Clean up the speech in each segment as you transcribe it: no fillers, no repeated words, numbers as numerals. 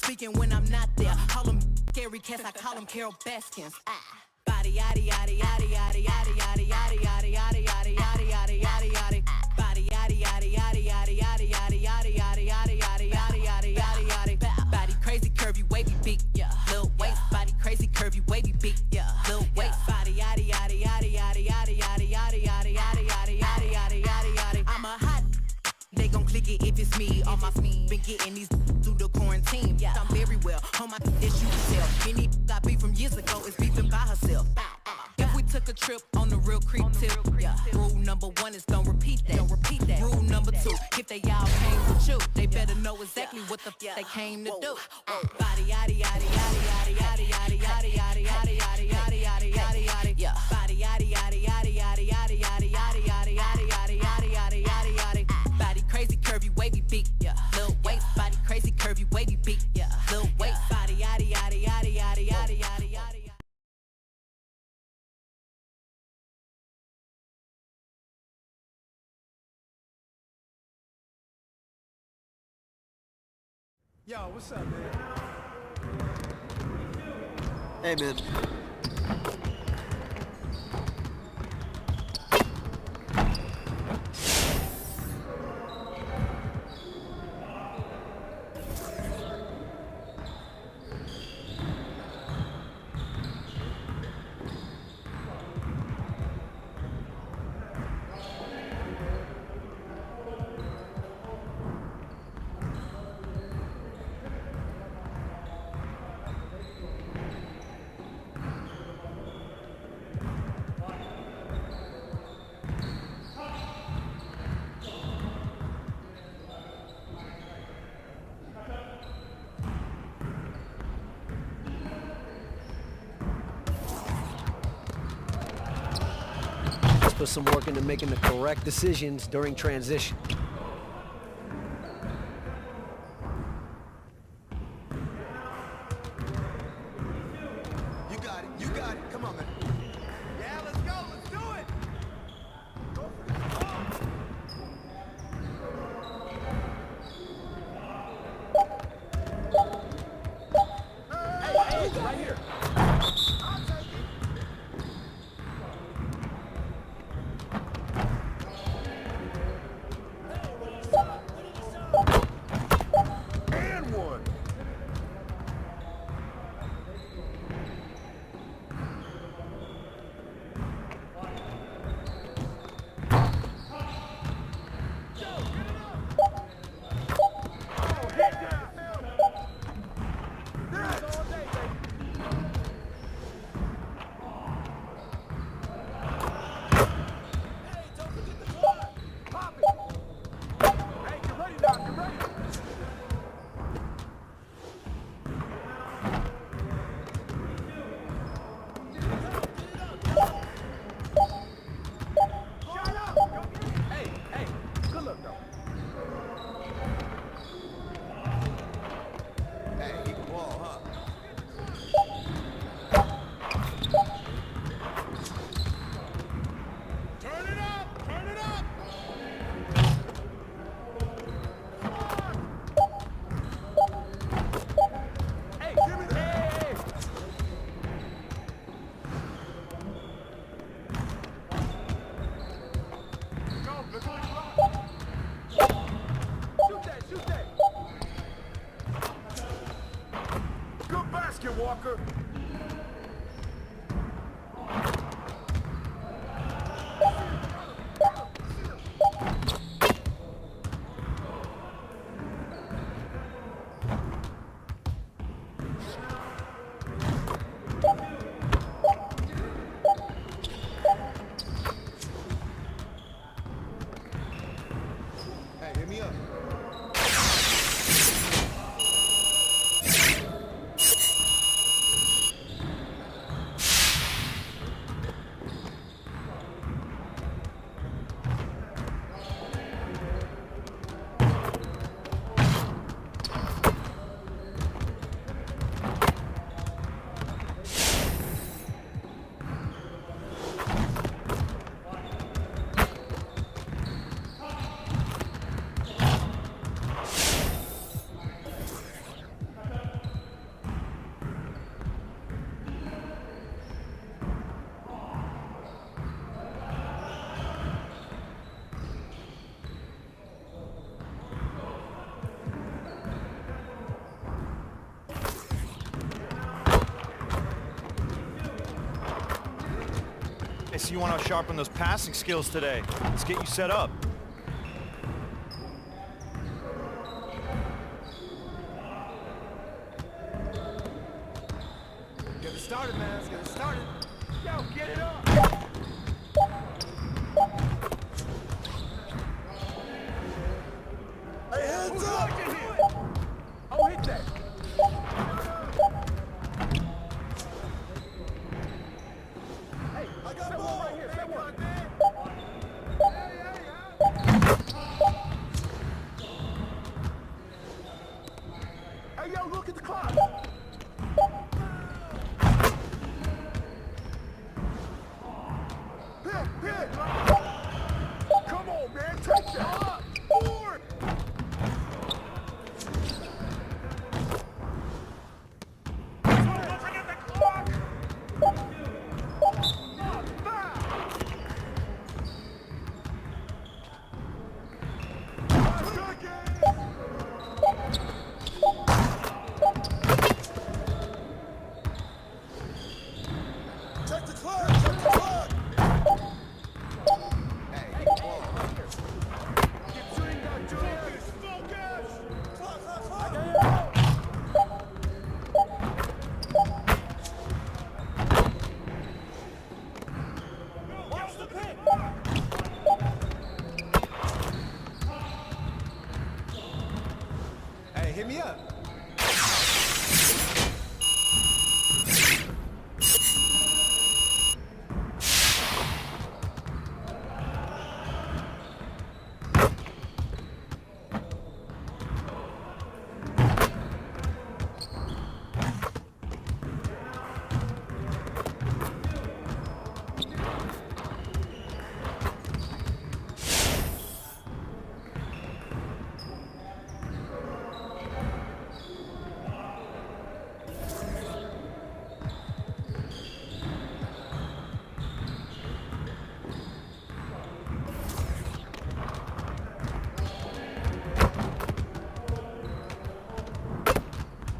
speaking when I'm not there. Call them scary cats, I call them Carol Baskins. Body yaddy yaddy yaddy yaddy yaddy yaddy yaddy yaddy yaddy yaddy yaddy yaddy yaddy yaddy. Body yaddy yaddy yaddy yaddy yaddy yaddy yaddy yaddy yaddy yaddy yaddy yaddy yaddy yaddy. Body crazy curvy wavy beat, yeah. Lil waist, body crazy curvy wavy beat, yeah. Lil waist, body yaddy yaddy yaddy yaddy yaddy yaddy yaddy yaddy yaddy yaddy yaddy yaddy yaddy yaddy. I'm a hot. They gon' click it if it's me. All my been getting these through the quarantine. Yeah, I'm very well. On my this you can tell. Any I beef from years ago is beefing by herself. If we took a trip on the real creep tip, yeah. Rule number 1 is don't repeat that. Don't repeat that. Rule number 2, if they all came to chew, they better know exactly what the they came to do. Body yaddy yaddy yaddy yaddy yaddy yaddy yaddy yaddy yaddy yaddy yaddy yaddy yaddy. Yeah. Body yaddy yaddy yaddy yaddy yaddy yaddy yaddy yaddy yaddy yaddy yaddy yaddy yaddy yaddy. Body crazy curvy wavy beat, yeah. Lil waist, body crazy curvy wavy beat, yeah. Lil waist, body yaddy yaddy yaddy yaddy yaddy yaddy yaddy. Yo, what's up, man? Hey, man. Put some work into making the correct decisions during transition. You got it, you got it. Come on, man. Yeah, let's go, let's do it. Go for the ball. Hey, right here. I'll take it. And one. Walker. Hey, hit me up. Hey, so you want to sharpen those passing skills today? Let's get you set up. Get it started, man. Let's get it started. Yo, get it up. Hey, hands up! Oh, hit that. Hey, I got ball right here. Say what? Hey, yo, look at the clock. Hit! Come on, man, take that! Forward! Don't forget the clock! Check the clock! Check the clock! Hey, hit me up.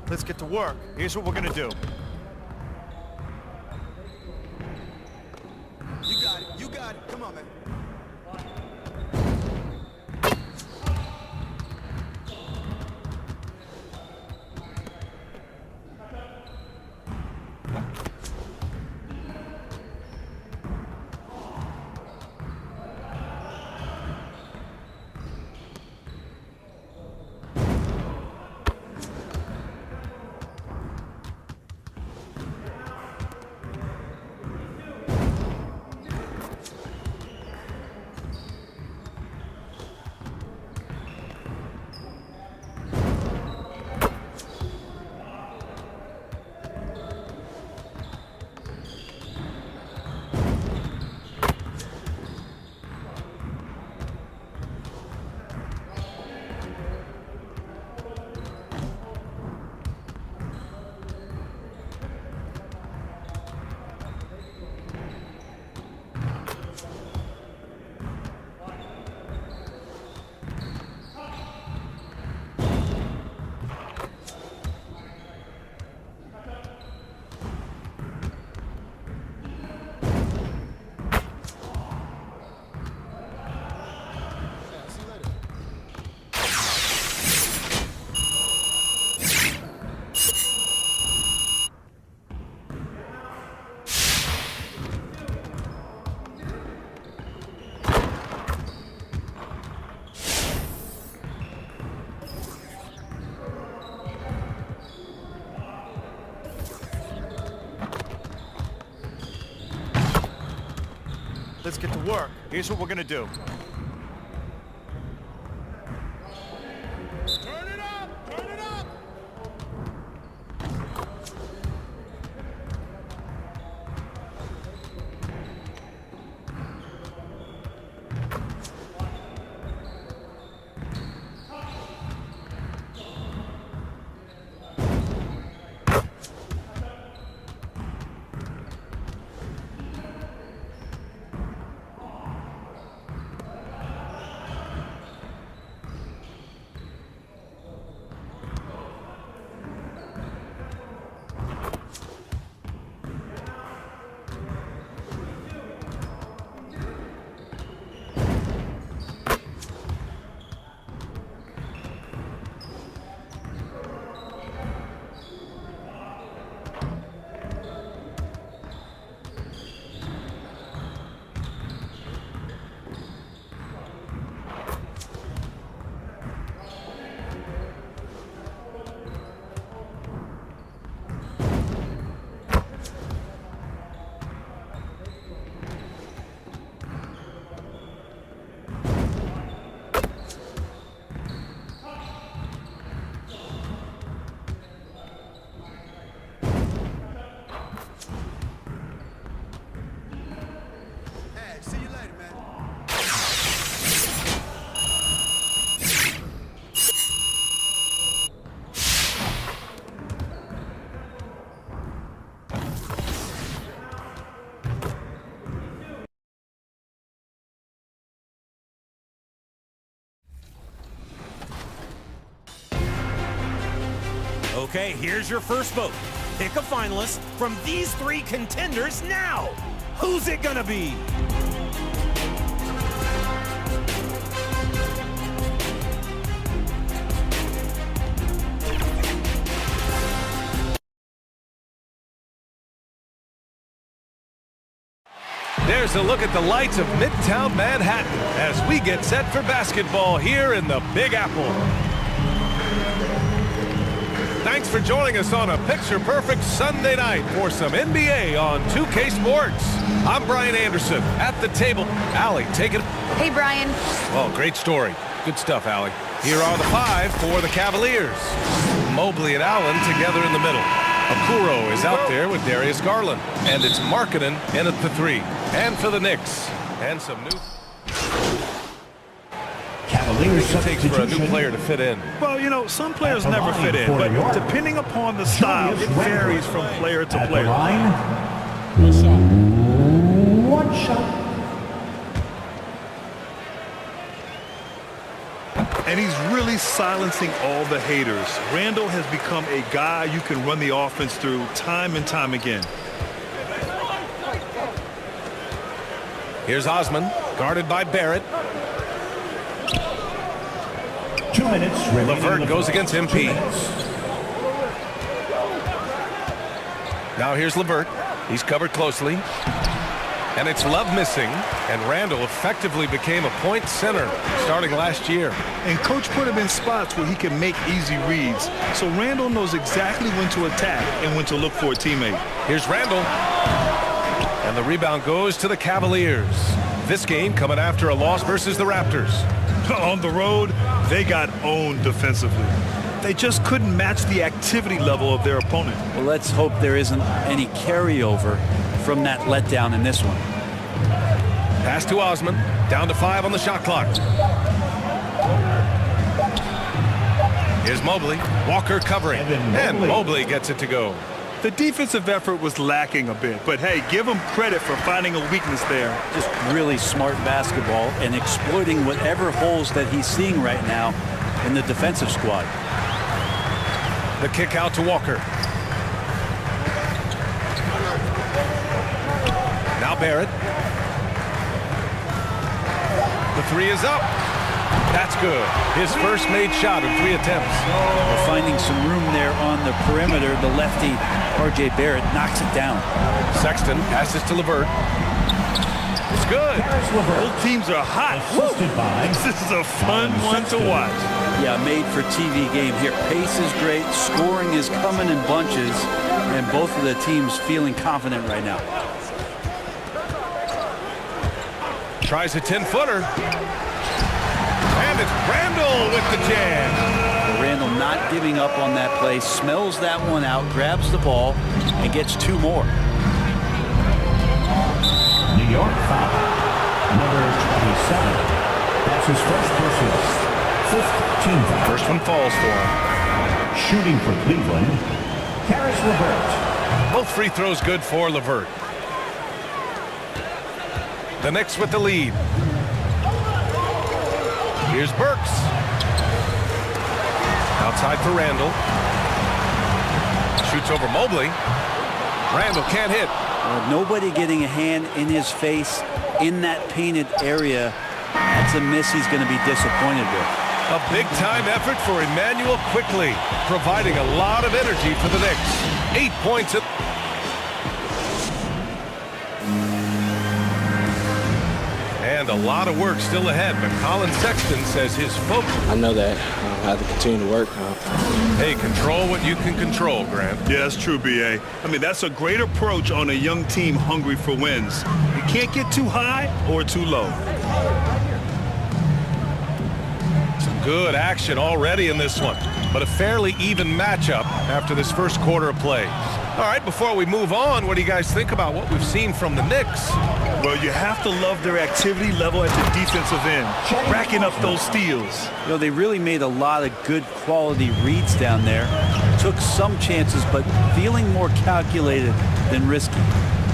Let's get to work. Here's what we're gonna do. You got it. You got it. Come on, man. Let's get to work. Here's what we're gonna do. Turn it up! Turn it up! Okay, here's your first vote. Pick a finalist from these 3 contenders now. Who's it gonna be? There's a look at the lights of Midtown Manhattan as we get set for basketball here in the Big Apple. Thanks for joining us on a picture-perfect Sunday night for some NBA on 2K Sports. I'm Brian Anderson. At the table, Allie, take it. Hey, Brian. Well, great story. Good stuff, Allie. Here are the 5 for the Cavaliers. Mobley and Allen together in the middle. Okoro is out there with Darius Garland. And it's Markkanen in at the 3. And for the Knicks. And some new... Cavaliers It takes for a new player to fit in. Well, you know, some players never fit in, but depending upon the style, it varies from player to player. One shot. And he's really silencing all the haters. Randall has become a guy you can run the offense through time and time again. Here's Osman, guarded by Barrett. 2 minutes. LeVert goes against MP. Now here's LeVert. He's covered closely. And it's Love missing. And Randall effectively became a point center starting last year. And coach put him in spots where he can make easy reads. So Randall knows exactly when to attack and when to look for a teammate. Here's Randall. And the rebound goes to the Cavaliers. This game coming after a loss versus the Raptors. On the road, they got owned defensively. They just couldn't match the activity level of their opponent. Well, let's hope there isn't any carryover from that letdown in this one. Pass to Osman. Down to 5 on the shot clock. Here's Mobley. Walker covering. And Mobley gets it to go. The defensive effort was lacking a bit, but hey, give him credit for finding a weakness there. Just really smart basketball and exploiting whatever holes that he's seeing right now in the defensive squad. The kick out to Walker. Now Barrett. The 3 is up. That's good. His first made shot in 3 attempts. We're finding some room there on the perimeter. The lefty, R.J. Barrett, knocks it down. Sexton passes to LeVert. It's good. Both teams are hot. This is a fun one to watch. Yeah, made for TV game here. Pace is great. Scoring is coming in bunches. And both of the teams feeling confident right now. Tries a 10-footer. And it's Randall with the jam. Randall not giving up on that play. Smells that one out. Grabs the ball and gets 2 more. New York foul. Number 27. That's his first personal. 15 foul. First one falls for him. Shooting for Cleveland. Caris LeVert. Both free throws good for LeVert. The Knicks with the lead. Here's Burks. Outside for Randall. Shoots over Mobley. Randall can't hit. Nobody getting a hand in his face in that painted area. That's a miss he's going to be disappointed with. A big-time effort for Emmanuel Quickly, providing a lot of energy for the Knicks. 8 points. And a lot of work still ahead, but Colin Sexton says his focus. I know that. I have to continue to work. Hey, control what you can control, Grant. Yeah, that's true, B.A. I mean, that's a great approach on a young team hungry for wins. You can't get too high or too low. Some good action already in this one, but a fairly even matchup after this first quarter of play. All right, before we move on, what do you guys think about what we've seen from the Knicks? Well, you have to love their activity level at the defensive end, racking up those steals. You know, they really made a lot of good quality reads down there. Took some chances, but feeling more calculated than risky.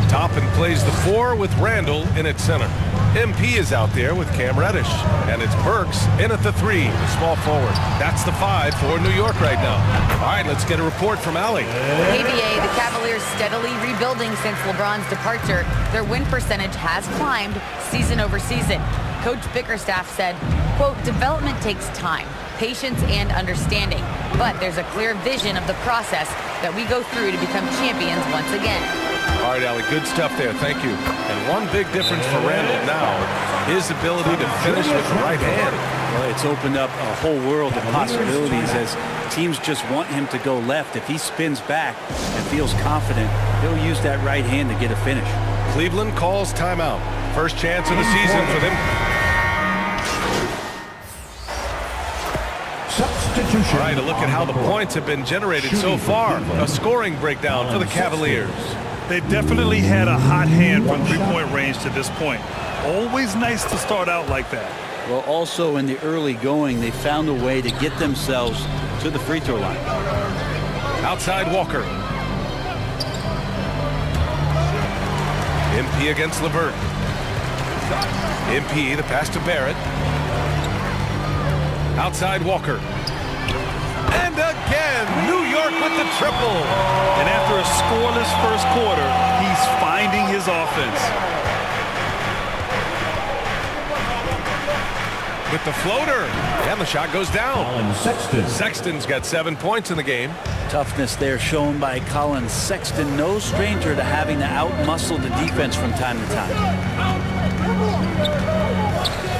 Toppin plays the 4 with Randall in at center. MP is out there with Cam Reddish. And it's Burks in at the 3, the small forward. That's the 5 for New York right now. All right, let's get a report from Allie. ABA, the Cavaliers steadily rebuilding since LeBron's departure. Their win percentage has climbed season over season. Coach Bickerstaff said, quote, development takes time, patience, and understanding. But there's a clear vision of the process that we go through to become champions once again. All right, Allie, good stuff there. Thank you. And one big difference for Randall now, his ability to finish with the right hand. Well, it's opened up a whole world of possibilities as teams just want him to go left. If he spins back and feels confident, he'll use that right hand to get a finish. Cleveland calls timeout. First chance of the season for them. All right, a look at how the points have been generated so far. A scoring breakdown for the Cavaliers. They definitely had a hot hand from three-point range to this point. Always nice to start out like that. Well, also in the early going, they found a way to get themselves to the free throw line. Outside Walker. MP against LeVert. MP, the pass to Barrett. Outside Walker. And again, New York with the triple. And after a scoreless first quarter, he's finding his offense. With the floater. And the shot goes down. Sexton's got 7 points in the game. Toughness there shown by Colin Sexton. No stranger to having to out-muscle the defense from time to time.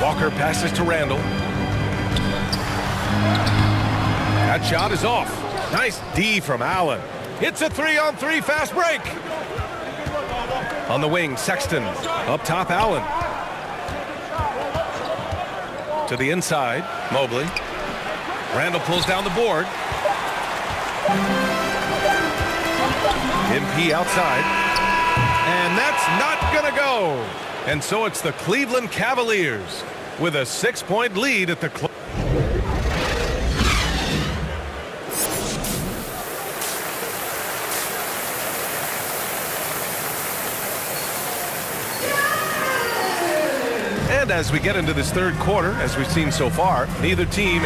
Walker passes to Randall. That shot is off. Nice D from Allen. It's a 3-on-3 fast break. On the wing, Sexton. Up top, Allen. To the inside, Mobley. Randall pulls down the board. MP outside. And that's not gonna go. And so it's the Cleveland Cavaliers with a 6-point lead at the close. And as we get into this third quarter, as we've seen so far, neither team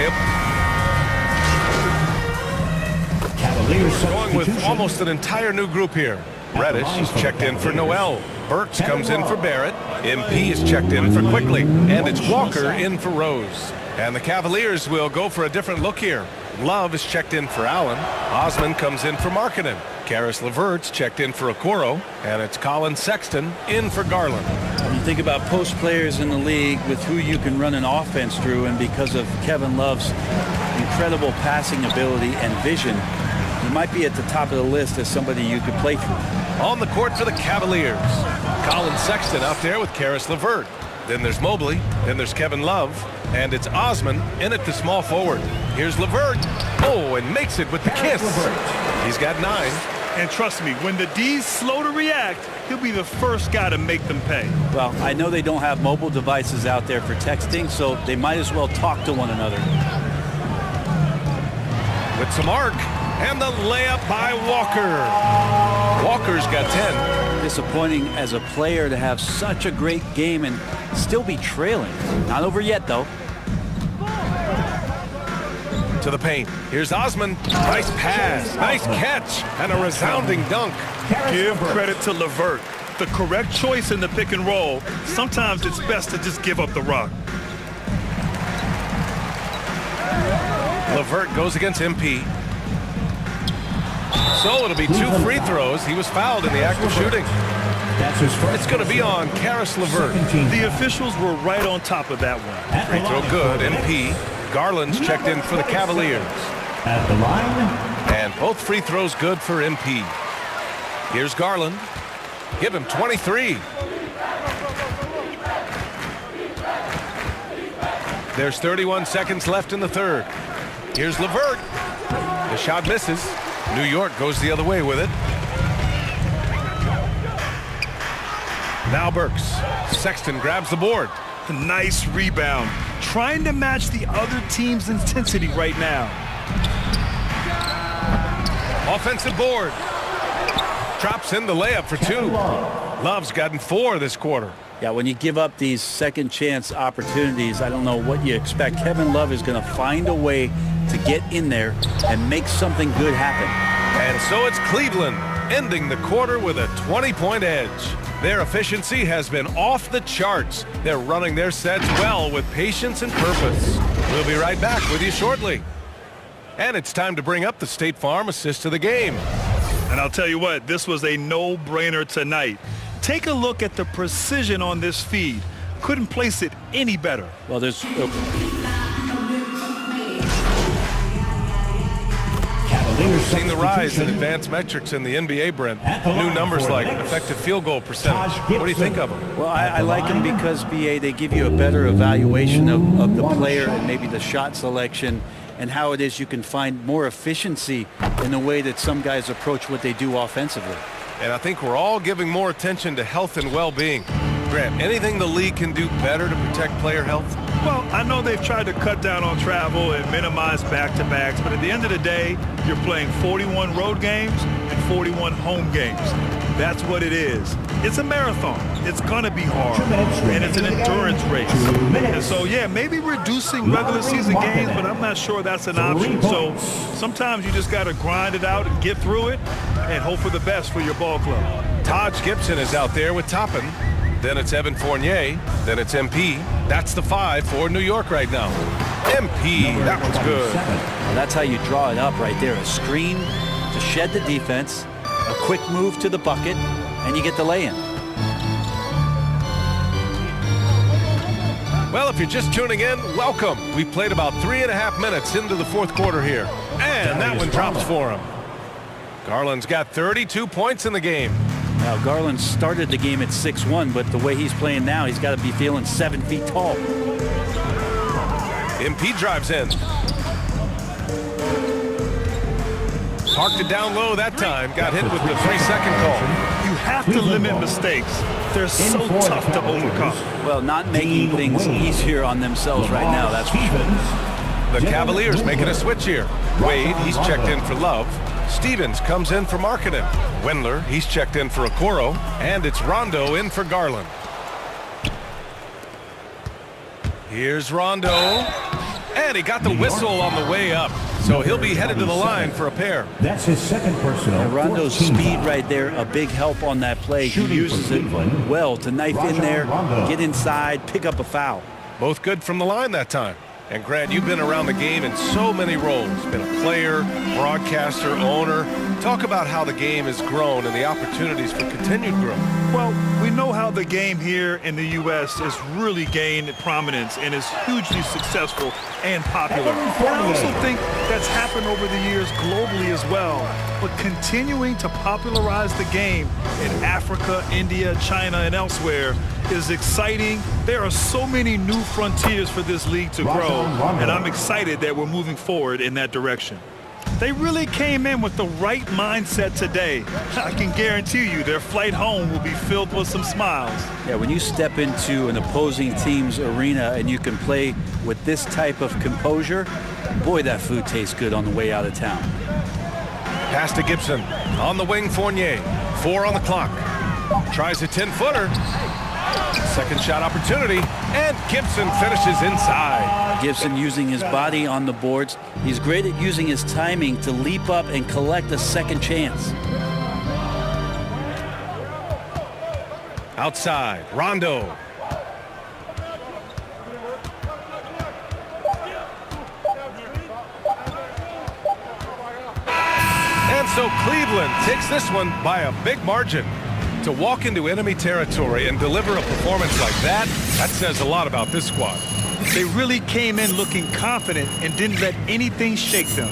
going with almost an entire new group here. Reddish is checked in for Noel. Burks comes in for Barrett. MP is checked in for Quickly. And it's Walker in for Rose. And the Cavaliers will go for a different look here. Love is checked in for Allen. Osman comes in for Markkanen. Karis LeVert's checked in for Okoro. And it's Colin Sexton in for Garland. When you think about post players in the league with who you can run an offense through, and because of Kevin Love's incredible passing ability and vision, he might be at the top of the list as somebody you could play through. On the court for the Cavaliers, Colin Sexton out there with Karis LeVert. Then there's Mobley. Then there's Kevin Love. And it's Osman in at the small forward. Here's LeVert. Oh, and makes it with the kiss. He's got 9. And trust me, when the D's slow to react, he'll be the first guy to make them pay. Well, I know they don't have mobile devices out there for texting, so they might as well talk to one another. With some arc. And the layup by Walker. Walker's got 10. Disappointing as a player to have such a great game and still be trailing. Not over yet, though. To the paint. Here's Osman. Nice pass. Nice catch. And a resounding dunk. Give credit to LeVert. The correct choice in the pick and roll. Sometimes it's best to just give up the rock. LeVert goes against MP. So it'll be 2 free throws. He was fouled in the act of shooting. It's going to be on Karis LeVert. The officials were right on top of that one. Free throw good. MP. Garland's checked in for the Cavaliers. At the line. And both free throws good for MP. Here's Garland. Give him 23. There's 31 seconds left in the third. Here's LeVert. The shot misses. New York goes the other way with it. Now Burks. Sexton grabs the board. Nice rebound. Trying to match the other team's intensity right now. Offensive board. drops in the layup for two. Love's gotten 4 this quarter. Yeah, when you give up these second chance opportunities, I don't know what you expect. Kevin Love is going to find a way to get in there and make something good happen. And so it's Cleveland ending the quarter with a 20-point edge. Their efficiency has been off the charts. They're running their sets well with patience and purpose. We'll be right back with you shortly. And it's time to bring up the State Farm assist of the game. And I'll tell you what, this was a no-brainer tonight. Take a look at the precision on this feed. Couldn't place it any better. Well, there's... Seeing the rise in advanced metrics in the NBA, Brent. New numbers like effective field goal percentage. What do you think of them? Well, I like them because, BA, they give you a better evaluation of the player and maybe the shot selection and how it is you can find more efficiency in the way that some guys approach what they do offensively. And I think we're all giving more attention to health and well-being. Grant, anything the league can do better to protect player health? Well, I know they've tried to cut down on travel and minimize back-to-backs, but at the end of the day, you're playing 41 road games and 41 home games. That's what it is. It's a marathon. It's going to be hard, and it's an endurance race. And so, yeah, maybe reducing regular season games, but I'm not sure that's an option. So sometimes you just got to grind it out and get through it and hope for the best for your ball club. Taj Gibson is out there with Toppin. Then it's Evan Fournier. Then it's MP. That's the 5 for New York right now. MP, that one's good. Well, that's how you draw it up right there. A screen to shed the defense, a quick move to the bucket, and you get the lay-in. Well, if you're just tuning in, welcome. We played about 3.5 minutes into the fourth quarter here. And that one drops for him. Garland's got 32 points in the game. Now, Garland started the game at 6'1", but the way he's playing now, he's got to be feeling 7 feet tall. MP drives in. Parked it down low that time. Got hit with the 3-second call. You have to limit mistakes. They're so tough to overcome. Well, not making things easier on themselves right now, that's for sure. The Cavaliers making a switch here. Wade, he's checked in for Love. Stevens comes in for Markkanen. Wendler, he's checked in for Okoro. And it's Rondo in for Garland. Here's Rondo. And he got the whistle on the way up. So he'll be headed to the line for a pair. That's his second personal. And Rondo's speed right there, a big help on that play. He uses it well to knife in there, get inside, pick up a foul. Both good from the line that time. And Grant, you've been around the game in so many roles. Been a player, broadcaster, owner. Talk about how the game has grown and the opportunities for continued growth. Well, we know how the game here in the U.S. has really gained prominence and is hugely successful and popular. And I also think that's happened over the years globally as well. But continuing to popularize the game in Africa, India, China, and elsewhere is exciting. There are so many new frontiers for this league to grow, and I'm excited that we're moving forward in that direction. They really came in with the right mindset today. I can guarantee you their flight home will be filled with some smiles. Yeah, when you step into an opposing team's arena and you can play with this type of composure, boy, that food tastes good on the way out of town. Pass to Gibson. On the wing, Fournier. 4 on the clock. Tries a 10-footer. Second shot opportunity, and Gibson finishes inside. Gibson using his body on the boards. He's great at using his timing to leap up and collect a second chance. Outside, Rondo. And so Cleveland takes this one by a big margin. To walk into enemy territory and deliver a performance like that says a lot about this squad. They really came in looking confident and didn't let anything shake them.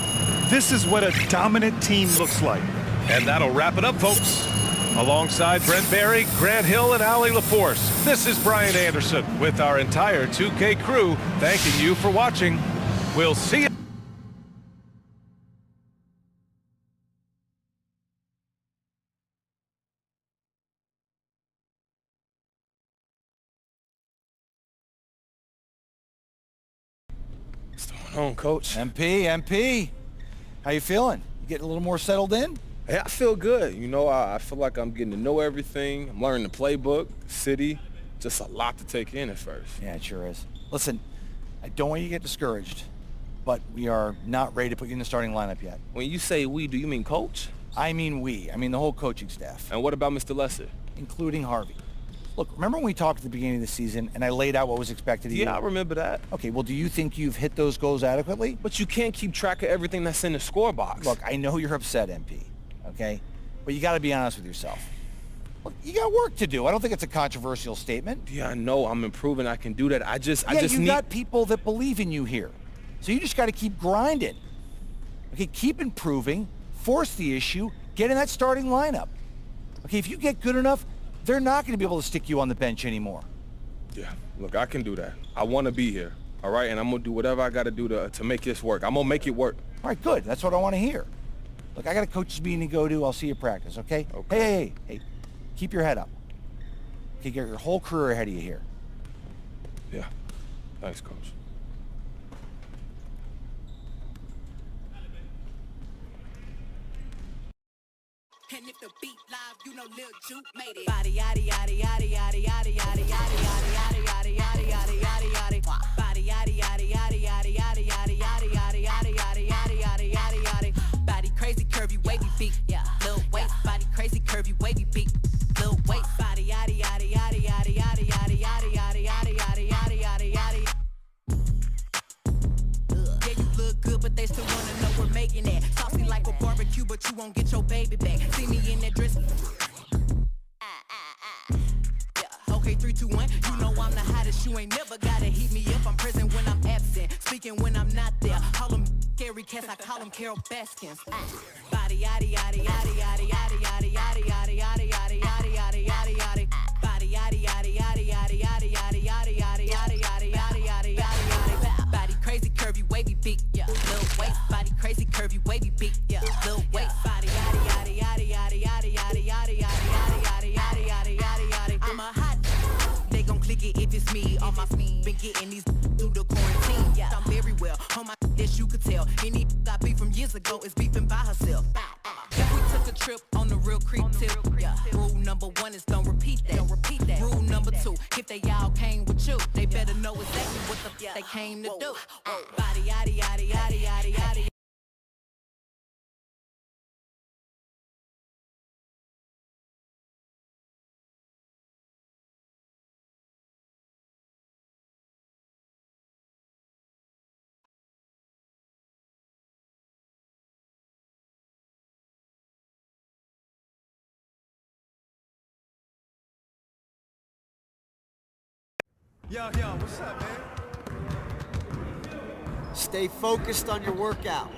This is what a dominant team looks like. And that'll wrap it up, folks. Alongside Brent Barry, Grant Hill, and Allie LaForce, this is Brian Anderson with our entire 2K crew thanking you for watching. We'll see you. Coach. MP, how you feeling? You getting a little more settled in? Hey, I feel good. You know, I feel like I'm getting to know everything. I'm learning the playbook, city. Just a lot to take in at first. Yeah, it sure is. Listen, I don't want you to get discouraged, but we are not ready to put you in the starting lineup yet. When you say we, do you mean coach? I mean we. I mean the whole coaching staff. And what about Mr. Lesser? Including Harvey. Look, remember when we talked at the beginning of the season and I laid out what was expected of you? Yeah, I remember that. Okay, well, do you think you've hit those goals adequately? But you can't keep track of everything that's in the score box. Look, I know you're upset, MP, okay? But you got to be honest with yourself. Look, you got work to do. I don't think it's a controversial statement. Yeah, I know. I'm improving. I can do that. I just you got people that believe in you here. So you just got to keep grinding. Okay, keep improving, force the issue, get in that starting lineup. Okay, if you get good enough, they're not going to be able to stick you on the bench anymore. Yeah, look, I can do that. I want to be here, all right? And I'm going to do whatever I got to do to make this work. I'm going to make it work. All right, good. That's what I want to hear. Look, I got a coach's meeting to go to. I'll see you practice, okay? Okay. Hey, keep your head up. Okay, get your whole career ahead of you here. Yeah, thanks, Coach. And if the beat live, you know Lil Juke made it. Body yaddy yaddy yaddy yaddy yaddy yaddy yaddy yaddy yaddy yaddy yaddy yaddy yaddy. Body yaddy yaddy yaddy yaddy yaddy yaddy yaddy yaddy yaddy yaddy yaddy yaddy yaddy yaddy. Body crazy, curvy, wavy beat. Yeah, Lil waist. Body crazy, curvy, wavy beat. Lil waist. Body yaddy yaddy yaddy yaddy yaddy yaddy yaddy yaddy yaddy yaddy yaddy yaddy yaddy. Yeah, you look good, but they still wanna know we're making it. Saucy like a barbecue, but you won't get your baby back. See me in that dress. Yeah. Okay, 3, 2, 1. You know I'm the hottest. You ain't never gotta heat me up. I'm present when I'm absent, speaking when I'm not there. Call them scary cats, I call them Carol Baskins. Body yaddy yaddy yaddy yaddy yaddy yaddy yaddy yaddy yaddy yaddy yaddy yaddy yaddy yaddy. Body yaddy yaddy yaddy yaddy yaddy yaddy yaddy yaddy yaddy yaddy yaddy yaddy yaddy. Body crazy, curvy, wavy beat. Yeah, Lil waist. Body crazy, curvy, wavy beat. Yeah, Lil waist. Body yaddy yaddy yaddy yaddy yaddy yaddy yaddy yaddy yaddy yaddy yaddy yaddy yaddy. I'm a hot. They gon' click it if it's me. All my been getting these through the quarantine. Yeah, I'm very well. On my as you could tell. Any got beef from years ago is beefing by herself. If we took a trip on the real creep tip, yeah. Rule number 1 is don't repeat that. Don't repeat that. Rule number 2, if they all came with you, they better know exactly what the they came to do. Body yaddy yaddy yaddy yaddy yaddy. Yo, what's up, man? Stay focused on your workout.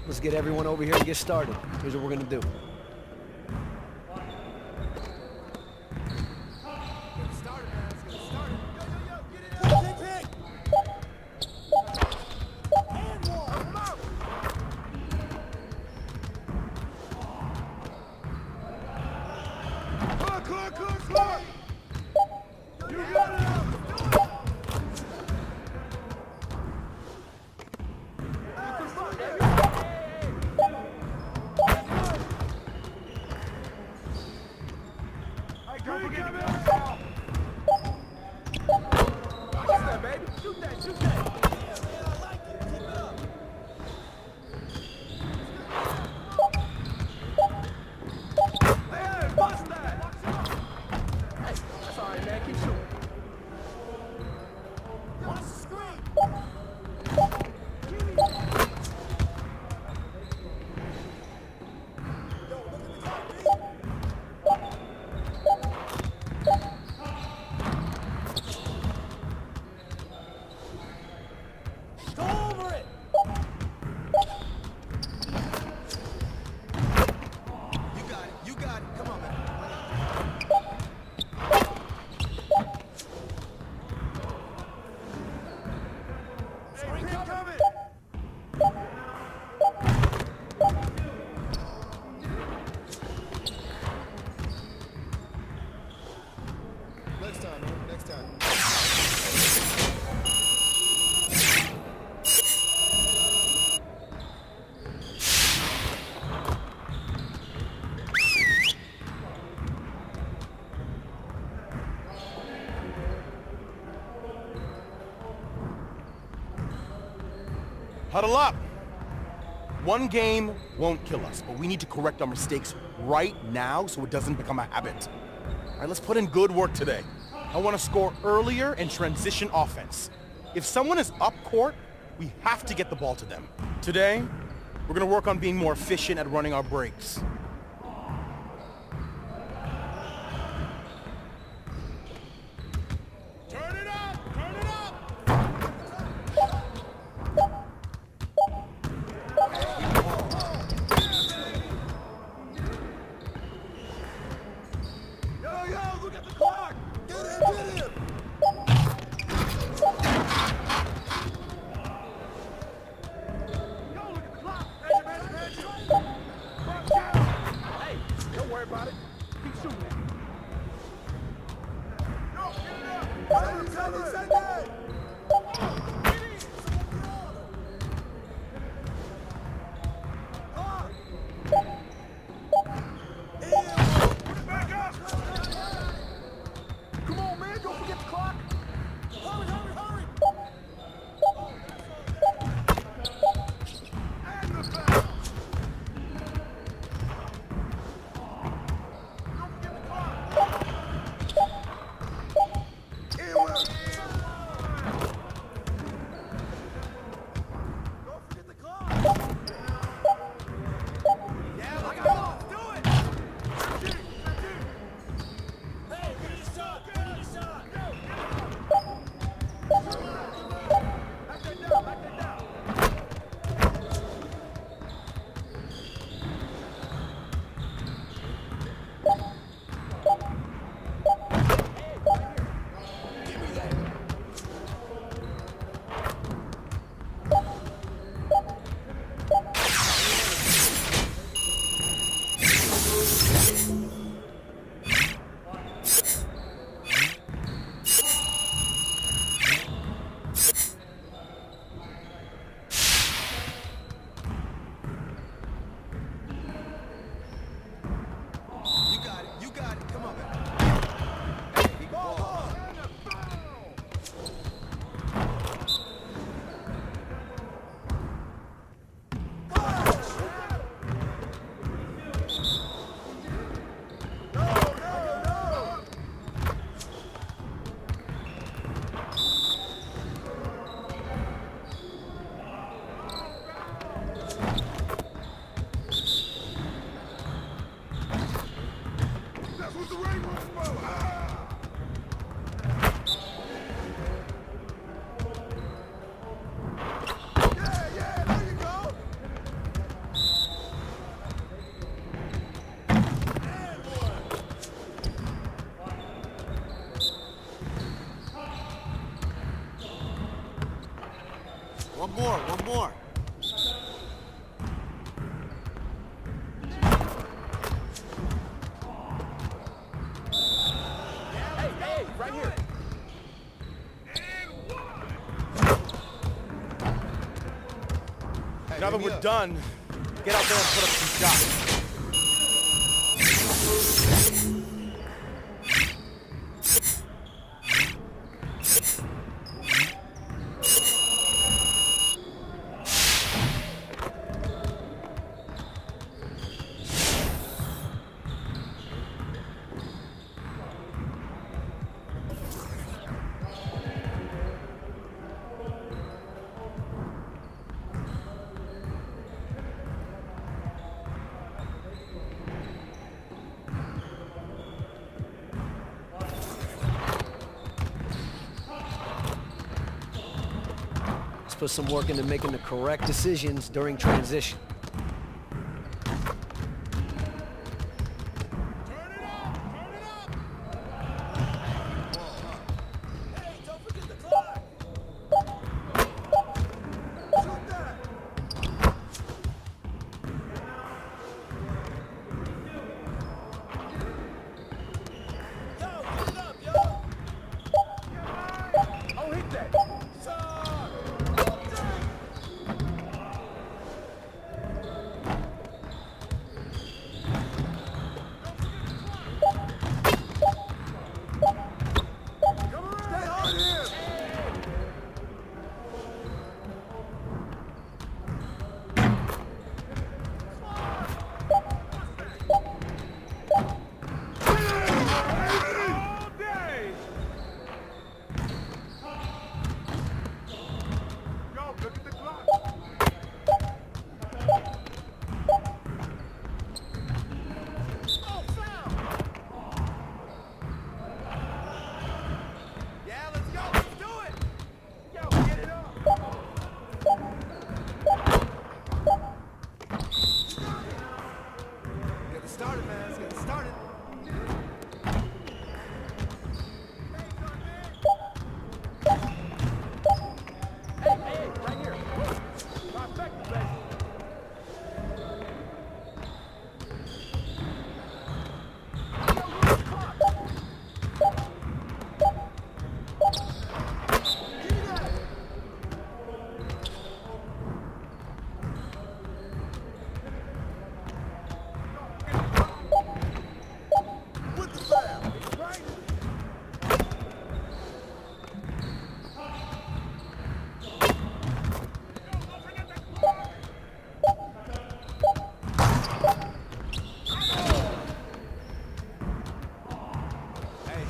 Let's get everyone over here and get started. Here's what we're gonna do. Huddle up. One game won't kill us, but we need to correct our mistakes right now so it doesn't become a habit. All right, let's put in good work today. I want to score earlier and transition offense. If someone is up court, we have to get the ball to them. Today, we're going to work on being more efficient at running our breaks. Turn it up! Turn it up! Yo, look at the clock! Get in! Hey, don't worry about it. Keep shooting it. Yo, get it up! Tell him, say that! Put it back up! Come on, man, don't forget the clock! Hurry, hurry, hurry! And the foul! One more. Hey, right here. Now that we're done, get out there and put up some shots. Put some work into making the correct decisions during transition.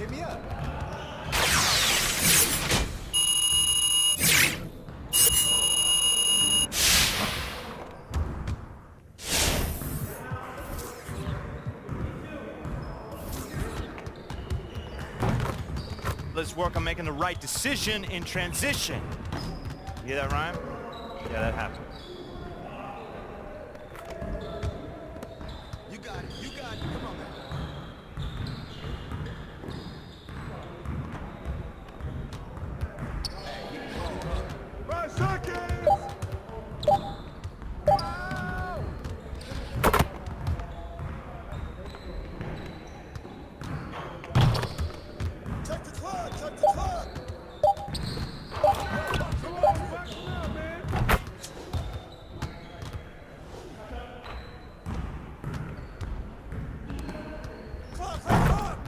hit me up. Let's work on making the right decision in transition. You hear that rhyme? Yeah, that happened. You got it. You got it. Come on, man. 5 seconds. Check the clock. Check the clock. Come on, back now, man. Clock, clock, clock.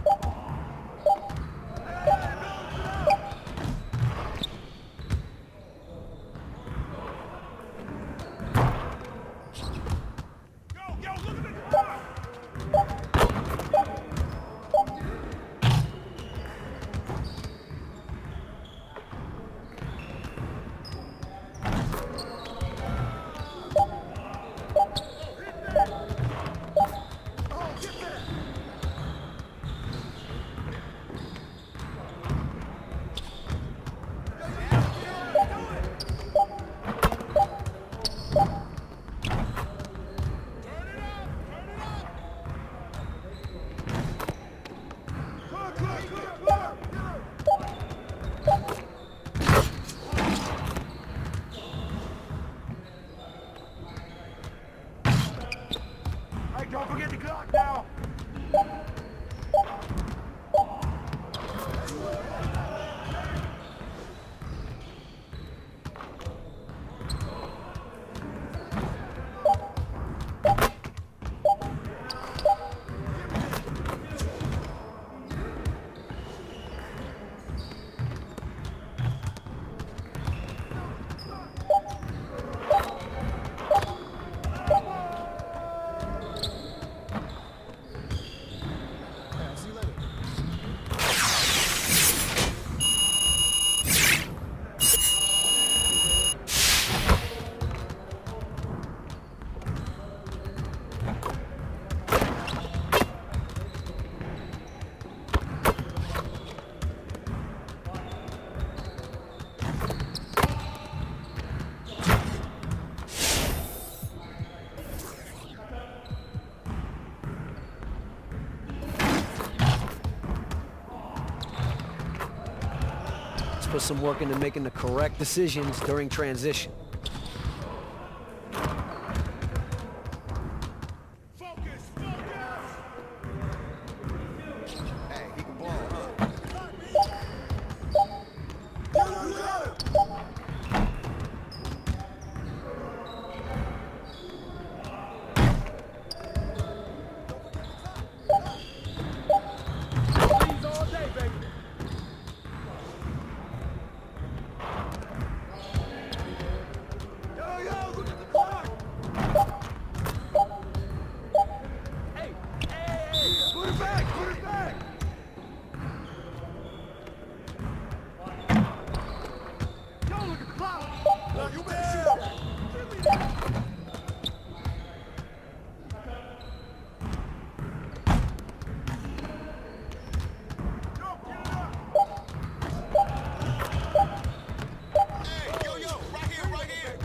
Hey, don't forget the clock now. See you later. Let's put some work into making the correct decisions during transition. Focus, focus. Hey, he can ball, huh? Please all day, baby. Yo, yo, look at the clock. Hey, put it back, put it back. Yo, look at the clock. No, you better shoot that. Yo, get it up. Hey, yo, yo, right here, right here.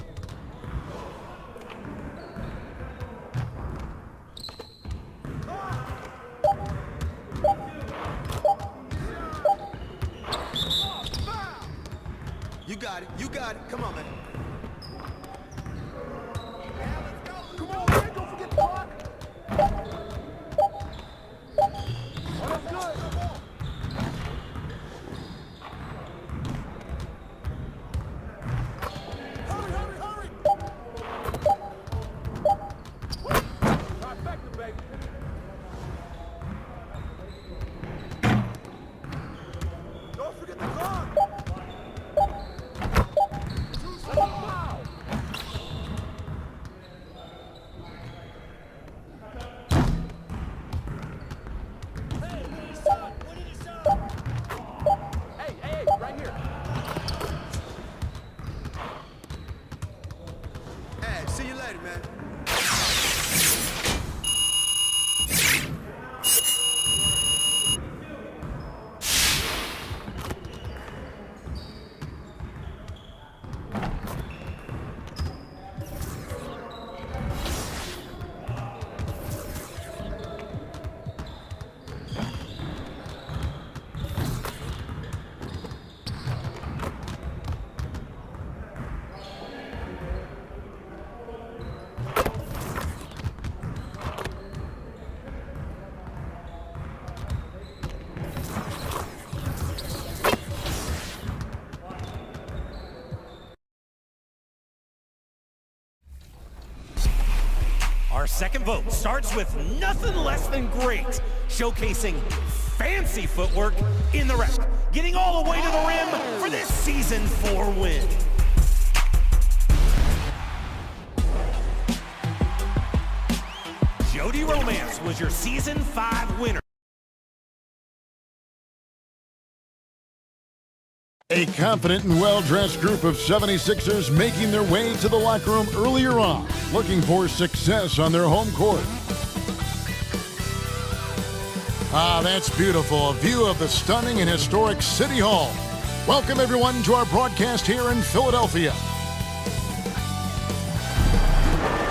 You got it. You got it. Come on, man. Yeah, let's go. Come on, man. Don't forget the clock. Oh, that's good. Hurry, hurry, hurry. Trifecta, baby. Don't forget the clock. 2 seconds. second vote starts with nothing less than great, showcasing fancy footwork in the rack, getting all the way to the rim for this Season 4 win. Jody Romance was your Season 5 winner. A confident and well-dressed group of 76ers making their way to the locker room earlier on, looking for success on their home court. Ah, that's beautiful. A view of the stunning and historic City Hall. Welcome, everyone, to our broadcast here in Philadelphia.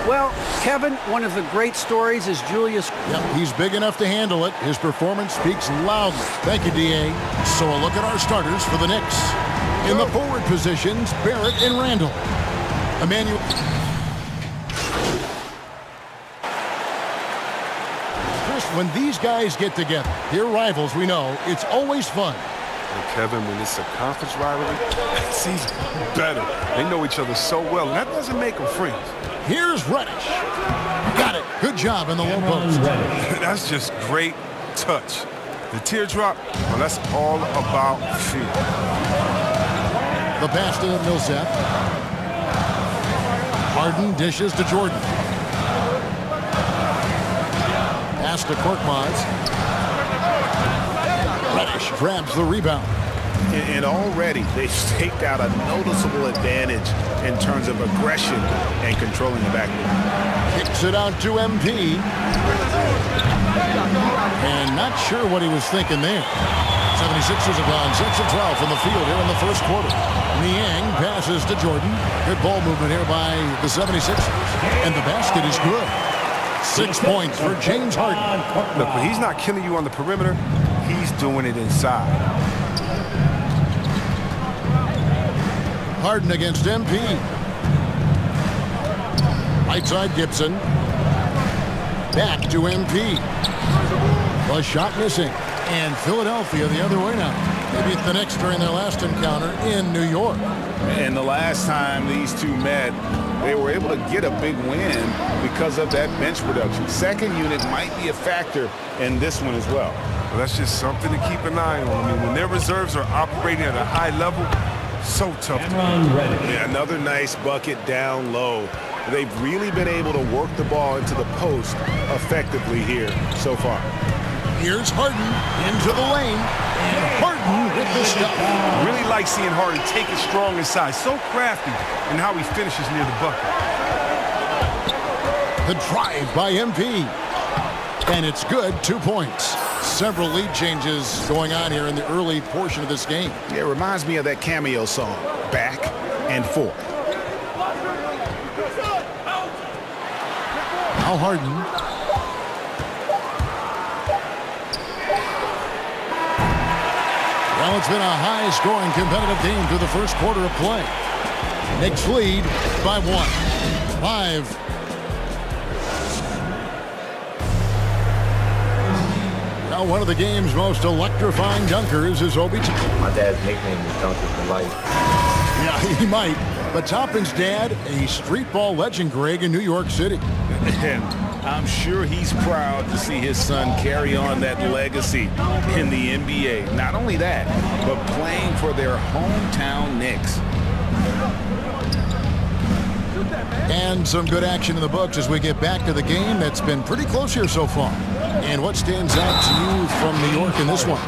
Well, Kevin, one of the great stories is Julius. Yep, he's big enough to handle it. His performance speaks loudly. Thank you, D.A. So a look at our starters for the Knicks. In the forward positions, Barrett and Randall. Emmanuel. Chris, when these guys get together, they're rivals, we know. It's always fun. And Kevin, when it's a conference rivalry, it's even better. They know each other so well, and that doesn't make them friends. Here's Reddish. Got it. Good job in the low post. That's just great touch. The teardrop, well, that's all about feel. The pass to Millsap. Harden dishes to Jordan. Pass to Korkmaz. Reddish grabs the rebound. And already they've staked out a noticeable advantage in terms of aggression and controlling the backcourt. Kicks it out to MP. And not sure what he was thinking there. 76ers have gone 6 of 12 from the field here in the first quarter. Niang passes to Jordan. Good ball movement here by the 76ers. And the basket is good. 6 points for James Harden. Look, when he's not killing you on the perimeter, he's doing it inside. Harden against MP. Right side Gibson. Back to MP. The shot missing. And Philadelphia the other way now. They beat the Knicks during their last encounter in New York. And the last time these two met, they were able to get a big win because of that bench production. Second unit might be a factor in this one as well. Well, that's just something to keep an eye on. I mean, when their reserves are operating at a high level, so tough to beat. Yeah, another nice bucket down low. They've really been able to work the ball into the post effectively here so far. Here's Harden into the lane. And Harden with the stuff. Really like seeing Harden take it strong inside. So crafty in how he finishes near the bucket. The drive by MP. And it's good, 2 points. Several lead changes going on here in the early portion of this game. Yeah, it reminds me of that cameo song, Back and Forth. Now Harden. Well, it's been a high-scoring competitive game through the first quarter of play. Knicks lead by 1. 5. Now one of the game's most electrifying dunkers is Obi. My dad's nickname is Dunker for life. Yeah, he might. But Toppin's dad, a street ball legend, Greg, in New York City. And I'm sure he's proud to see his son carry on that legacy in the NBA. Not only that, but playing for their hometown Knicks. And some good action in the books as we get back to the game that's been pretty close here so far. And what stands out to you from New York in this one?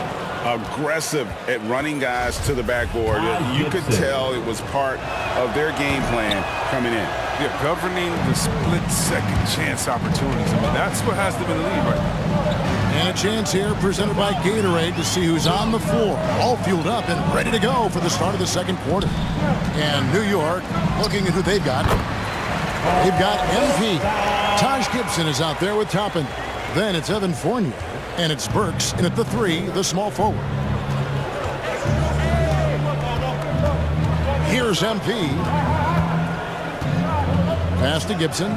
Aggressive at running guys to the backboard. You could tell it was part of their game plan coming in. Yeah, governing the split-second chance opportunities. I mean, that's what has them in the lead right now. And a chance here presented by Gatorade to see who's on the floor. All fueled up and ready to go for the start of the second quarter. And New York looking at who they've got. They've got MP. Taj Gibson is out there with Toppin. Then it's Evan Fournier. And it's Burks in at the 3, the small forward. Here's MP. Pass to Gibson.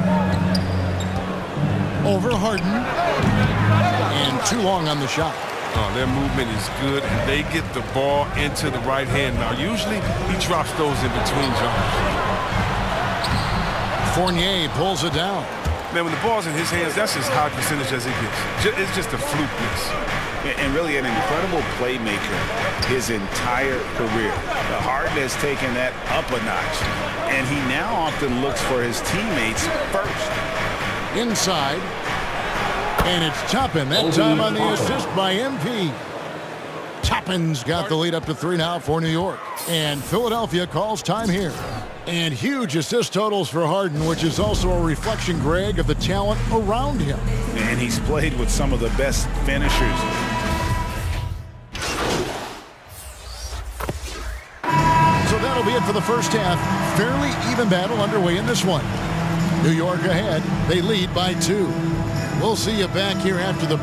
Over Harden. And too long on the shot. Oh, their movement is good, and they get the ball into the right hand. Now, usually he drops those in between jumpers. Fournier pulls it down. Man, when the ball's in his hands, that's as high percentage as it gets. It's just a fluke miss. And really an incredible playmaker his entire career. Harden has taken that up a notch, and he now often looks for his teammates first. Inside, and it's Toppin. That time on the assist by MP. Toppin's got the lead up to 3 now for New York. And Philadelphia calls time here. And huge assist totals for Harden, which is also a reflection, Greg, of the talent around him. And he's played with some of the best finishers. So that'll be it for the first half. Fairly even battle underway in this one. New York ahead. They lead by 2. We'll see you back here after the...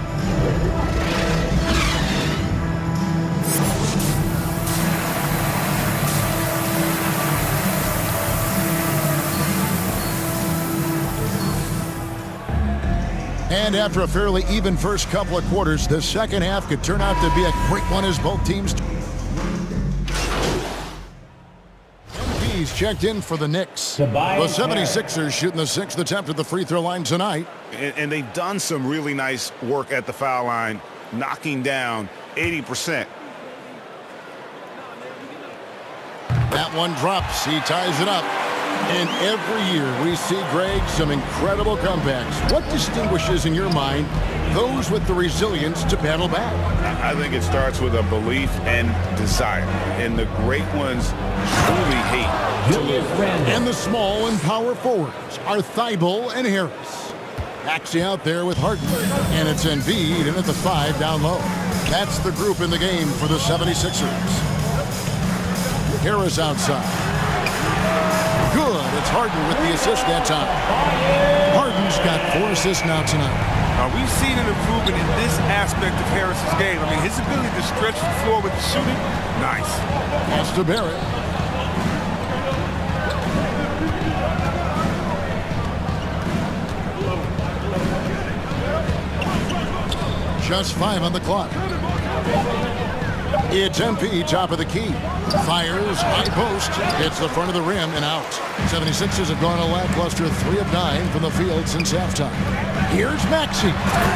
And after a fairly even first couple of quarters, the second half could turn out to be a great one as both teams... MP's checked in for the Knicks. The 76ers shooting the 6th attempt at the free throw line tonight. And they've done some really nice work at the foul line, knocking down 80%. That one drops. He ties it up. And every year we see, Greg, some incredible comebacks. What distinguishes, in your mind, those with the resilience to battle back? I think it starts with a belief and desire. And the great ones truly hate to lose. And the small and power forwards are Thibault and Harris. Maxey out there with Harden. And it's Embiid in at the 5 down low. That's the group in the game for the 76ers. Harris outside. Good. It's Harden with the assist that time. Harden's got 4 assists now tonight. We've seen an improvement in this aspect of Harris's game. I mean, his ability to stretch the floor with the shooting, nice. Pass to Barrett. Just 5 on the clock. It's MP, top of the key. Fires, high post, hits the front of the rim and out. 76ers have gone a lackluster 3 of 9 from the field since halftime. Here's Maxey,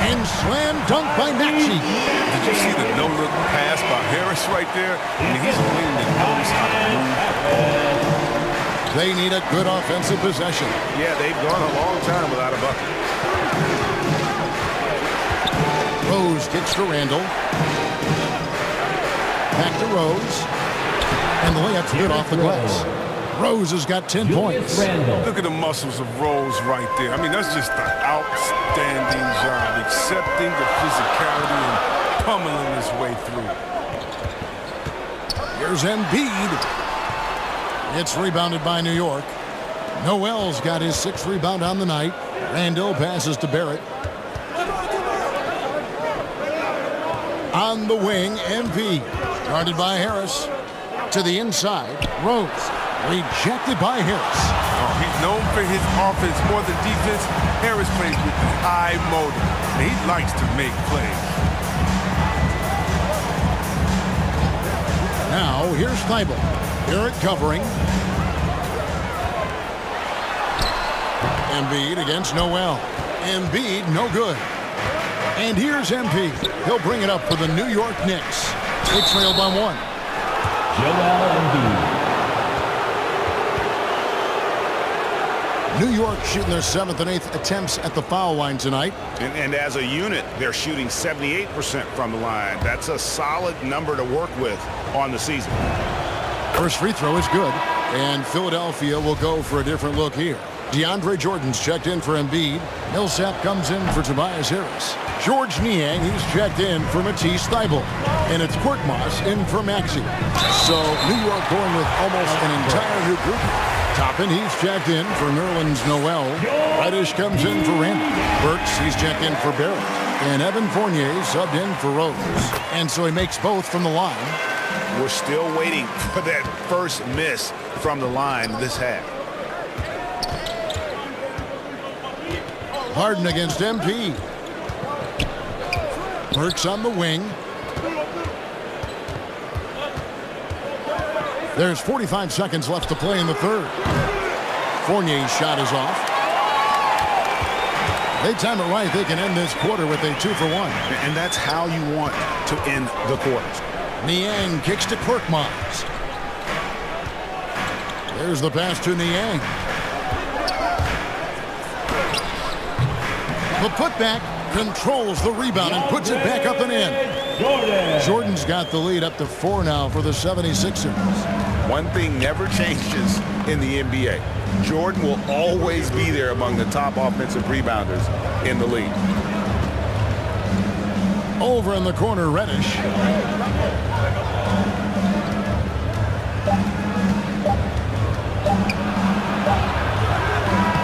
and slam dunk by Maxey. Did you see the no-look pass by Harris right there? I mean, he's winning the knows how to move. They need a good offensive possession. Yeah, they've gone a long time without a bucket. Rose kicks to Randall. Back to Rose. And the layup's good off the glass. Rose has got 10 points. Look at the muscles of Rose right there. I mean, that's just an outstanding job, accepting the physicality and pummeling his way through. Here's Embiid. It's rebounded by New York. Noel's got his 6th rebound on the night. Randall passes to Barrett. On the wing, MP. Guarded by Harris. To the inside, Rose. Rejected by Harris. He's known for his offense more than defense. Harris plays with high motor. And he likes to make plays. Now, here's Thibault. Barrett covering. Embiid against Noel. Embiid, no good. And here's MP. He'll bring it up for the New York Knicks. They trail by 1. Joel Embiid. New York shooting their 7th and 8th attempts at the foul line tonight. And as a unit, they're shooting 78% from the line. That's a solid number to work with on the season. First free throw is good. And Philadelphia will go for a different look here. DeAndre Jordan's checked in for Embiid. Millsap comes in for Tobias Harris. George Niang, he's checked in for Matisse Thybulle. And it's Korkmaz in for Maxey. So New York going with almost an entire new group. Toppin, he's checked in for Nerlens Noel. Reddish comes in for Randall. Burks, he's checked in for Barrett. And Evan Fournier subbed in for Rose. And so he makes both from the line. We're still waiting for that first miss from the line this half. Harden against MP. Burks on the wing. There's 45 seconds left to play in the third. Fournier's shot is off. They time it right. They can end this quarter with a 2-for-1. And that's how you want to end the quarters. Niang kicks to Korkmaz. There's the pass to Niang. The putback controls the rebound and puts it back up and in. Jordan's got the lead up to 4 now for the 76ers. One thing never changes in the NBA. Jordan will always be there among the top offensive rebounders in the league. Over in the corner, Reddish.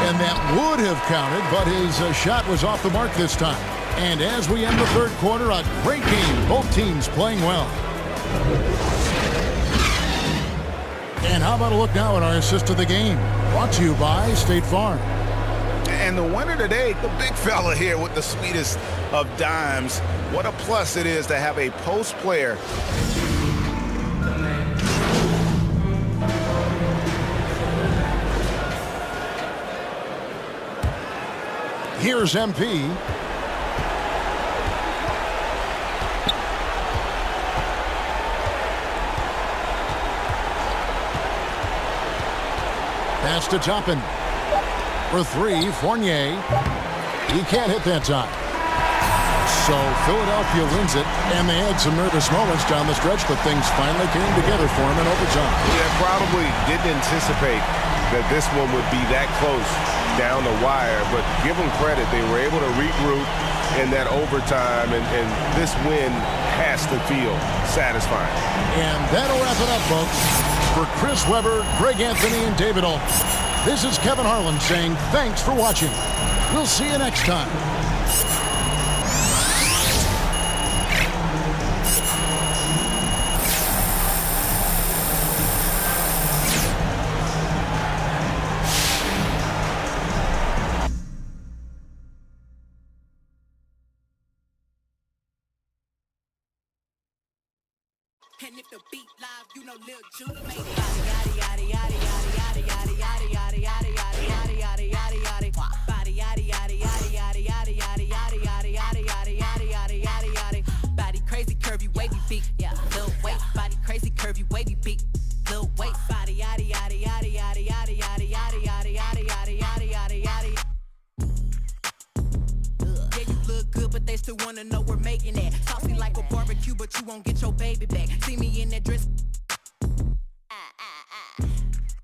And that would have counted, but his shot was off the mark this time. And as we end the third quarter, a great game. Both teams playing well. And how about a look now at our assist of the game? Brought to you by State Farm. And the winner today, the big fella here with the sweetest of dimes. What a plus it is to have a post player. Here's MP. Pass to Toppin. For 3, Fournier. He can't hit that time. So Philadelphia wins it, and they had some nervous moments down the stretch, but things finally came together for them in overtime. Yeah, probably didn't anticipate that this one would be that close down the wire, but give them credit. They were able to regroup in that overtime, and this win has to feel satisfying. And that'll wrap it up, folks. For Chris Webber, Greg Anthony, and David Ault, this is Kevin Harlan saying thanks for watching. We'll see you next time. And if the beat live, you know Lil Juke made it. Yaddy yaddy yaddy yaddy yaddy yaddy yaddy yaddy yaddy yaddy yaddy yaddy yaddy. Body yaddy yaddy yaddy yaddy yaddy yaddy yaddy yaddy yaddy yaddy yaddy yaddy yaddy yaddy. Body crazy, curvy, wavy, beat. Yeah, Lil Wait. Body crazy, curvy, wavy, beat. Lil Wait. Body yaddy yaddy yaddy yaddy yaddy yaddy yaddy yaddy yaddy yaddy yaddy yaddy yaddy. Yeah, you look good, but they still wanna know we're making it. Saucy like a barbecue, but you won't get your baby back. See me in that dress.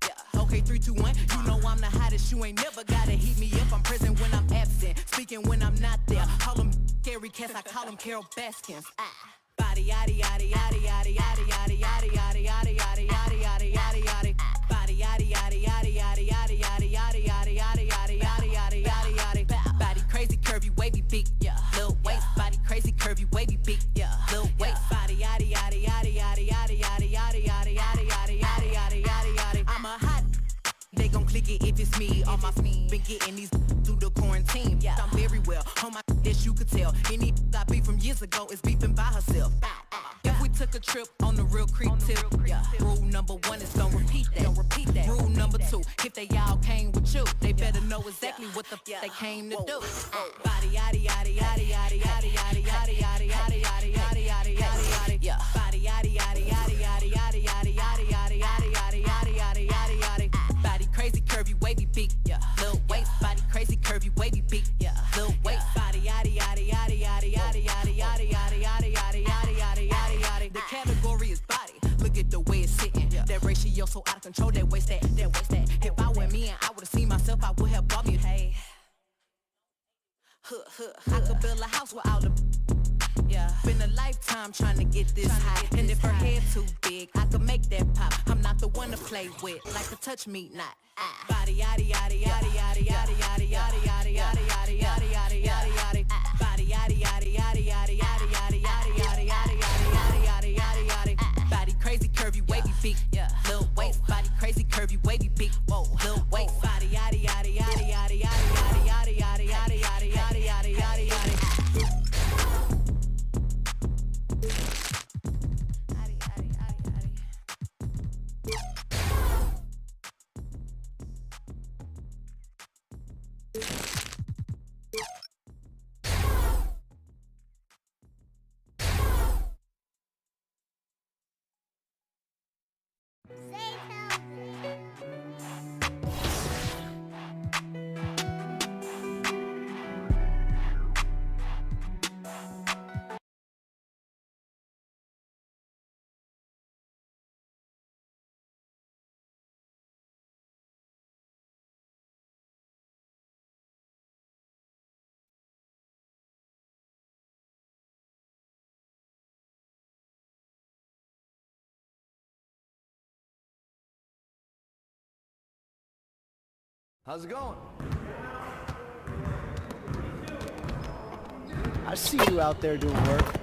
Yeah. Okay, 3, 2, 1. You know I'm the hottest. You ain't never gotta heat me up. I'm present when I'm absent, speaking when I'm not there. Call them scary cats. I call them Carol Baskins. Body yaddy yaddy yaddy yaddy yaddy yaddy yaddy yaddy yaddy yaddy yaddy yaddy yaddy yaddy. Body yaddy yaddy yaddy yaddy yaddy yaddy yaddy yaddy yaddy yaddy yaddy yaddy yaddy yaddy. Body crazy, curvy, wavy, beat. Yeah. Lil Waist. Body crazy, curvy, wavy, beat. Yeah. Lil Waist. Body yaddy yaddy yaddy yaddy yaddy yaddy yaddy yaddy yaddy yaddy yaddy yaddy yaddy yaddy. I'm a hot. They gon' click it if it's me. All my been getting these through the quarantine. Yeah. I'm very well on my as you could tell. Any I beef from years ago is beefing by herself. If we took a trip on the real creep tip, yeah. Rule number 1 is don't repeat that. Don't repeat that. Rule number 2, if they all came with you, they better know exactly what the they came to do. Body yaddy yaddy yaddy yaddy yaddy yaddy yaddy yaddy yaddy yaddy yaddy yaddy yaddy yaddy. Body yaddy yaddy yaddy yaddy yaddy yaddy yaddy yaddy yaddy yaddy yaddy yaddy yaddy yaddy. Body crazy, curvy, wavy, beat. Yeah. Lil Waist. Body crazy, curvy, wavy, beat. Yeah. Lil Waist. Body yaddy yaddy yaddy yaddy yaddy yaddy yaddy yaddy yaddy yaddy yaddy yaddy yaddy yaddy. The category is body. Look at the way it's sitting. That ratio so out of control. That waist that. That waist that. If I were me and I would've seen myself, I would have bought me. Hey. I could build a house with all the. Yeah. Been a lifetime trying to get this high. And if her head too big, I could make that pop. I'm not the one to play with, like a touch me not. Body yaddy yaddy yaddy yaddy yaddy yaddy yaddy yaddy yaddy yaddy yaddy yaddy yaddy yaddy. Body yaddy yaddy yaddy yaddy yaddy yaddy yaddy yaddy yaddy yaddy yaddy yaddy yaddy. Body crazy, curvy, wavy, beat. Lil Waist. Body crazy, curvy, wavy, beat. Lil Waist. Body yaddy yaddy yaddy yaddy yaddy yaddy yaddy yaddy yaddy yaddy yaddy yaddy yaddy yaddy. How's it going? I see you out there doing work.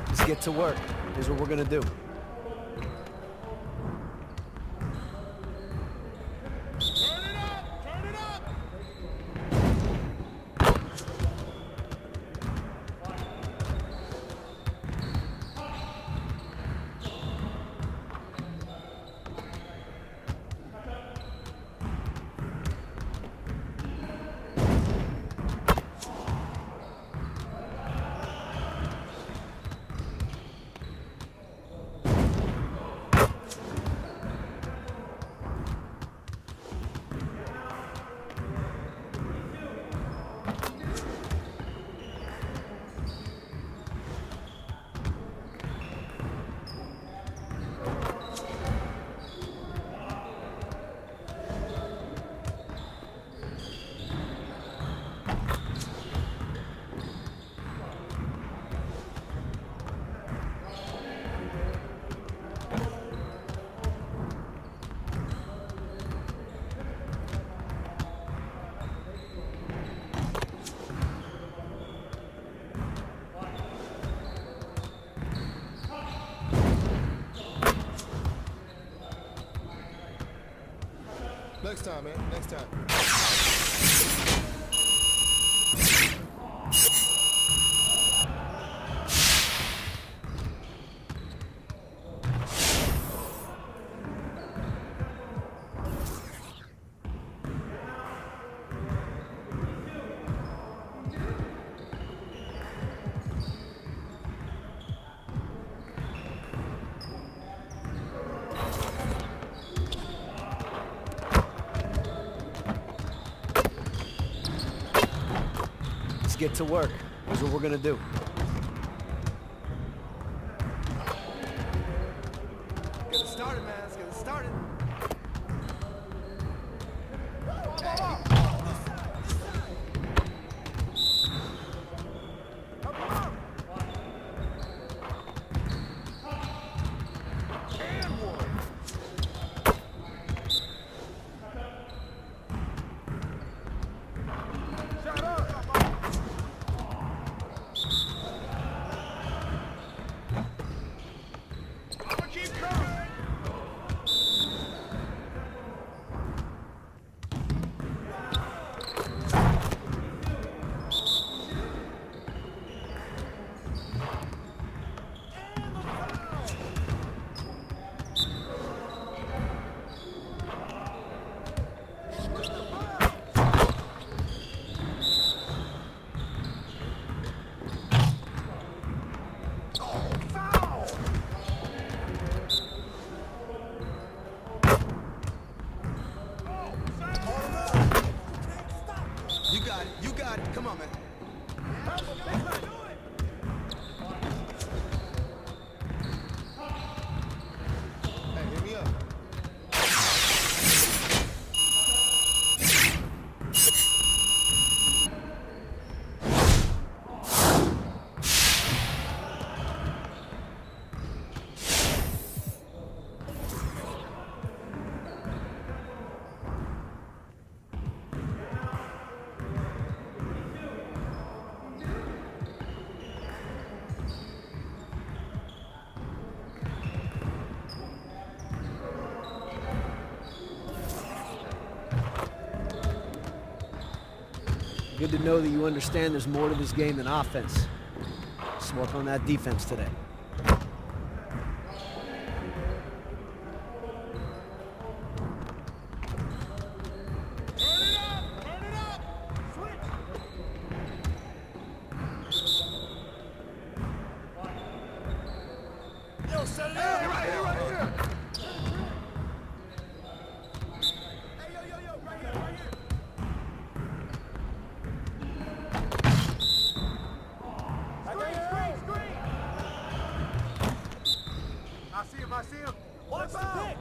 Let's get to work. Here's what we're gonna do. Next time, man. Next time. Let's get to work. Here's what we're gonna do. Get it started, man. Let's get it started. You got it. Come on, man. Hey, hit me up. Good to know that you understand there's more to this game than offense. Let's work on that defense today. Yo, set it up. Right here, right here. Hey, yo, right here, right here. Screen. I see him. Watch the pick.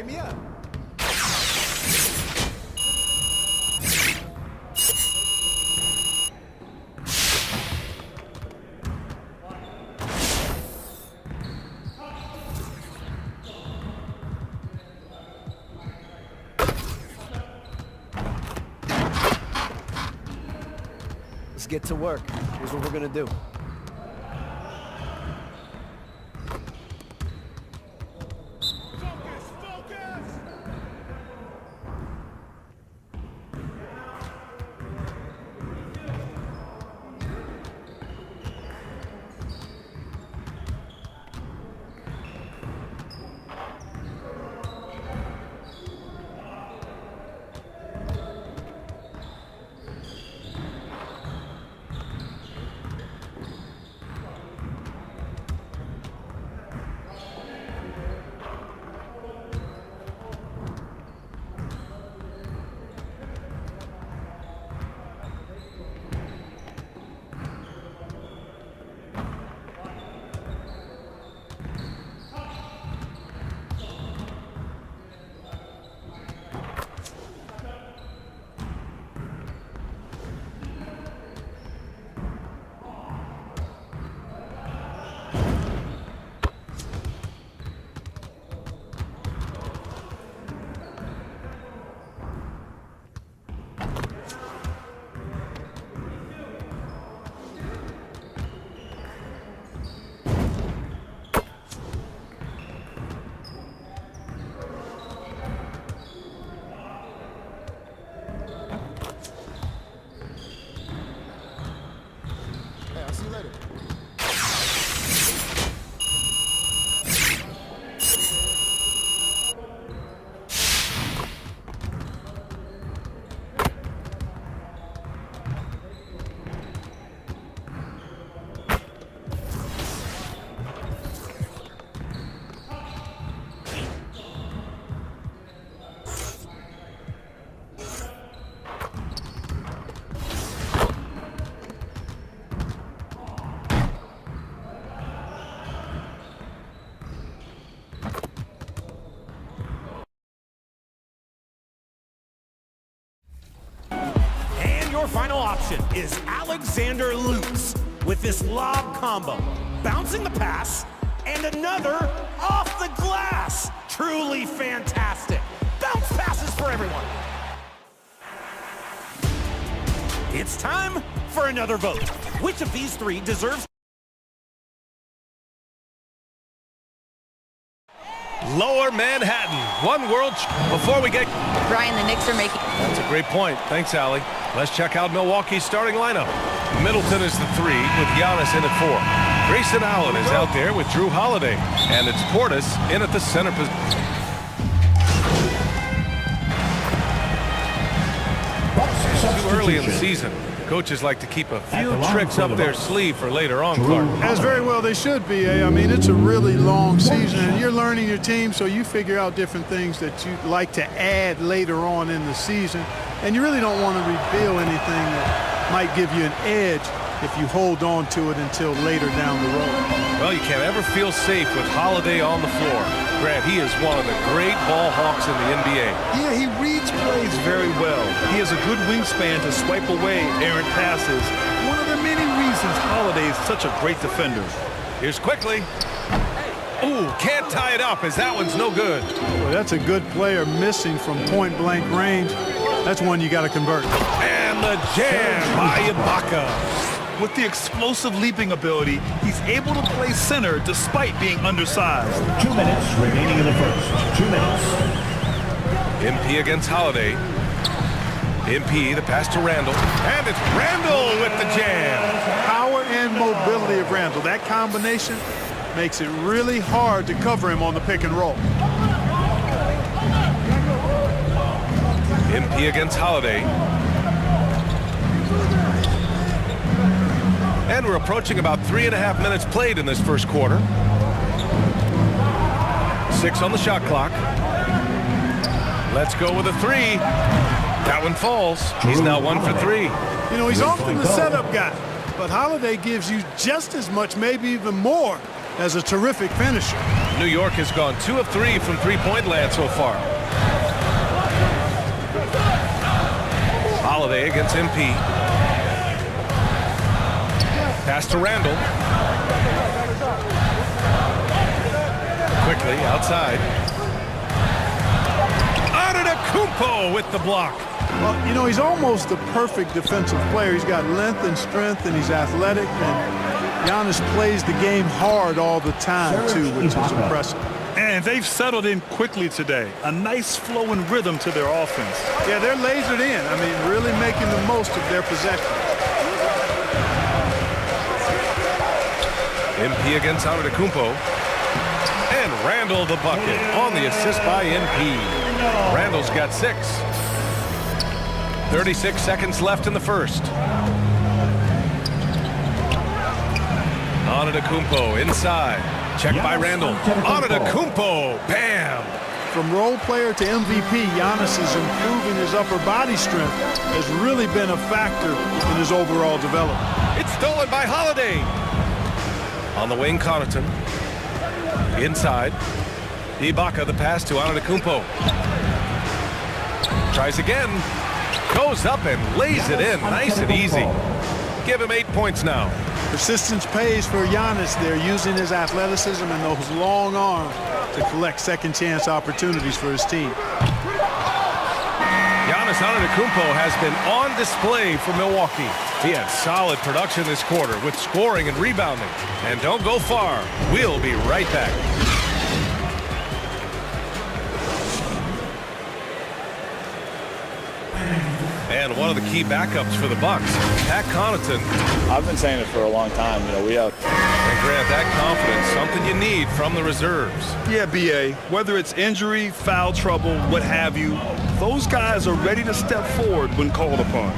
me up. Let's get to work. Here's what we're gonna do. Your final option is Alexander Lutz with this lob combo, bouncing the pass, and another off the glass. Truly fantastic. Bounce passes for everyone. It's time for another vote. Which of these three deserves Lower Manhattan, one world. Before we get... Brian, the Knicks are making... That's a great point. Thanks, Allie. Let's check out Milwaukee's starting lineup. Middleton is the 3 with Giannis in at 4. Grayson Allen is out there with Drew Holiday. And it's Portis in at the center position. Too early in the season. Coaches like to keep a few tricks up their sleeve for later on, Clark. As very well they should be. I mean, it's a really long season, and you're learning your team, so you figure out different things that you'd like to add later on in the season. And you really don't want to reveal anything that might give you an edge if you hold on to it until later down the road. Well, you can't ever feel safe with Holiday on the floor. Grant, he is one of the great ball hawks in the NBA. Yeah, he reads plays very well. He has a good wingspan to swipe away errant passes. One of the many reasons Holiday is such a great defender. Here's quickly. Ooh, can't tie it up as that one's no good. Well, that's a good player missing from point-blank range. That's one you got to convert. And the jam by Ibaka. With the explosive leaping ability, he's able to play center despite being undersized. 2 minutes remaining in the first. 2 minutes. MP against Holiday. MP, the pass to Randall. And it's Randall with the jam. Power and mobility of Randall. That combination makes it really hard to cover him on the pick and roll. MP against Holiday. And we're approaching about 3.5 minutes played in this first quarter. 6 on the shot clock. Let's go with a 3. That one falls. He's now 1 for 3. You know, he's often the setup guy, but Holiday gives you just as much, maybe even more, as a terrific finisher. New York has gone 2 of 3 from three-point land so far. Holiday against MP. Pass to Randall. Quickly outside. Antetokounmpo with the block. Well, you know, he's almost the perfect defensive player. He's got length and strength, and he's athletic. And Giannis plays the game hard all the time, too, which is impressive. And they've settled in quickly today. A nice flow and rhythm to their offense. Yeah, they're lasered in. I mean, really making the most of their possession. MP against Antetokounmpo. And Randall the bucket on the assist by MP. Randall's got 6. 36 seconds left in the first. Antetokounmpo inside. Check by Randall. Antetokounmpo. Bam! From role player to MVP, Giannis is improving his upper body strength. Has really been a factor in his overall development. It's stolen by Holiday. On the wing, Connaughton. Inside. Ibaka the pass to Antetokounmpo. Tries again. Goes up and lays it in. Nice and easy. Give him 8 points now. Persistence pays for Giannis. They're using his athleticism and those long arms to collect second chance opportunities for his team. Giannis Antetokounmpo has been on display for Milwaukee. He had solid production this quarter with scoring and rebounding. And don't go far. We'll be right back. And one of the key backups for the Bucks, Pat Connaughton. I've been saying it for a long time. You know, we have. And Grant, that confidence, something you need from the reserves. Yeah, BA. Whether it's injury, foul trouble, what have you, those guys are ready to step forward when called upon.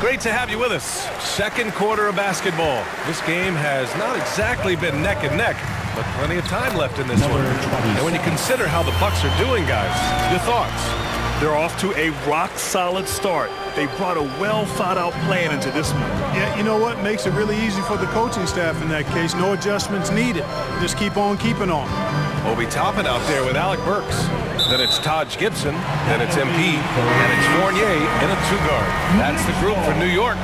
Great to have you with us. Second quarter of basketball. This game has not exactly been neck and neck, but plenty of time left in this one. And when you consider how the Bucks are doing, guys, your thoughts? They're off to a rock-solid start. They brought a well-thought-out plan into this one. Yeah, you know what? Makes it really easy for the coaching staff in that case. No adjustments needed. Just keep on keeping on. Obi Toppin out there with Alec Burks. Then it's Taj Gibson. Then it's MP. And it's Fournier in a 2-guard. That's the group for New York.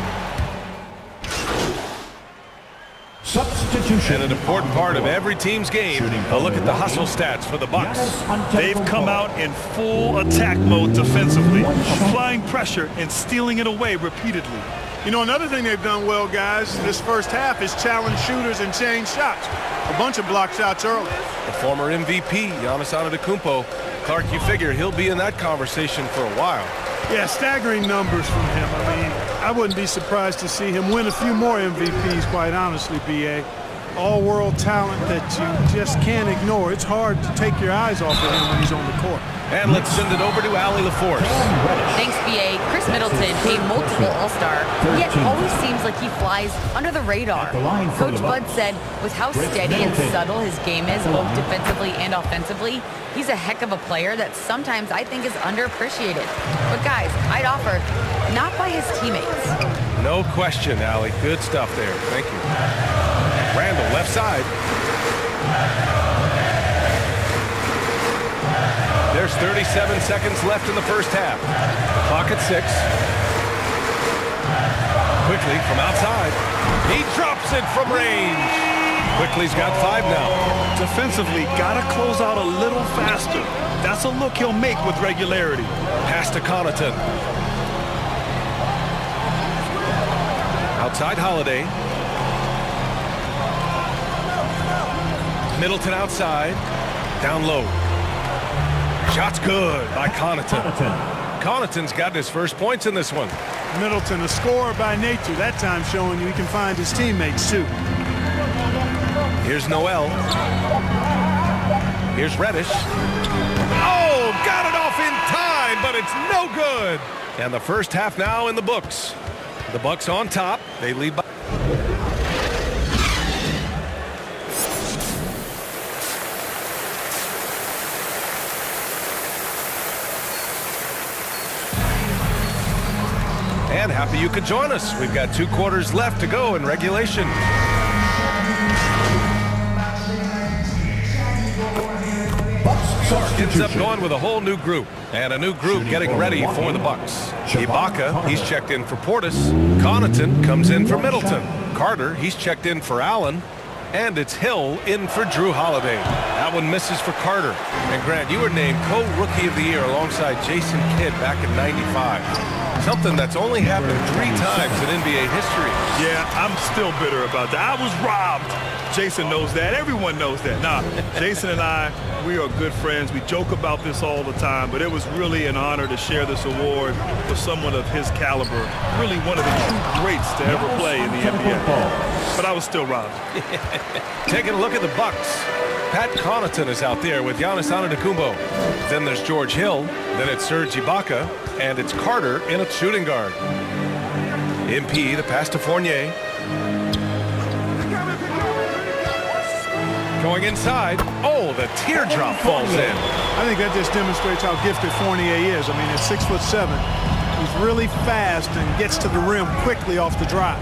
Substitution. And an important part of every team's game, a look at the hustle stats for the Bucks. They've come out in full attack mode defensively, applying pressure and stealing it away repeatedly. You know, another thing they've done well, guys, this first half is challenge shooters and change shots. A bunch of block shots early. The former MVP, Giannis Antetokounmpo. Clark, you figure he'll be in that conversation for a while. Yeah, staggering numbers from him. I mean, I wouldn't be surprised to see him win a few more MVPs, quite honestly, BA. All-world talent that you just can't ignore. It's hard to take your eyes off of him when he's on the court. And let's send it over to Allie LaForce. Thanks, BA. Chris Middleton, a multiple All-Star, yet always seems like he flies under the radar. Coach Bud said with how steady and subtle his game is, both defensively and offensively, he's a heck of a player that sometimes I think is underappreciated. But guys, I'd offer, not by his teammates. No question, Allie. Good stuff there. Thank you. Randall, left side. There's 37 seconds left in the first half. Clock at 6. Quickly from outside. He drops it from range. Quickly's got 5 now. Defensively, gotta close out a little faster. That's a look he'll make with regularity. Pass to Connaughton. Outside Holiday. Middleton outside. Down low. Shot's good by Connaughton. Connaughton's got his first points in this one. Middleton, a scorer by nature, that time showing you he can find his teammates too. Here's Noel. Here's Reddish. Oh, got it off in time, but it's no good. And the first half now in the books. The Bucks on top. They lead by... And happy you could join us. We've got 2 quarters left to go in regulation. Gets up going with a whole new group, and a new group getting ready for the Bucks. Ibaka, he's checked in for Portis. Connaughton comes in for Middleton. Carter, he's checked in for Allen. And it's Hill in for Drew Holiday. That one misses for Carter. And Grant, you were named co-rookie of the year alongside Jason Kidd back in '95. Something that's only happened 3 times in NBA history. Yeah, I'm still bitter about that. I was robbed. Jason knows that. Everyone knows that. Nah, Jason and I, we are good friends. We joke about this all the time, but it was really an honor to share this award with someone of his caliber. Really one of the true greats to ever play in the NBA. But I was still robbed. Taking a look at the Bucks. Pat Connaughton is out there with Giannis Antetokounmpo. Then there's George Hill. Then it's Serge Ibaka. And it's Carter in a shooting guard. MP, the pass to Fournier. Going inside. Oh, the teardrop falls in. I think that just demonstrates how gifted Fournier is. I mean, at 6'7", he's really fast and gets to the rim quickly off the drive.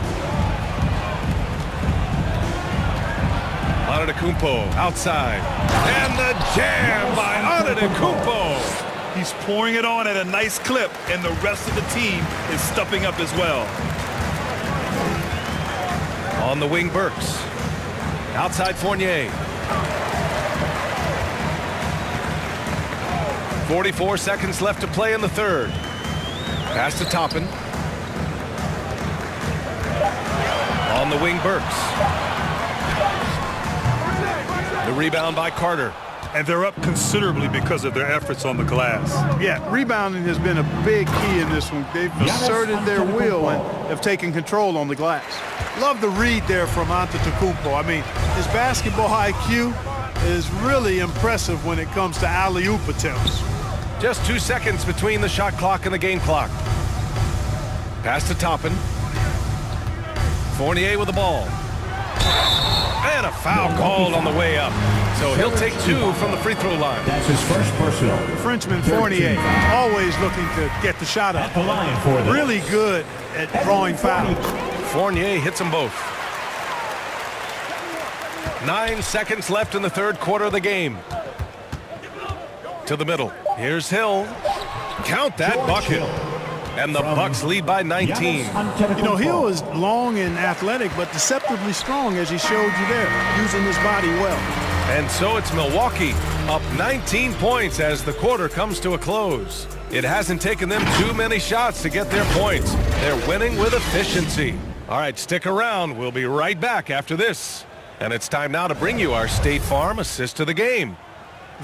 Antetokounmpo outside. And the jam by Antetokounmpo. He's pouring it on at a nice clip, and the rest of the team is stepping up as well. On the wing, Burks. Outside Fournier. 44 seconds left to play in the third. Pass to Toppin. On the wing, Burks. The rebound by Carter. And they're up considerably because of their efforts on the glass. Yeah, rebounding has been a big key in this one. They've asserted their will and have taken control on the glass. Love the read there from Antetokounmpo. I mean, his basketball IQ is really impressive when it comes to alley-oop attempts. Just 2 seconds between the shot clock and the game clock. Pass to Toppin. Fournier with the ball. And a foul called on the way up. So he'll take 2 from the free throw line. That's his first personal. The Frenchman Fournier, always looking to get the shot up. Really good at drawing fouls. Fournier hits them both. 9 seconds left in the third quarter of the game. To the middle. Here's Hill. Count that bucket. And the Bucks lead by 19. You know, Hill is long and athletic, but deceptively strong, as he showed you there, using his body well. And so it's Milwaukee up 19 points as the quarter comes to a close. It hasn't taken them too many shots to get their points. They're winning with efficiency. All right, stick around. We'll be right back after this. And it's time now to bring you our State Farm assist to the game.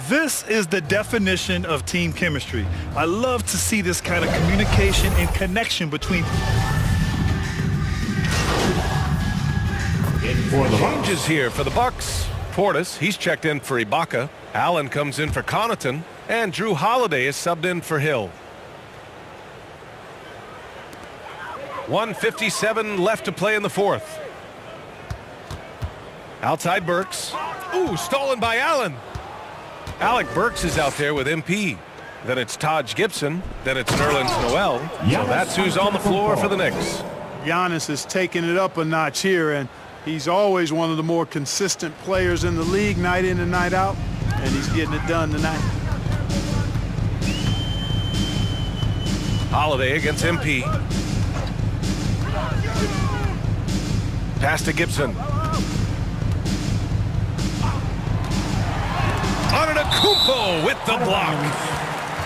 This is the definition of team chemistry. I love to see this kind of communication and connection between. Changes here for the Bucks. Portis, he's checked in for Ibaka. Allen comes in for Connaughton. And Drew Holiday is subbed in for Hill. 1:57 left to play in the fourth. Outside Burks. Ooh, stolen by Allen. Alec Burks is out there with MP. Then it's Taj Gibson. Then it's Nerlens Noel. So that's who's on the floor for the Knicks. Giannis is taking it up a notch here, and he's always one of the more consistent players in the league, night in and night out, and he's getting it done tonight. Holiday against MP. Pass to Gibson. Antetokounmpo with the block.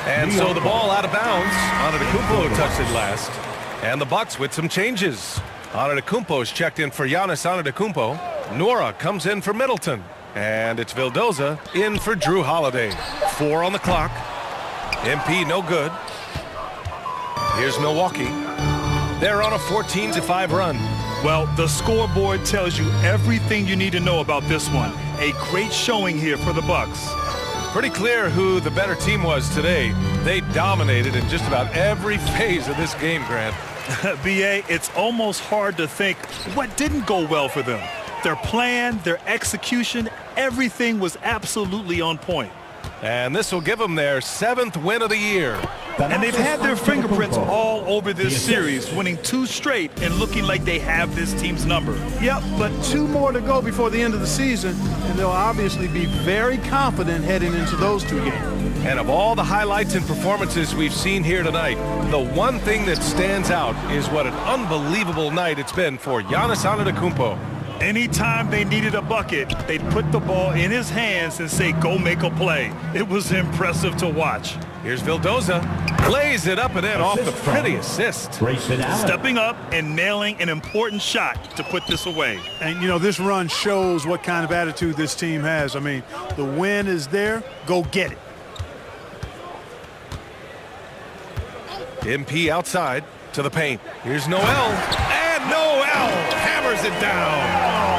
And so the ball out of bounds. Antetokounmpo touched it last. And the Bucks with some changes. Antetokounmpo's checked in for Giannis Antetokounmpo. Nora comes in for Middleton. And it's Vildoza in for Drew Holiday. 4 on the clock. MP no good. Here's Milwaukee. They're on a 14-5 run. Well, the scoreboard tells you everything you need to know about this one. A great showing here for the Bucks. Pretty clear who the better team was today. They dominated in just about every phase of this game, Grant. B.A., it's almost hard to think what didn't go well for them. Their plan, their execution, everything was absolutely on point. And this will give them their 7th win of the year. And they've had their fingerprints all over this series, winning 2 straight and looking like they have this team's number. Yep, but 2 more to go before the end of the season, and they'll obviously be very confident heading into those 2 games. And of all the highlights and performances we've seen here tonight, the one thing that stands out is what an unbelievable night it's been for Giannis Antetokounmpo. Anytime they needed a bucket, they'd put the ball in his hands and say, go make a play. It was impressive to watch. Here's Vildoza. Lays it up and in off the pretty assist. Stepping up and nailing an important shot to put this away. And, you know, this run shows what kind of attitude this team has. I mean, the win is there. Go get it. MP outside to the paint. Here's Noel. And Noel hammers it down.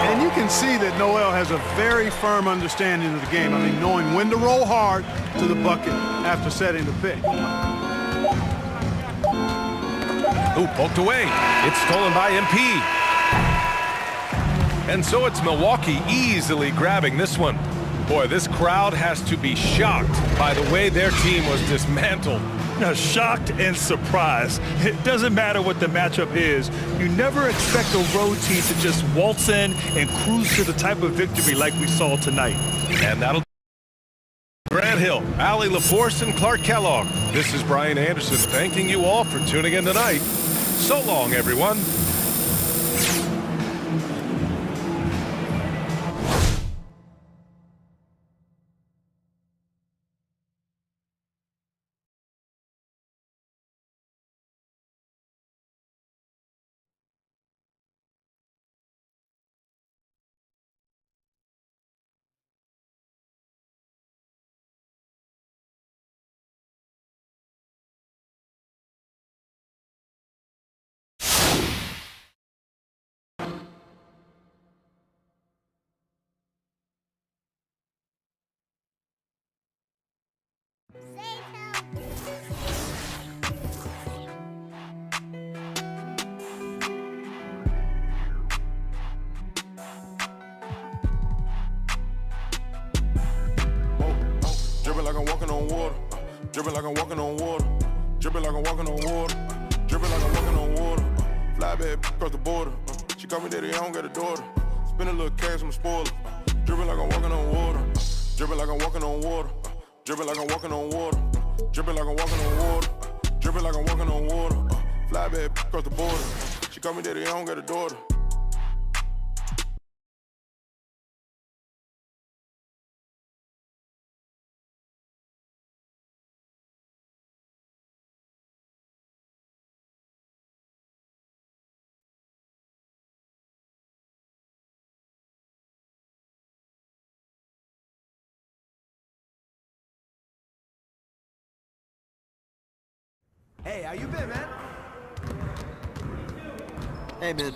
And you can see that Noel has a very firm understanding of the game. I mean, knowing when to roll hard to the bucket after setting the pick. Ooh, poked away. It's stolen by MP. And so it's Milwaukee easily grabbing this one. Boy, this crowd has to be shocked by the way their team was dismantled. Shocked and surprised. It doesn't matter what the matchup is. You never expect a road team to just waltz in and cruise to the type of victory like we saw tonight. And that'll Grant Hill, Allie LaForce, and Clark Kellogg. This is Brian Anderson thanking you all for tuning in tonight. So long, everyone. Dripping like I'm walking on water. Dripping like I'm walking on water. Dripping like I'm walking on water. Dripping like I'm walking on water. Fly back across the border. She call me daddy, I don't got a daughter. Spend a little cash, I'm a spoiler. Dripping like I'm walking on water. Dripping like I'm walking on water. Dripping like I'm walking on water. Dripping like I'm walking on water. Dripping like I'm walking on water. Fly back across the border. She call me daddy, I don't got a daughter. Hey, how you been, man? Hey, man.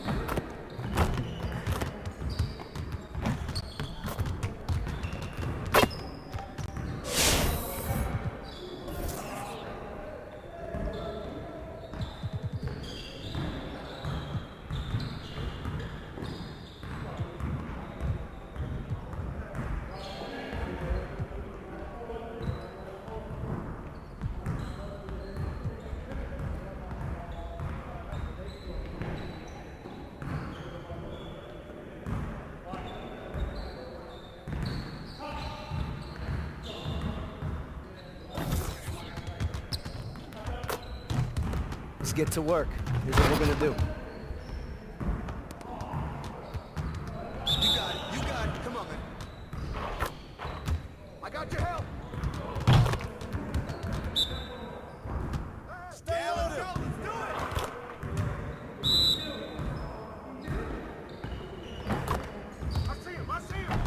Let's get to work. Here's what we're gonna do. You got it. You got it. Come on, man. I got your help. Stay on it. Let's do it. I see him. I see him.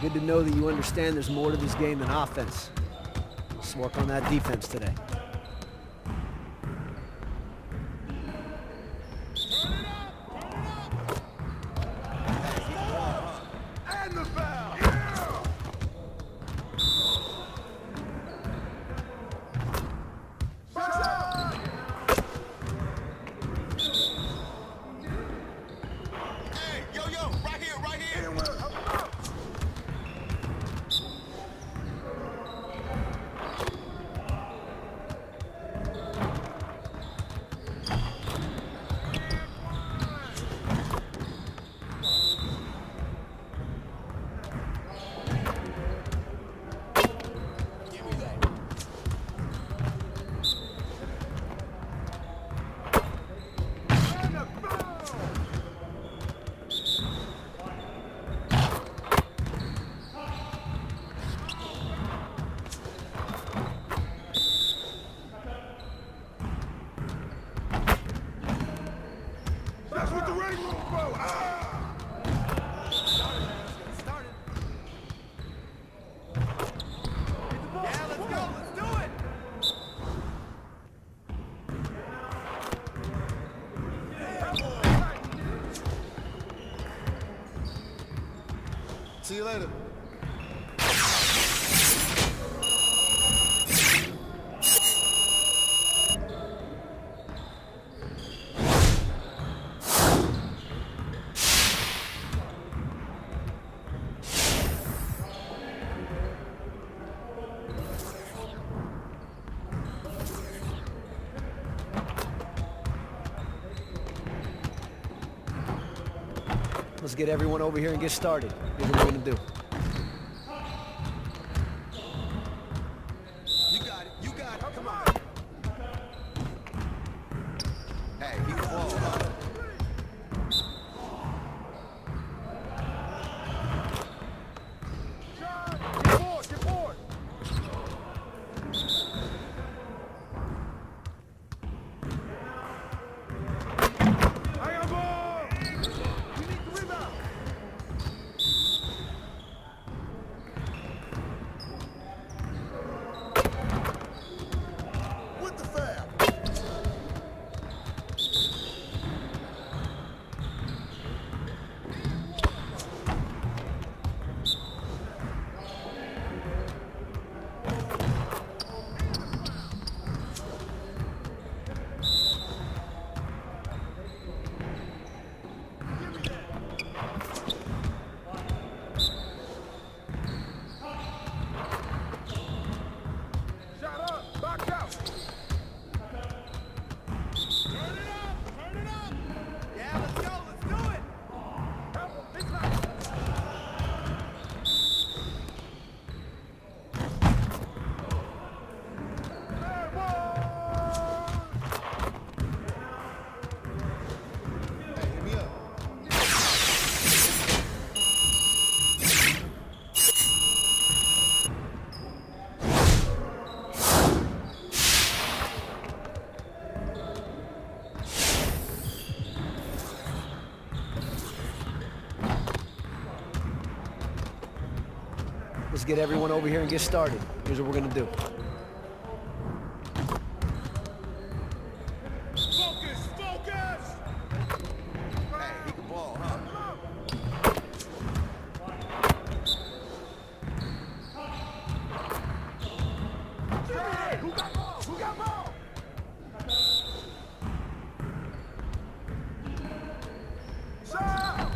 Good to know that you understand there's more to this game than offense. Let's work on that defense today. See you later. Let's get everyone over here and get started. Here's what we're gonna do. You got it. You got it. Come on. Hey, he can ball. Get forward. Get forward. I got ball. You need to rebound. With the foul. Shot up. Box out. Turn it up. Turn it up. Yeah, let's go. Let's do it. Help him. Big time. Hey, boy. Hey, hit me up. Let's get everyone over here and get started. Here's what we're gonna do. Focus. Focus. Hey, he can ball, huh? Hey, who got ball? Who got ball? Shot!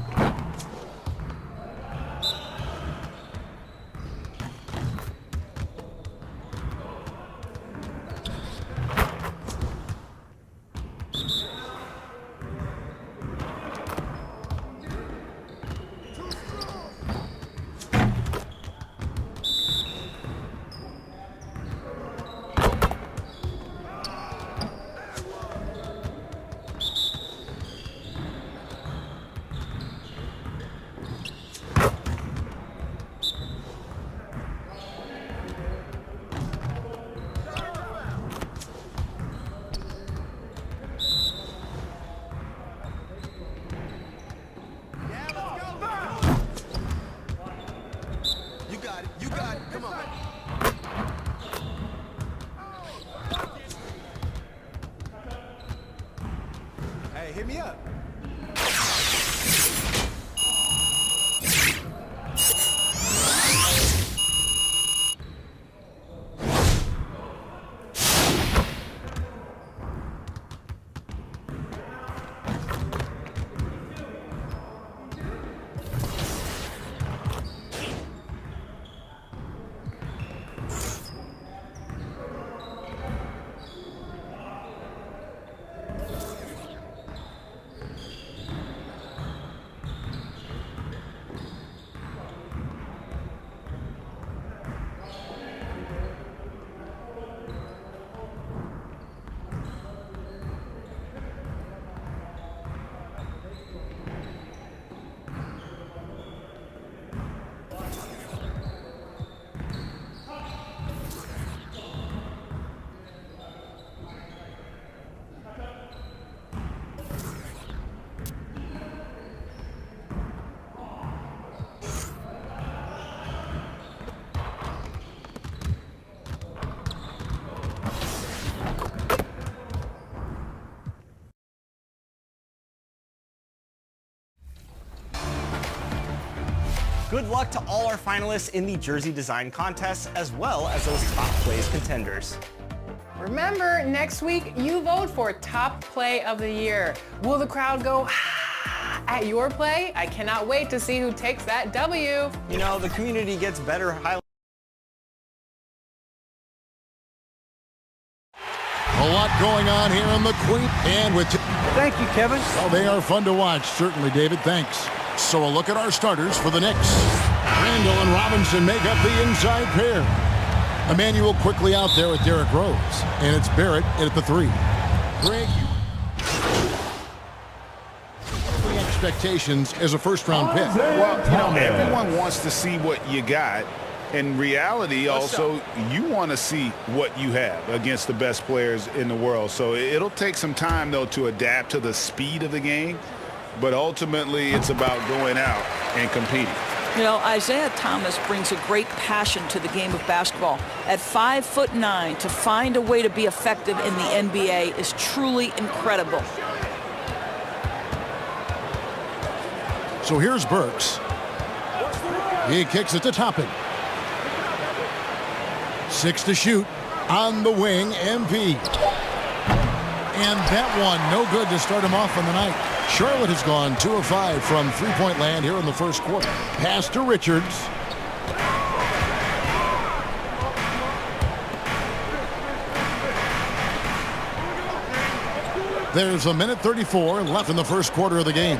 Good luck to all our finalists in the jersey design contest, as well as those top plays contenders. Remember, next week you vote for top play of the year. Will the crowd go at your play? I cannot wait to see who takes that W. You know, the community gets better highlights. A lot going on here in the Queen, and with... Thank you, Kevin. Well, they are fun to watch, certainly, David. Thanks. So a look at our starters for the Knicks. Randall and Robinson make up the inside pair. Emmanuel quickly out there with Derrick Rose, and it's Barrett at the 3. Greg, expectations as a first-round pick. Well, everyone wants to see what you got. In reality, also, you want to see what you have against the best players in the world. So it'll take some time, though, to adapt to the speed of the game. But ultimately, it's about going out and competing. You know, Isaiah Thomas brings a great passion to the game of basketball. At 5'9", to find a way to be effective in the NBA is truly incredible. So here's Burks. He kicks it to Toppin. 6 to shoot. On the wing, MP. And that one, no good to start him off on the night. Charlotte has gone 2 of 5 from three-point land here in the first quarter. Pass to Richards. There's 1:34 left in the first quarter of the game.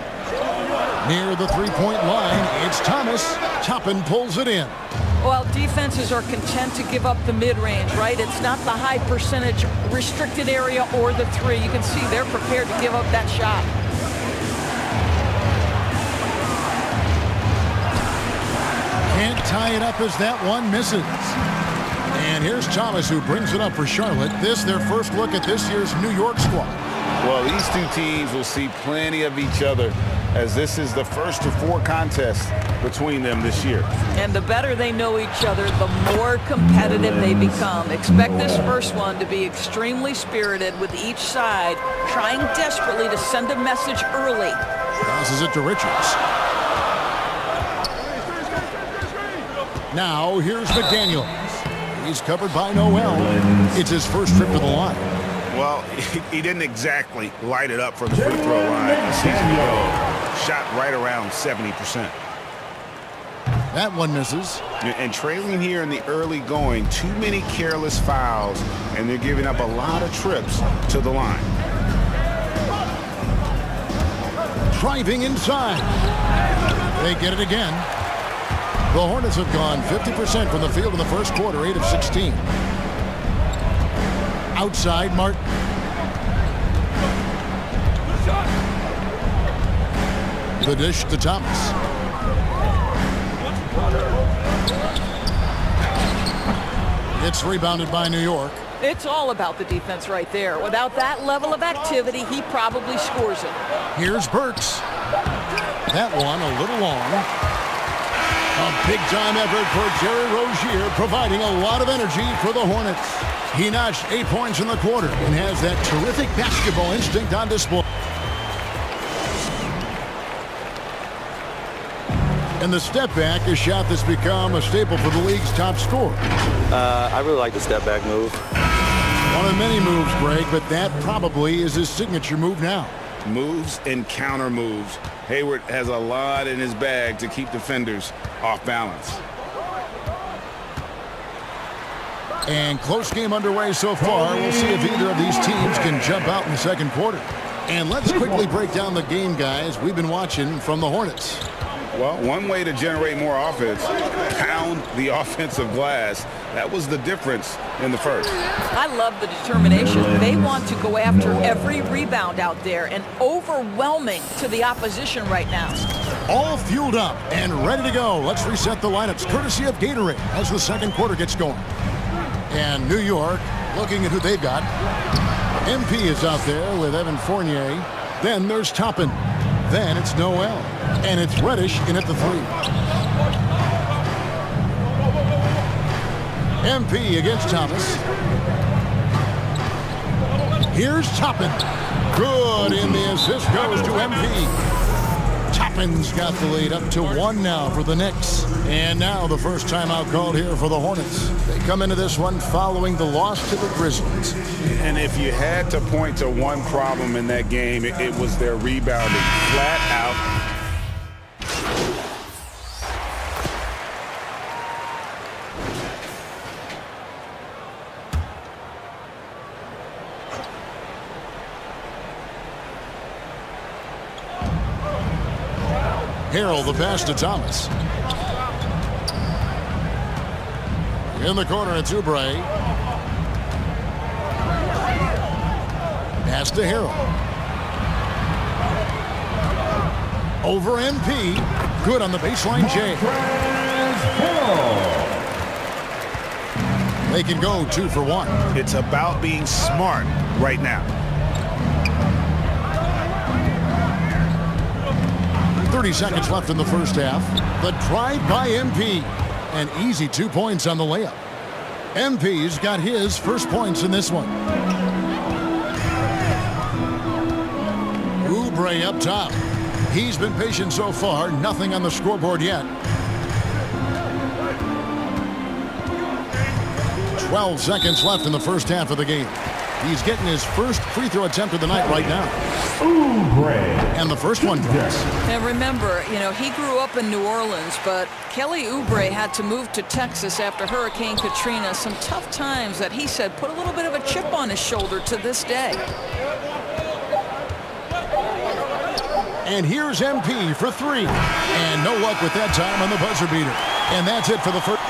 Near the three-point line, it's Thomas. Toppin pulls it in. Well, defenses are content to give up the mid-range, right? It's not the high percentage restricted area or the 3. You can see they're prepared to give up that shot. Can't tie it up as that one misses. And here's Thomas, who brings it up for Charlotte. This their first look at this year's New York squad. Well, these two teams will see plenty of each other, as this is the first of 4 contests between them this year. And the better they know each other, the more competitive they become. Expect this first one to be extremely spirited, with each side trying desperately to send a message early. Passes it to Richards. Now here's McDaniel. He's covered by Noel. It's his first trip to the line. Well, he didn't exactly light it up from the free throw line a season ago. Shot right around 70%. That one misses. And trailing here in the early going, too many careless fouls, and they're giving up a lot of trips to the line. Driving inside. They get it again. The Hornets have gone 50% from the field in the first quarter, 8 of 16. Outside, Martin. The dish to Thomas. It's rebounded by New York. It's all about the defense right there. Without that level of activity, he probably scores it. Here's Burks. That one a little long. A big-time effort for Jerry Rozier, providing a lot of energy for the Hornets. He notched 8 points in the quarter and has that terrific basketball instinct on display. And the step back, a shot that's become a staple for the league's top scorer. I really like the step back move. One of many moves, Greg, but that probably is his signature move now. Moves and counter moves. Hayward has a lot in his bag to keep defenders off balance. And close game underway so far. We'll see if either of these teams can jump out in the second quarter. And let's quickly break down the game, guys, we've been watching from the Hornets. Well, one way to generate more offense, pound the offensive glass. That was the difference in the first. I love the determination. They want to go after every rebound out there, and overwhelming to the opposition right now. All fueled up and ready to go. Let's reset the lineups, courtesy of Gatorade, as the second quarter gets going. And New York, looking at who they've got. MP is out there with Evan Fournier. Then there's Toppin. Then it's Noel. And it's Reddish in at the 3. MP against Thomas. Here's Toppin. Good, and the assist goes to MP. Toppin's got the lead up to 1 now for the Knicks. And now the first timeout called here for the Hornets. They come into this one following the loss to the Grizzlies. And if you had to point to one problem in that game, it was their rebounding. Flat out. Harrell, the pass to Thomas. In the corner, it's Oubre. Pass to Harrell. Over MP. Good on the baseline, Jay. They can go 2 for 1. It's about being smart right now. 30 seconds left in the first half. The drive by MP. An easy 2 points on the layup. MP's got his first points in this one. Oubre up top. He's been patient so far. Nothing on the scoreboard yet. 12 seconds left in the first half of the game. He's getting his first free throw attempt of the night right now. And the first one drops. And remember, he grew up in New Orleans, but Kelly Oubre had to move to Texas after Hurricane Katrina. Some tough times that he said put a little bit of a chip on his shoulder to this day. And here's MP for 3. And no luck with that time on the buzzer beater. And that's it for the first.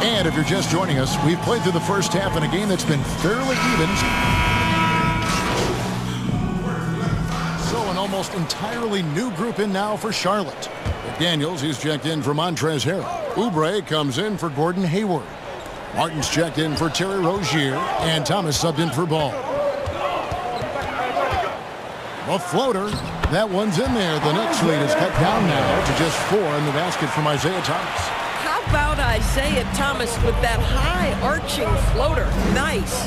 And if you're just joining us, we've played through the first half in a game that's been fairly even. So an almost entirely new group in now for Charlotte. McDaniels, he's checked in for Montrezl Harrell. Oubre comes in for Gordon Hayward. Martin's checked in for Terry Rozier. And Thomas subbed in for Ball. A floater. That one's in there. The Knicks lead is cut down now to just 4 in the basket from Isaiah Thomas. How about Isaiah Thomas with that high arching floater? Nice.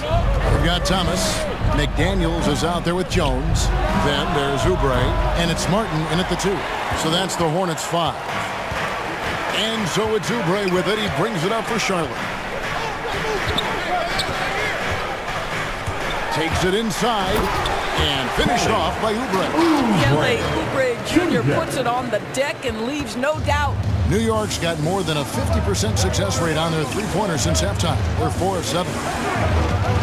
We've got Thomas. McDaniels is out there with Jones. Then there's Oubre. And it's Martin in at the 2. So that's the Hornets 5. And so it's Oubre with it. He brings it up for Charlotte. Takes it inside. And finished off by Oubre. Kelly Oubre Jr. puts it on the deck and leaves no doubt. New York's got more than a 50% success rate on their three-pointers since halftime. They're 4 of 7.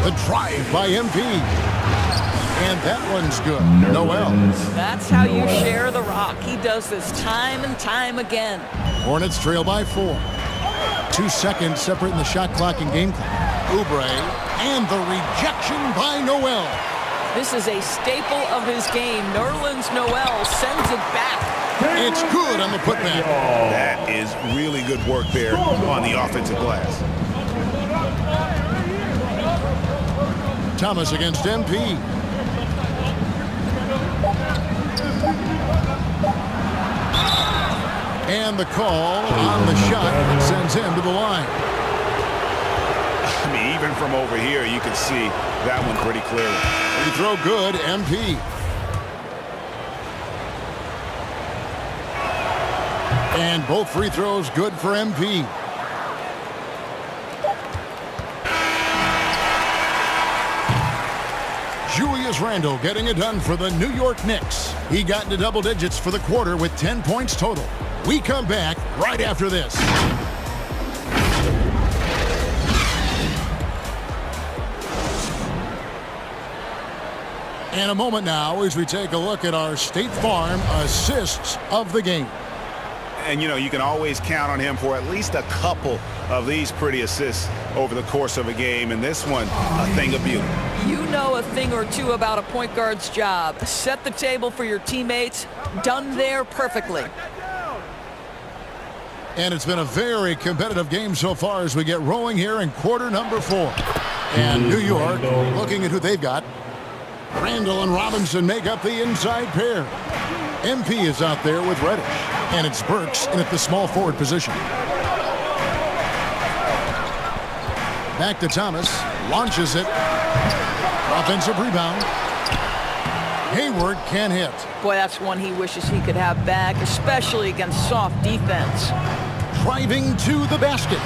The drive by MP. And that one's good. Noel. That's how you share the rock. He does this time and time again. Hornets trail by 4. 2 seconds separating the shot clock and game clock. Oubre. And the rejection by Noel. This is a staple of his game. Nerlens Noel sends it back. It's good on the putback. That is really good work there on the offensive glass. Thomas against MP. And the call on the shot sends him to the line. I mean, even from over here, you can see that one pretty clearly. Free throw good, MP. And both free throws good for MP. Julius Randle getting it done for the New York Knicks. He got into double digits for the quarter with 10 points total. We come back right after this. In a moment now as we take a look at our State Farm assists of the game. And, you can always count on him for at least a couple of these pretty assists over the course of a game. And this one, a thing of beauty. You know a thing or two about a point guard's job. Set the table for your teammates. Done there perfectly. And it's been a very competitive game so far as we get rolling here in quarter number 4. And New York looking at who they've got. Randall and Robinson make up the inside pair. MP is out there with Reddish. And it's Burks in at the small forward position. Back to Thomas. Launches it. Offensive rebound. Hayward can't hit. Boy, that's one he wishes he could have back, especially against soft defense. Driving to the basket.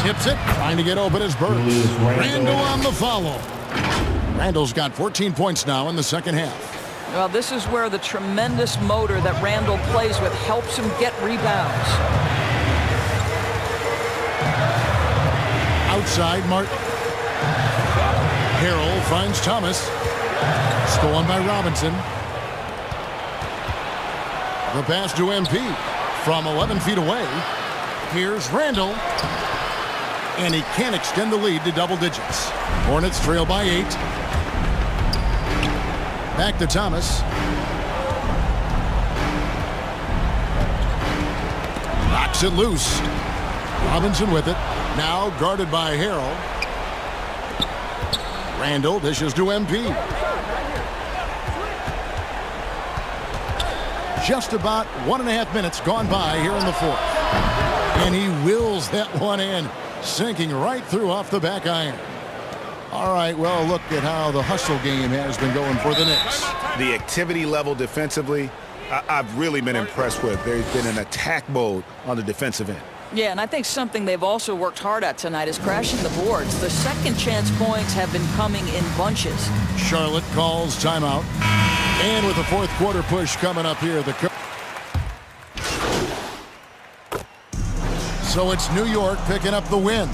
Tips it. Trying to get open as Burks. Randall on the follow. Randall's got 14 points now in the second half. Well, this is where the tremendous motor that Randall plays with helps him get rebounds. Outside, Martin. Harrell finds Thomas. Stolen by Robinson. The pass to MP from 11 feet away. Here's Randall. And he can't extend the lead to double digits. Hornets trail by 8. Back to Thomas. Knocks it loose. Robinson with it. Now guarded by Harrell. Randall dishes to MP. Just about 1.5 minutes gone by here in the fourth. And he wills that one in, sinking right through off the back iron. All right, well, look at how the hustle game has been going for the Knicks. The activity level defensively, I've really been impressed with. There's been an attack mode on the defensive end. Yeah, and I think something they've also worked hard at tonight is crashing the boards. The second chance points have been coming in bunches. Charlotte calls timeout. And with the fourth quarter push coming up here, so it's New York picking up the win.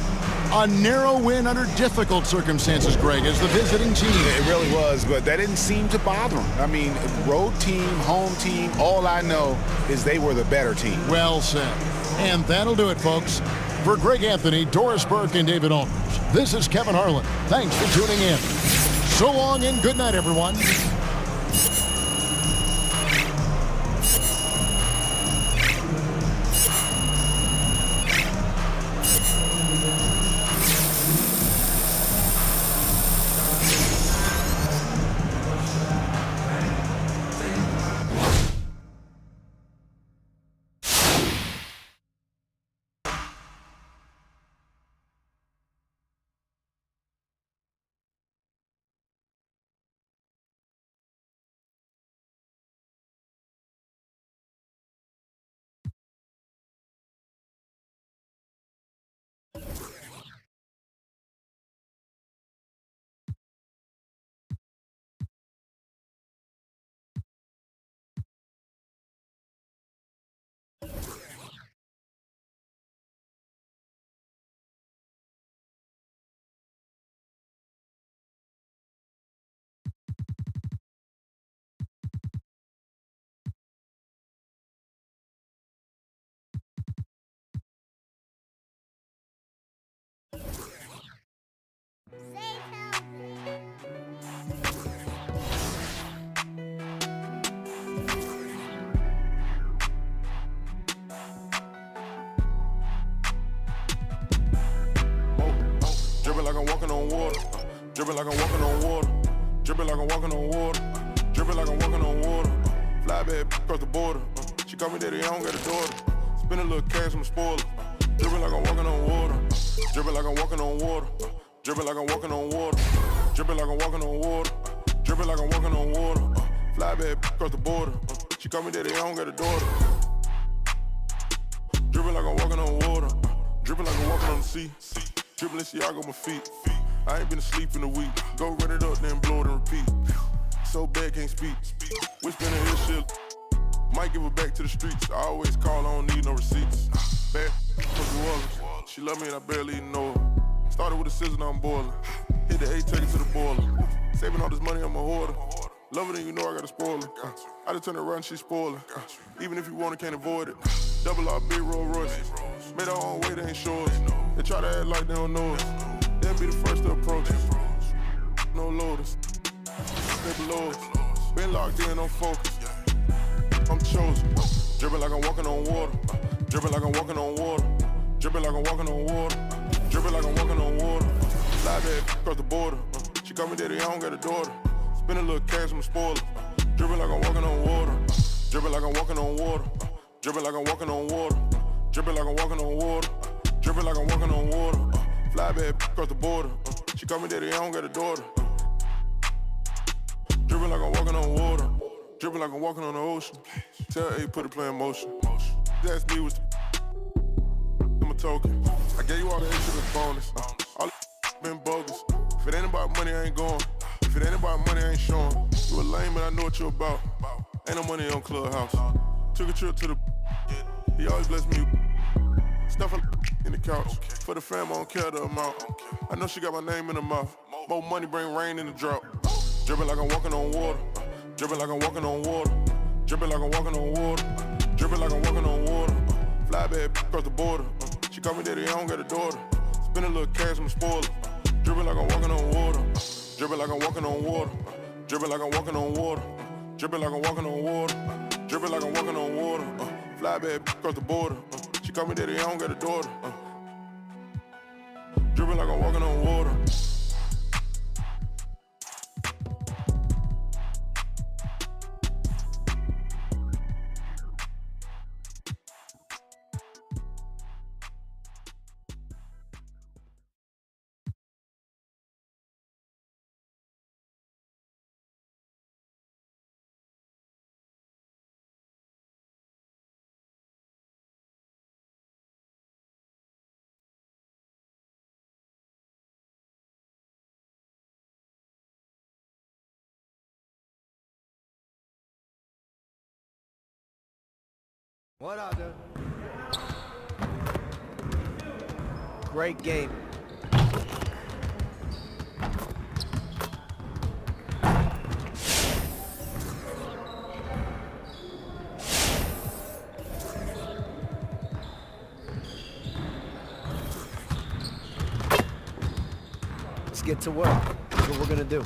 A narrow win under difficult circumstances, Greg, as the visiting team. It really was, but that didn't seem to bother them. I mean, road team, home team, all I know is they were the better team. Well said. And that'll do it, folks. For Greg Anthony, Doris Burke, and David Aldridge, this is Kevin Harlan. Thanks for tuning in. So long and good night, everyone. Dripping like I'm walking on water. Dripping like I'm walking on water. Dripping like I'm walking on water. Dripping like I'm walking on water. Fly bad across the border. She call me daddy, I don't got a daughter. Spend a little cash, I'm a spoiler. Dripping like I'm walking on water. Dripping like I'm walking on water. Dripping like I'm walking on water. Dripping like I'm walking on water. Dripping like I'm walking on water. Fly bad across the border. She call me daddy, I don't got a daughter. Dripping like I'm walking on water. Dripping like I'm walking on the sea. Dripping Balenciaga on my feet. I ain't been asleep in a week. Go run it up, then blow it and repeat. So bad, can't speak. Whispering in his shit. Might give her back to the streets. I always call, I don't need no receipts. Bad from New Orleans. She love me and I barely even know her. Started with a scissor, now I'm boiling. Hit the 8, take it to the boiler. Saving all this money, I'm a hoarder. Love it and you know I got a spoiler. I just turn around, she's spoiling. Even if you want it, can't avoid it. Double R, big Rolls Royce. Made our own way, they ain't sure. They try to act like they don't know us. They'll be the first to approach us. No loaders. They below us. Been locked in, on focus. I'm chosen. Dripping like I'm walking on water. Dripping like I'm walking on water. Dripping like I'm walking on water. Dripping like I'm walking on water. Fly back across the border. She call me daddy, I don't got a daughter. Spend a little cash, I'm a spoiler. Dripping like I'm walking on water. Dripping like I'm walking on water. Dripping like I'm walking on water. Dripping like I'm walking on water. Dripping like I'm walking on water. Fly bad across the border. She call me daddy, I don't got a daughter. Dripping like I'm walking on water. Dripping like I'm walking on the ocean. Tell A, put the play in motion. They asked me what's I'm a token. I gave you all the extra bonus. All the been bogus. If it ain't about money, I ain't going. If it ain't about money, I ain't showing. You a lame and I know what you about. Ain't no money on Clubhouse. Took a trip to the he always bless me. Stuffing in the couch. For the fam, I don't care the amount. I know she got my name in her mouth. More money bring rain in the drought. Dripping like I'm walking on water. Dripping like I'm walking on water. Dripping like I'm walking on water. Dripping like I'm walking on water. Fly bad across the border. She call me daddy, I don't got a daughter. Spend a little cash on the spoiler. Dripping like I'm walking on water. Dripping like I'm walking on water. Dripping like I'm walking on water. Dripping like I'm walking on water. Dripping like I'm walking on water. Fly bad across the border. She call me daddy, I don't got a daughter. Dripping like I'm walking on water. What up, dude? Great game. Let's get to work. That's what we're gonna do.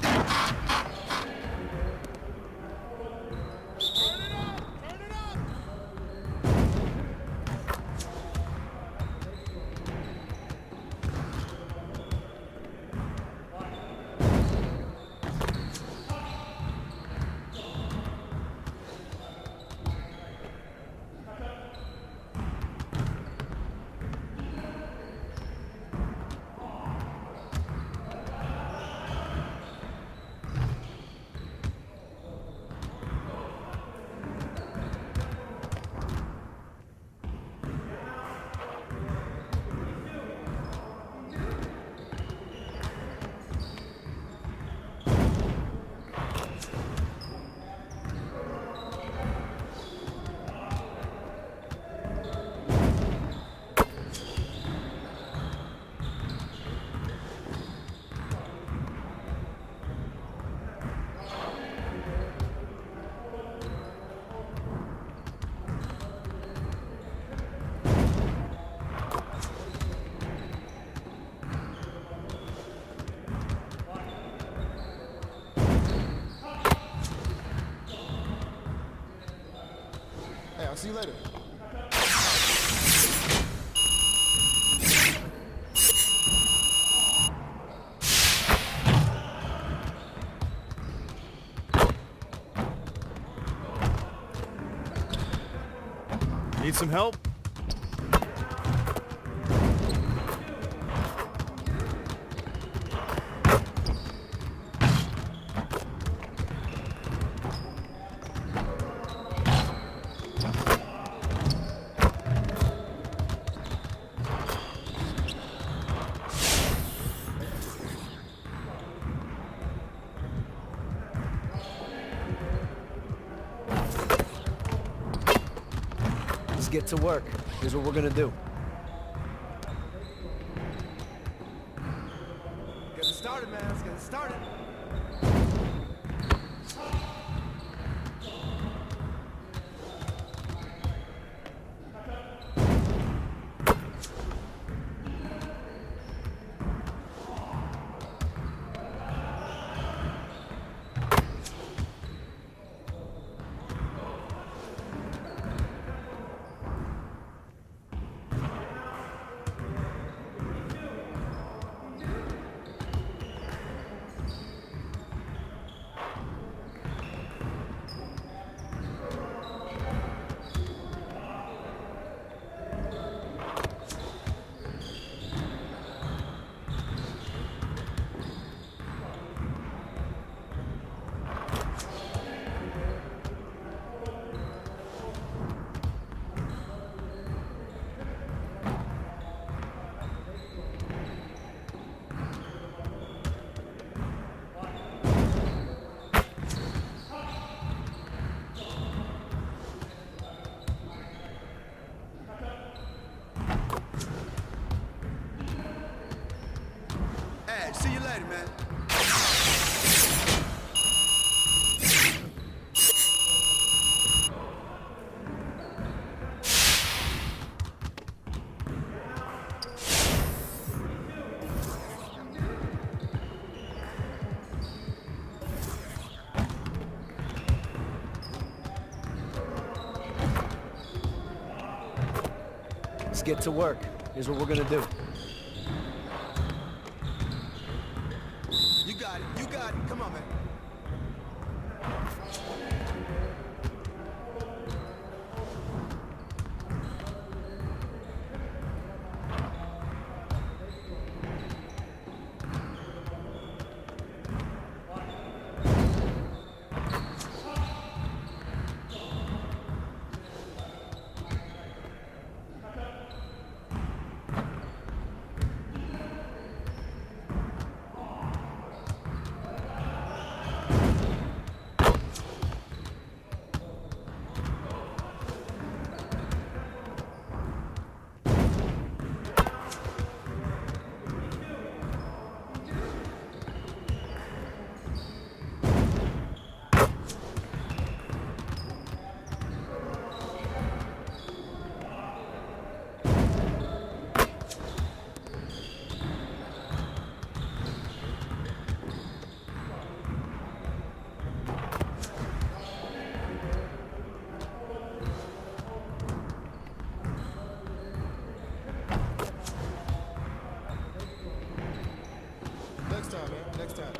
Hey, I'll see you later. Need some help? Let's get to work. Here's what we're gonna do. Get it started, man. Let's get it started. Hey, see you later, man. Let's get to work. Here's what we're gonna do. You got it. You got it. Come on, man. Next time, man. Next time.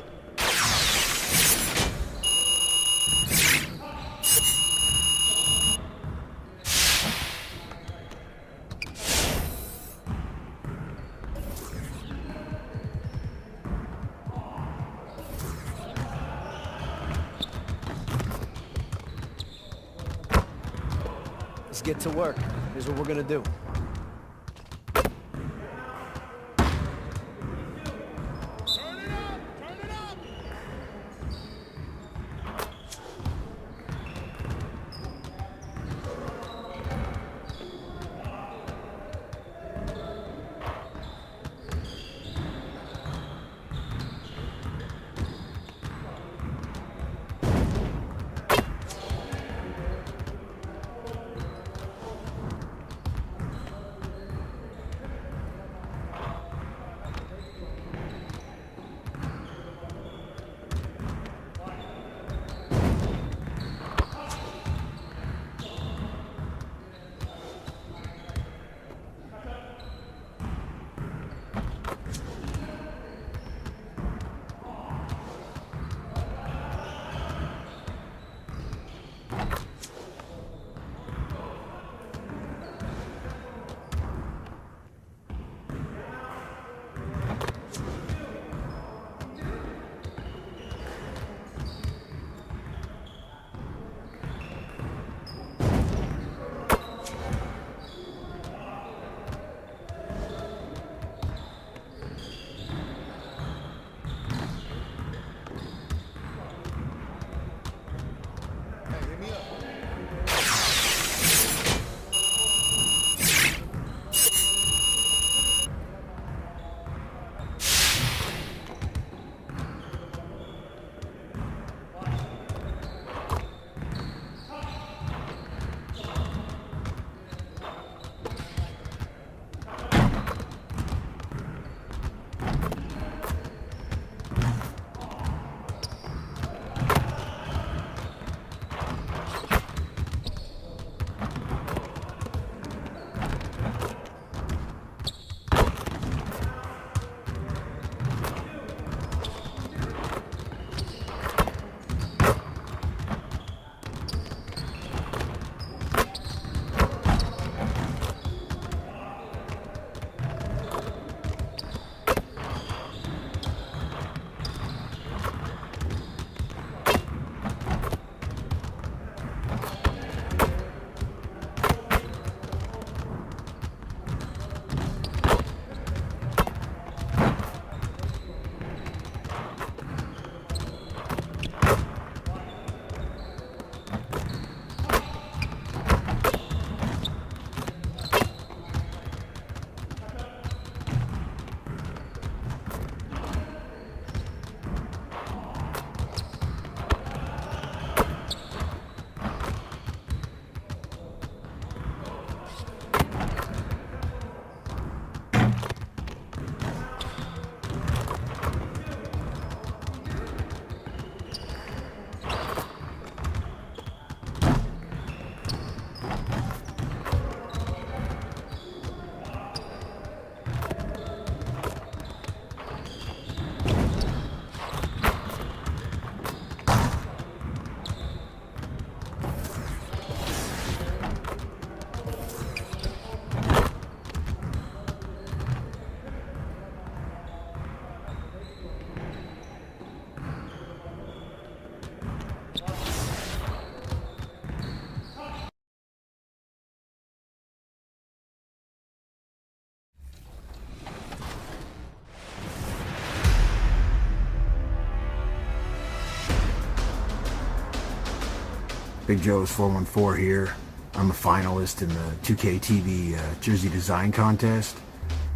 Let's get to work. Here's what we're gonna do. Big Joe's 414 here. I'm a finalist in the 2K TV jersey design contest.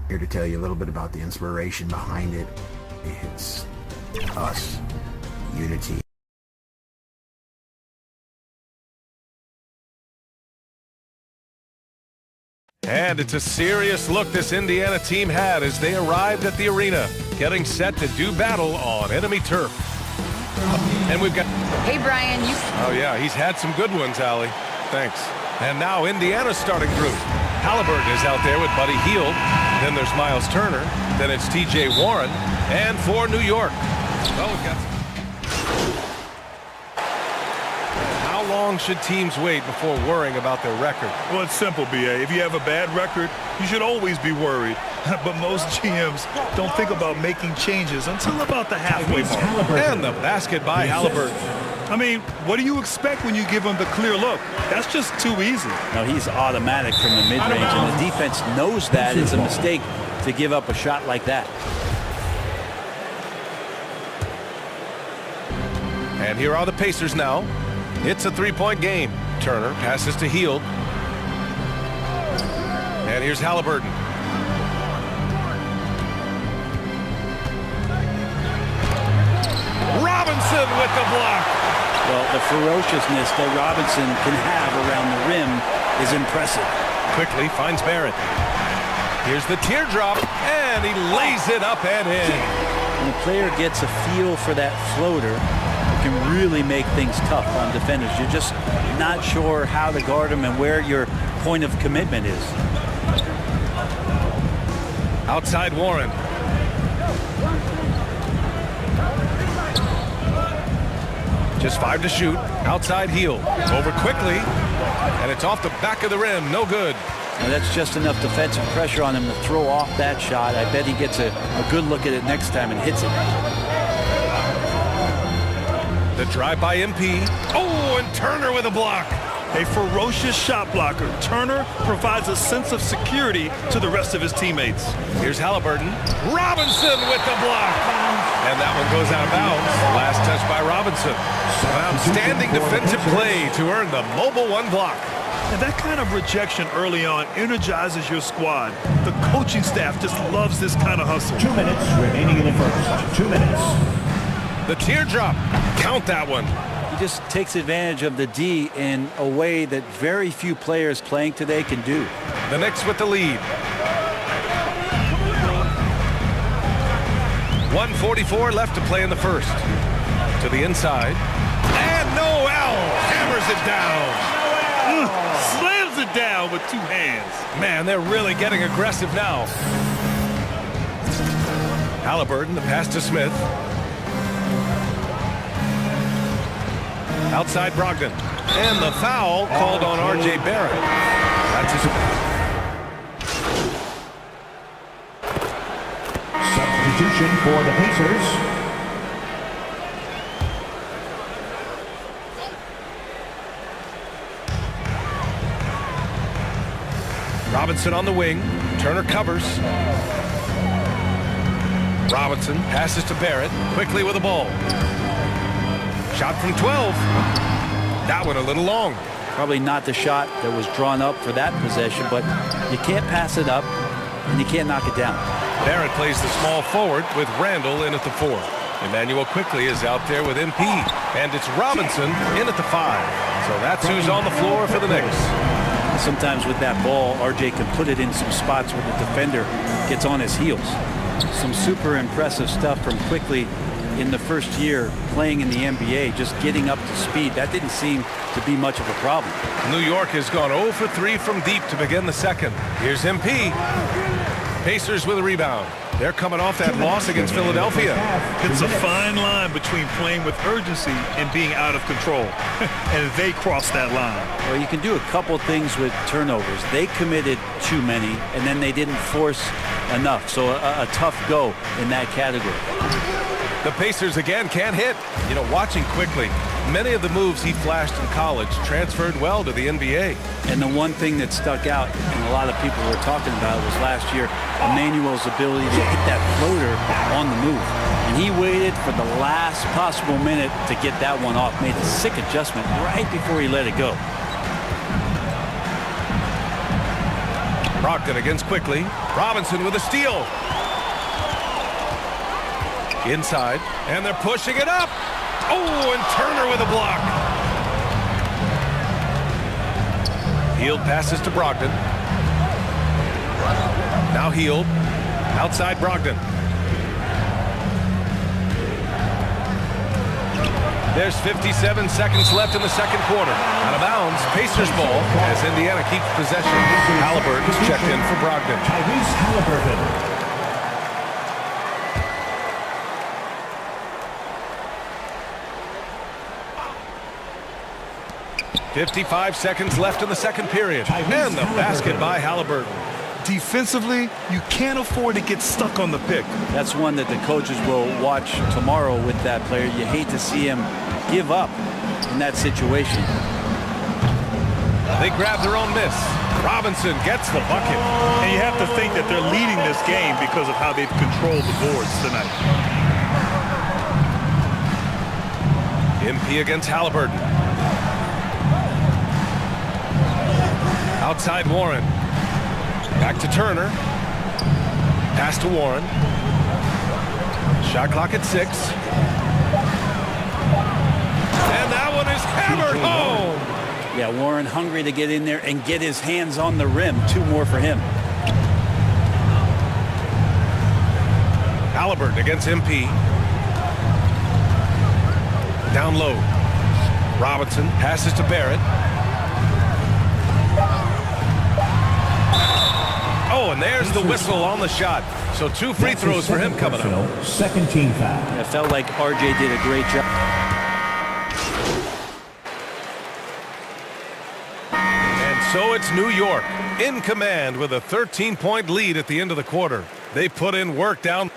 Here to tell you a little bit about the inspiration behind it. It's us, unity. And it's a serious look this Indiana team had as they arrived at the arena, getting set to do battle on enemy turf. And we've got... Hey, Brian, you... Oh, yeah, he's had some good ones, Allie. Thanks. And now Indiana's starting group. Halliburton is out there with Buddy Hield. Then there's Miles Turner. Then it's T.J. Warren. And for New York. Well, we've got... How long should teams wait before worrying about their record? Well, it's simple, B.A. If you have a bad record, you should always be worried. But most GMs don't think about making changes until about the halfway mark. And the basket by Halliburton. I mean, what do you expect when you give him the clear look? That's just too easy. No, he's automatic from the mid-range, and the defense knows that it's a mistake to give up a shot like that. And here are the Pacers now. It's a three-point game. Turner passes to Hield. And here's Halliburton. Robinson with the block. Well, the ferociousness that Robinson can have around the rim is impressive. Quickly finds Barrett. Here's the teardrop, and he lays it up and in. When a player gets a feel for that floater, it can really make things tough on defenders. You're just not sure how to guard them and where your point of commitment is. Outside Warren. Just 5 to shoot. Outside Hield. Over quickly. And it's off the back of the rim. No good. Now that's just enough defensive pressure on him to throw off that shot. I bet he gets a good look at it next time and hits it. The drive by MP. Oh, and Turner with a block. A ferocious shot blocker. Turner provides a sense of security to the rest of his teammates. Here's Halliburton. Robinson with the block. And that one goes out of bounds. Last touch by Robinson. An outstanding defensive play to earn the mobile one block. And that kind of rejection early on energizes your squad. The coaching staff just loves this kind of hustle. 2 minutes remaining in the first. 2 minutes. The teardrop. Count that one. He just takes advantage of the D in a way that very few players playing today can do. The Knicks with the lead. 1:44 left to play in the first. To the inside. And Noel hammers it down. Slams it down with 2 hands. Man, they're really getting aggressive now. Halliburton, the pass to Smith. Outside Brogdon. And the foul called on R.J. Barrett. That's his... Substitution for the Pacers. Robinson on the wing. Turner covers. Robinson passes to Barrett. Quickly with the ball. Shot from 12. That one a little long. Probably not the shot that was drawn up for that possession, but you can't pass it up and you can't knock it down. Barrett plays the small forward with Randall in at the 4. Emmanuel Quickly is out there with MP. And it's Robinson in at the 5. So that's who's on the floor for the Knicks. Sometimes with that ball, RJ can put it in some spots where the defender gets on his heels. Some super impressive stuff from Quickly in the first year playing in the NBA, just getting up to speed. That didn't seem to be much of a problem. New York has gone 0 for 3 from deep to begin the second. Here's MP. Pacers with a rebound. They're coming off that loss against Philadelphia. It's a fine line between playing with urgency and being out of control. And they crossed that line. Well, you can do a couple things with turnovers. They committed too many, and then they didn't force enough. So a tough go in that category. The Pacers again can't hit. You know, watching quickly, many of the moves he flashed in college transferred well to the NBA. And the one thing that stuck out, and a lot of people were talking about, was last year, Emmanuel's ability to hit that floater on the move. And he waited for the last possible minute to get that one off, made a sick adjustment right before he let it go. Brogdon against quickly. Robinson with a steal. Inside, and they're pushing it up. Oh, and Turner with a block. Hield passes to Brogdon. Now Hield. Outside Brogdon. There's 57 seconds left in the second quarter. Out of bounds, Pacers ball as Indiana keeps possession. Halliburton's checked in for Brogdon. Tyrese Halliburton. 55 seconds left in the second period. And the basket by Halliburton. Defensively, you can't afford to get stuck on the pick. That's one that the coaches will watch tomorrow with that player. You hate to see him give up in that situation. They grab their own miss. Robinson gets the bucket. And you have to think that they're leading this game because of how they've controlled the boards tonight. MP against Halliburton. Outside Warren. Back to Turner. Pass to Warren. Shot clock at 6. And that one is hammered home. Yeah, Warren hungry to get in there and get his hands on the rim. 2 more for him. Halliburton against MP. Down low. Robinson passes to Barrett. Oh, and there's the whistle on the shot. So 2 free throws for him coming up. Second team foul. It felt like RJ did a great job. And so it's New York in command with a 13-point lead at the end of the quarter. They put in work down.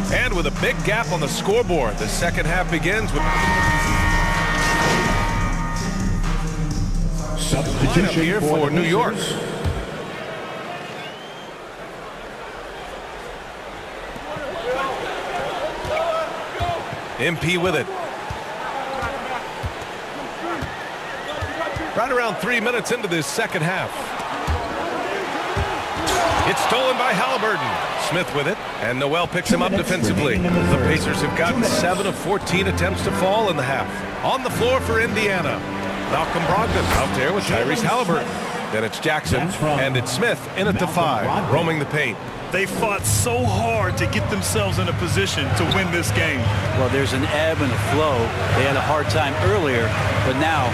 And with a big gap on the scoreboard, the second half begins with substitution here for New York. MP with it. Right around 3 minutes into this second half. It's stolen by Halliburton. Smith with it, and Noel picks him up defensively. The Pacers have gotten 7 of 14 attempts to fall in the half. On the floor for Indiana, Malcolm Brogdon out there with Tyrese Halliburton. Then it's Jackson, and it's Smith in at the 5, roaming the paint. They fought so hard to get themselves in a position to win this game. Well, there's an ebb and a flow. They had a hard time earlier, but now,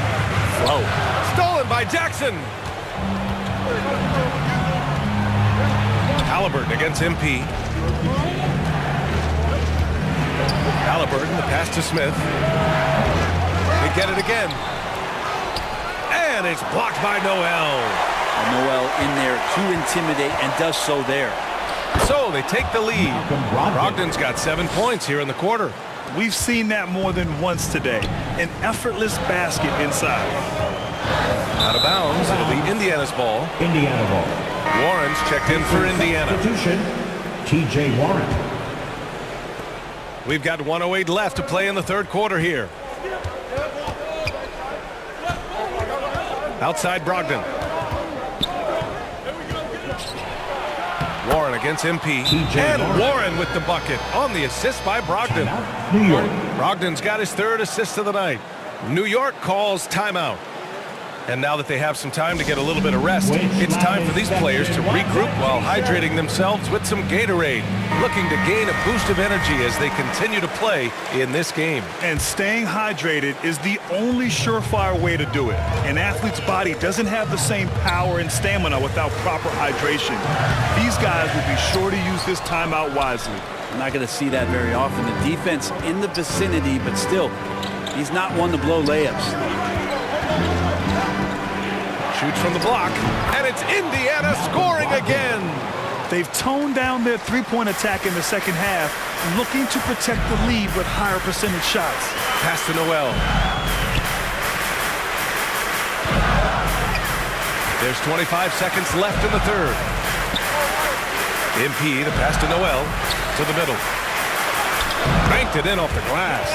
flow. Stolen by Jackson. Halliburton against MP. Halliburton, the pass to Smith. They get it again. And it's blocked by Noel. Noel in there to intimidate and does so there. So they take the lead. Brogdon's got 7 points here in the quarter. We've seen that more than once today. An effortless basket inside. Out of bounds. It'll be Indiana's ball. Indiana ball. Warren's checked in for Indiana. Substitution, TJ Warren. We've got 1:08 left to play in the third quarter here. Outside Brogdon. Warren against MP. And Warren with the bucket on the assist by Brogdon. New York. Brogdon's got his 3rd assist of the night. New York calls timeout. And now that they have some time to get a little bit of rest, it's time for these players to regroup while hydrating themselves with some Gatorade, looking to gain a boost of energy as they continue to play in this game. And staying hydrated is the only surefire way to do it. An athlete's body doesn't have the same power and stamina without proper hydration. These guys will be sure to use this timeout wisely. We're not going to see that very often. The defense in the vicinity, but still, he's not one to blow layups. Shoots from the block, and it's Indiana scoring again. They've toned down their three-point attack in the second half, looking to protect the lead with higher percentage shots. Pass to Noel. There's 25 seconds left in the third. MP, the pass to Noel, to the middle. Banked it in off the glass.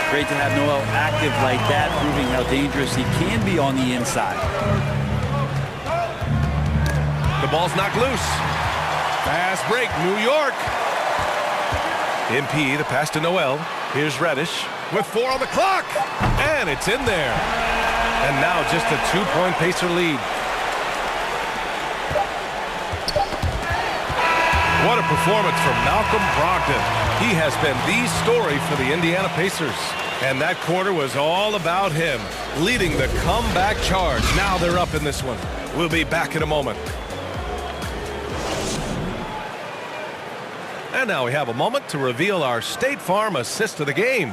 Great to have Noel active like that, proving how dangerous he can be on the inside. The ball's knocked loose. Fast break, New York. MP, the pass to Noel. Here's Reddish with 4 on the clock. And it's in there. And now just a 2-point Pacer lead. What a performance from Malcolm Brogdon. He has been the story for the Indiana Pacers. And that quarter was all about him, leading the comeback charge. Now they're up in this one. We'll be back in a moment. And now we have a moment to reveal our State Farm assist of the game.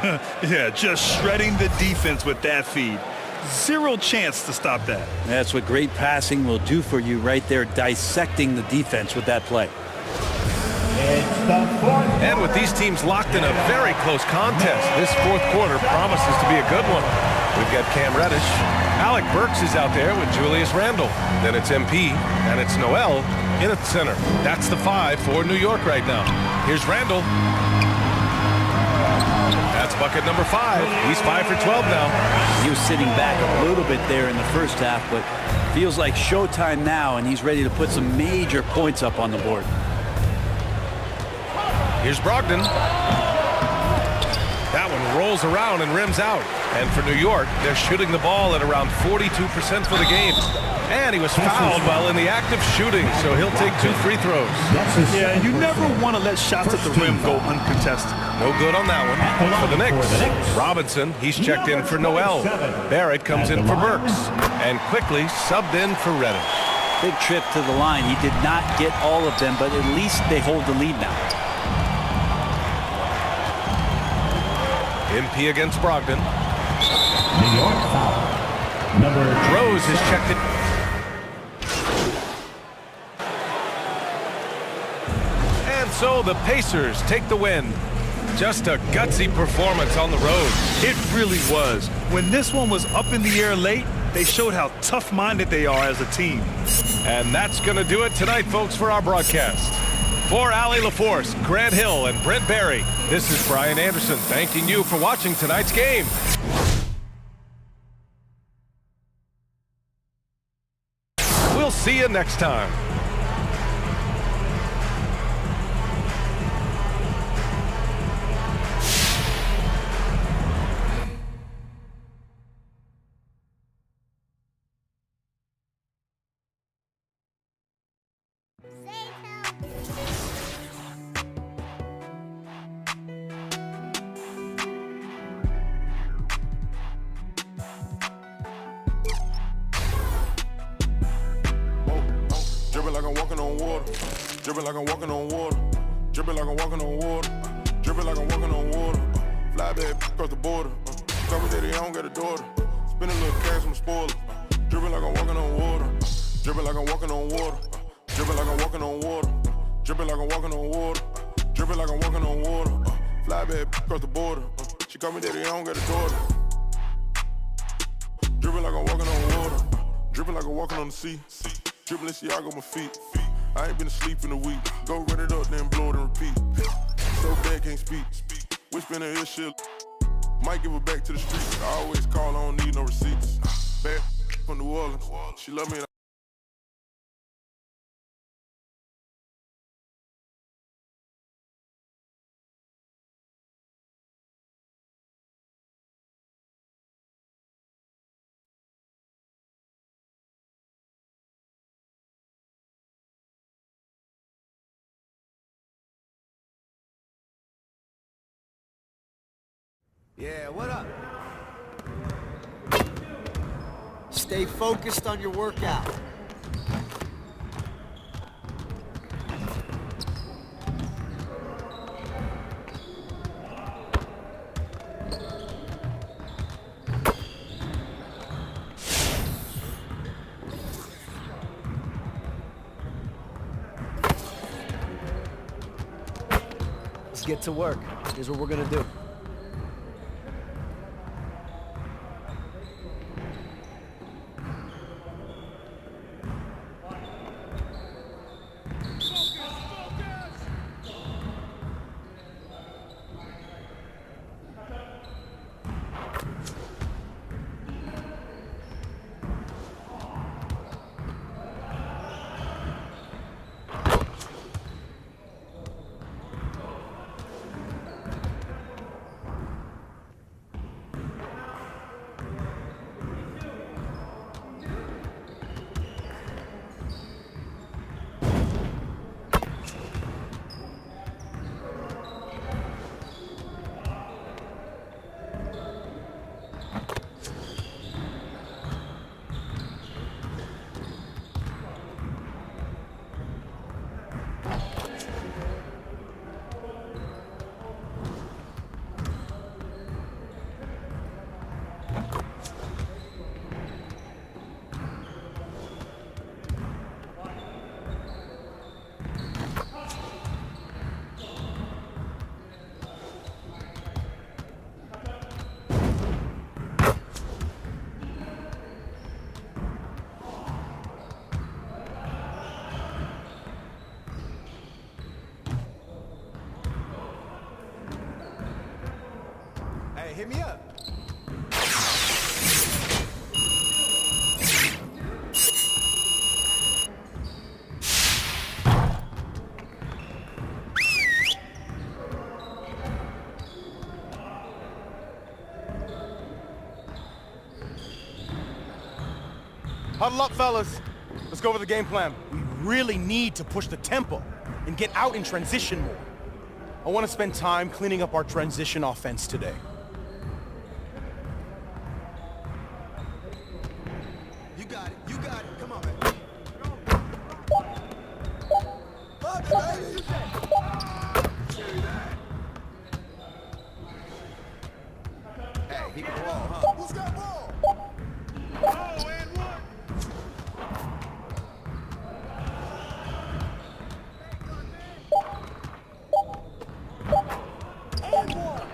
Yeah, just shredding the defense with that feed. Zero chance to stop that. That's what great passing will do for you right there, dissecting the defense with that play. And with these teams locked in a very close contest, this fourth quarter promises to be a good one. We've got Cam Reddish. Alec Burks is out there with Julius Randle. Then it's MP, and it's Noel in at the center. That's the 5 for New York right now. Here's Randle. That's bucket number 5. He's 5 for 12 now. He was sitting back a little bit there in the first half, but feels like showtime now, and he's ready to put some major points up on the board. Here's Brogdon. That one rolls around and rims out. And for New York, they're shooting the ball at around 42% for the game. And he was fouled while in the act of shooting, so he'll take 2 free throws. Yeah, you never want to let shots at the rim go uncontested. No good on that one. For the Knicks, Robinson, he's checked in for Noel. Barrett comes in for Burks. And quickly subbed in for Reddish. Big trip to the line. He did not get all of them, but at least they hold the lead now. MP against Brogdon. New York foul. Number Rose is checked in. And so the Pacers take the win. Just a gutsy performance on the road. It really was. When this one was up in the air late, they showed how tough-minded they are as a team. And that's going to do it tonight, folks, for our broadcast. For Allie LaForce, Grant Hill, and Brent Barry, this is Brian Anderson thanking you for watching tonight's game. We'll see you next time. Dripping like I'm walking on water. Dripping like I'm walking on water. Dripping like I'm walking on water. Dripping like I'm walking on water. Fly back across the border. Tell me that I don't got a daughter. Spend a little cash from the spoiler. Dripping like I'm walking on water. Dripping like I'm walking on water. Dripping like I'm walking on water. Dripping like I'm walking on water. Dripping like I'm walking on water. Fly back across the border. She call me daddy, I don't got a daughter. Dripping like I'm walking on water. Dripping like I'm walking on the sea. Dripping Balenciaga on my feet. I ain't been asleep in a week. Go run it up, then blow it and repeat. So bad, can't speak. Whispering in her shit. Might give her back to the streets. I always call, I don't need no receipts. Bad from New Orleans. She love me. Yeah, what up? Stay focused on your workout. get to work. Here's what we're going to do. Hey, hit me up. Huddle up, fellas. Let's go over the game plan. We really need to push the tempo and get out in transition more. I want to spend time cleaning up our transition offense today. You got it. You got it. Come on, man. Love it, baby. Hey, he can ball, huh? Who's got ball? Oh, and one. And one.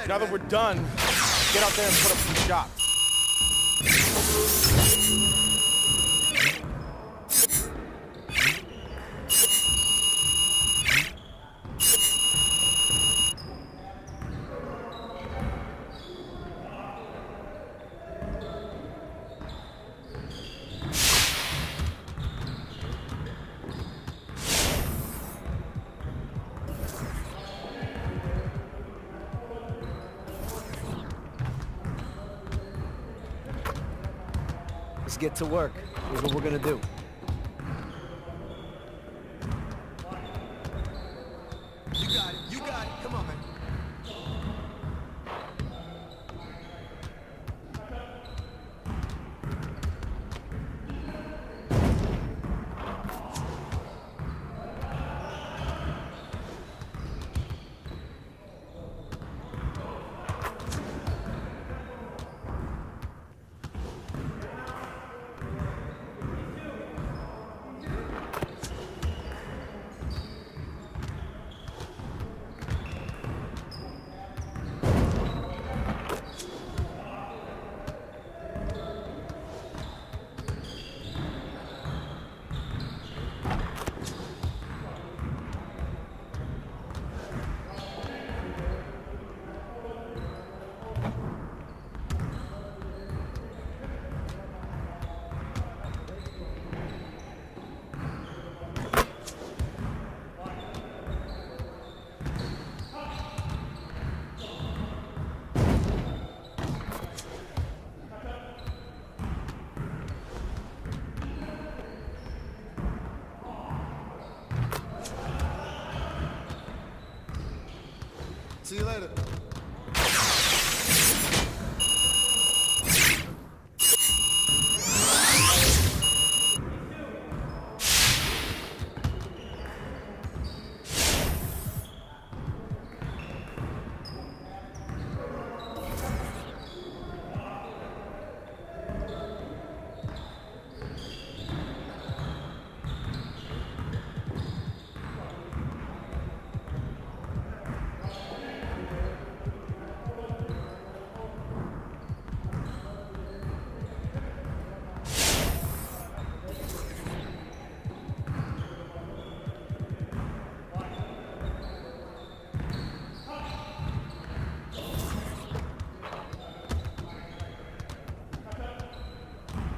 Now that we're done, get out there and put up some shots. Let's get to work. Here's what we're gonna do. You got it. You got it. Come on, man. See you later.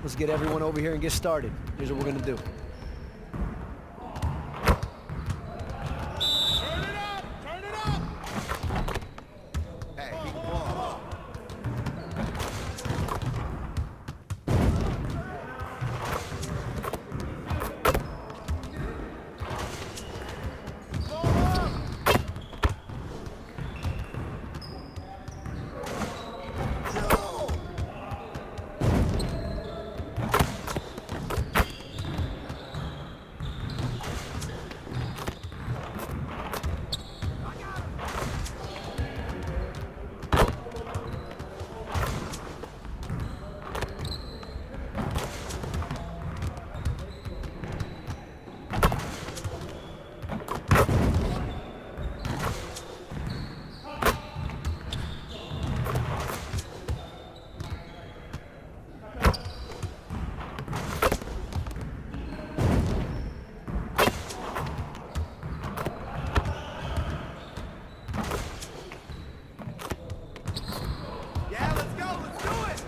Let's get everyone over here and get started. Here's what we're gonna do.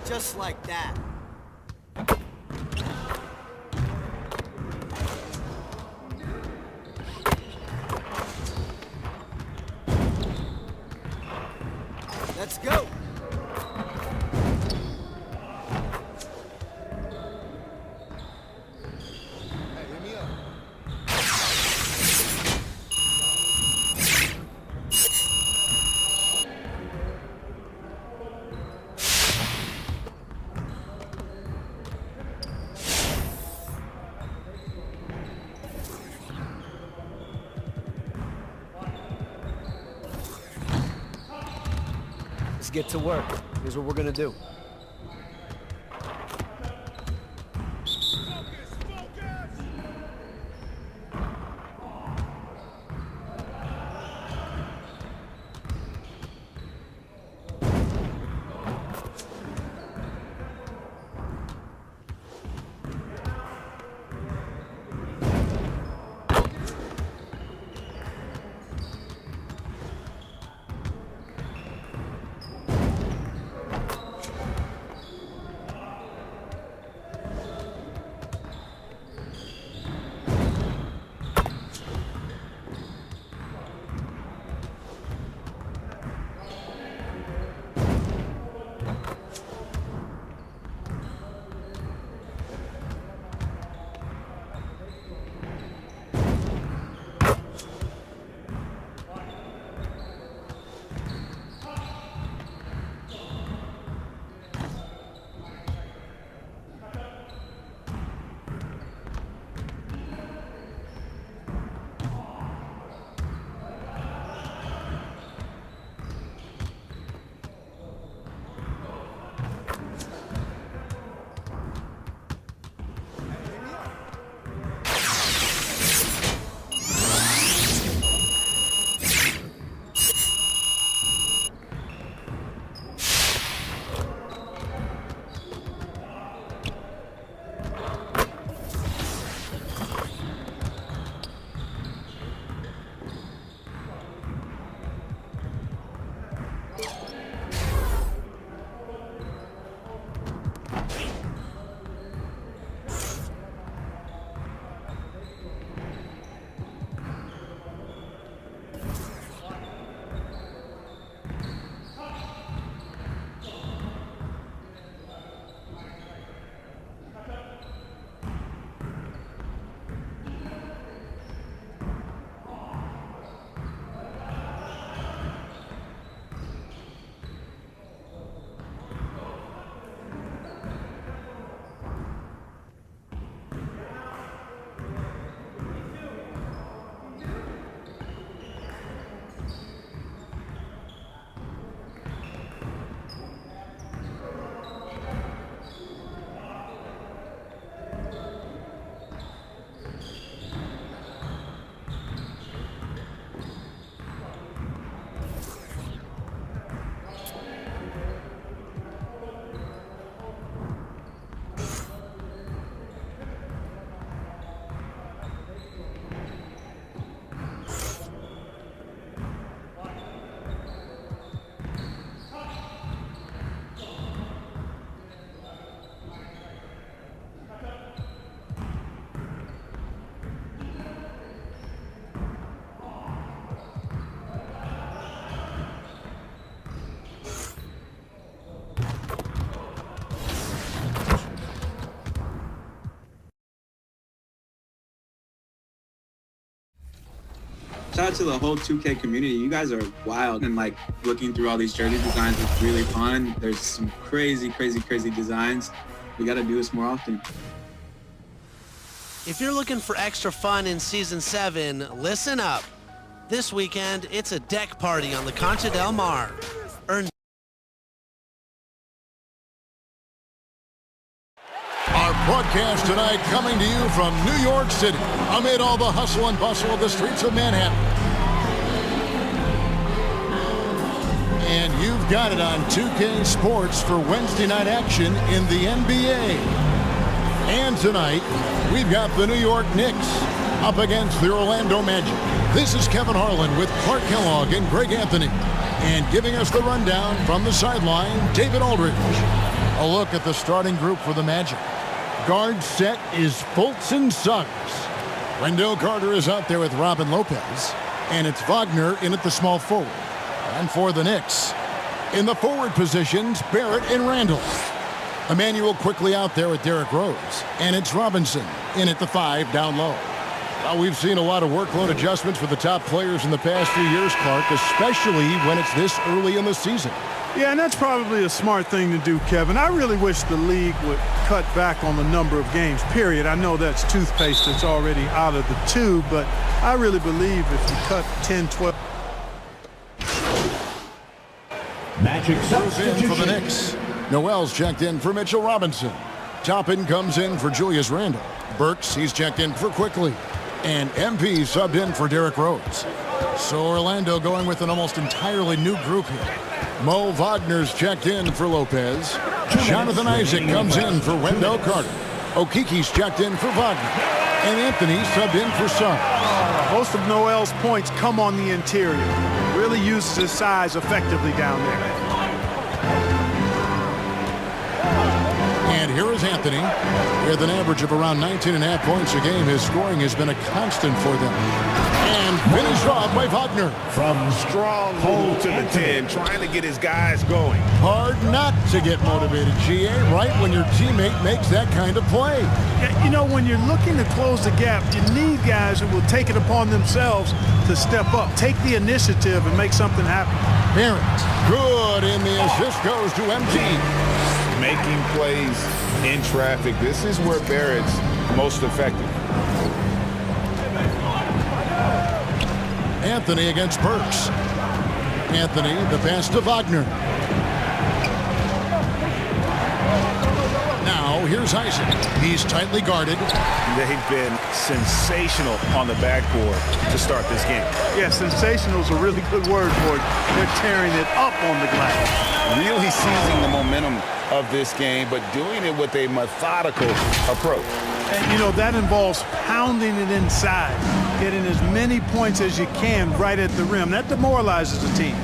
Just like that. Let's go. Let's get to work. Here's what we're gonna do. to the whole 2K community. You guys are wild, and like looking through all these jersey designs is really fun. There's some crazy designs. We got to do this more often. If you're looking for extra fun in Season 7, listen up. This weekend, it's a deck party on the Concha del Mar. Earn Our broadcast tonight coming to you from New York City, amid all the hustle and bustle of the streets of Manhattan. And you've got it on 2K Sports for Wednesday night action in the NBA. And tonight, we've got the New York Knicks up against the Orlando Magic. This is Kevin Harlan with Clark Kellogg and Greg Anthony. And giving us the rundown from the sideline, David Aldridge. A look at the starting group for the Magic. Guard set is Fultz and Suggs. Wendell Carter is out there with Robin Lopez. And it's Wagner in at the small forward. And for the Knicks, in the forward positions, Barrett and Randall. Emmanuel quickly out there with Derrick Rose. And it's Robinson in at the 5 down low. Well, we've seen a lot of workload adjustments for the top players in the past few years, Clark, especially when it's this early in the season. Yeah, and that's probably a smart thing to do, Kevin. I really wish the league would cut back on the number of games, period. I know that's toothpaste that's already out of the tube, but I really believe if you cut 10, 12... Magic goes in for the Knicks. Noel's checked in for Mitchell Robinson. Toppin comes in for Julius Randle. Burks, he's checked in for Quickly. And MP subbed in for Derrick Rose. So Orlando going with an almost entirely new group here. Mo Wagner's checked in for Lopez. Jonathan Isaac comes in for Wendell Carter. Okiki's checked in for Wagner. And Anthony subbed in for Suggs. Most of Noel's points come on the interior. Really uses his size effectively down there. And here is Anthony. With an average of around 19.5 points a game, his scoring has been a constant for them. And finished off by Wagner. From stronghold to the 10, trying to get his guys going. Hard not to get motivated, GA, right when your teammate makes that kind of play. Yeah, you know, when you're looking to close the gap, you need guys who will take it upon themselves to step up, take the initiative, and make something happen. Barrett, good, and the assist goes to MT. Making plays in traffic. This is where Barrett's most effective. Anthony against Burks. Anthony, the pass to Wagner. Now, here's Isaac. He's tightly guarded. They've been sensational on the backboard to start this game. Yeah, sensational is a really good word for it. They're tearing it up on the glass. Really seizing the momentum of this game, but doing it with a methodical approach. And, you know, that involves pounding it inside, getting as many points as you can right at the rim. That demoralizes the team.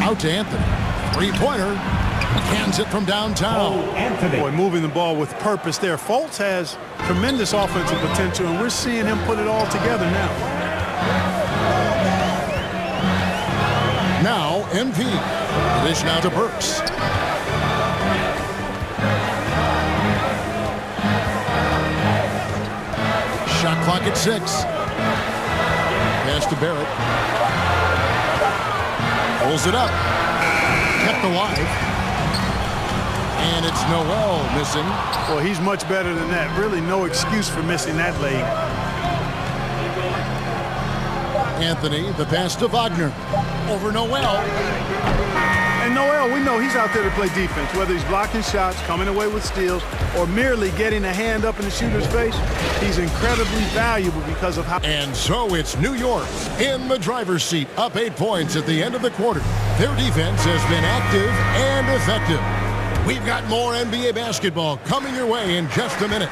Out to Anthony. Three-pointer. Cans it from downtown. Anthony. Boy, moving the ball with purpose there. Fultz has tremendous offensive potential, and we're seeing him put it all together now. Now, MP. Dish now to Burks. Shot clock at 6. Pass to Barrett. Pulls it up. Kept alive. And it's Noel missing. Well, he's much better than that. Really no excuse for missing that lead. Anthony, the pass to Wagner. Over Noel. And Noel, we know he's out there to play defense, whether he's blocking shots, coming away with steals, or merely getting a hand up in the shooter's face. He's incredibly valuable because of how... And so it's New York in the driver's seat, up 8 points at the end of the quarter. Their defense has been active and effective. We've got more NBA basketball coming your way in just a minute.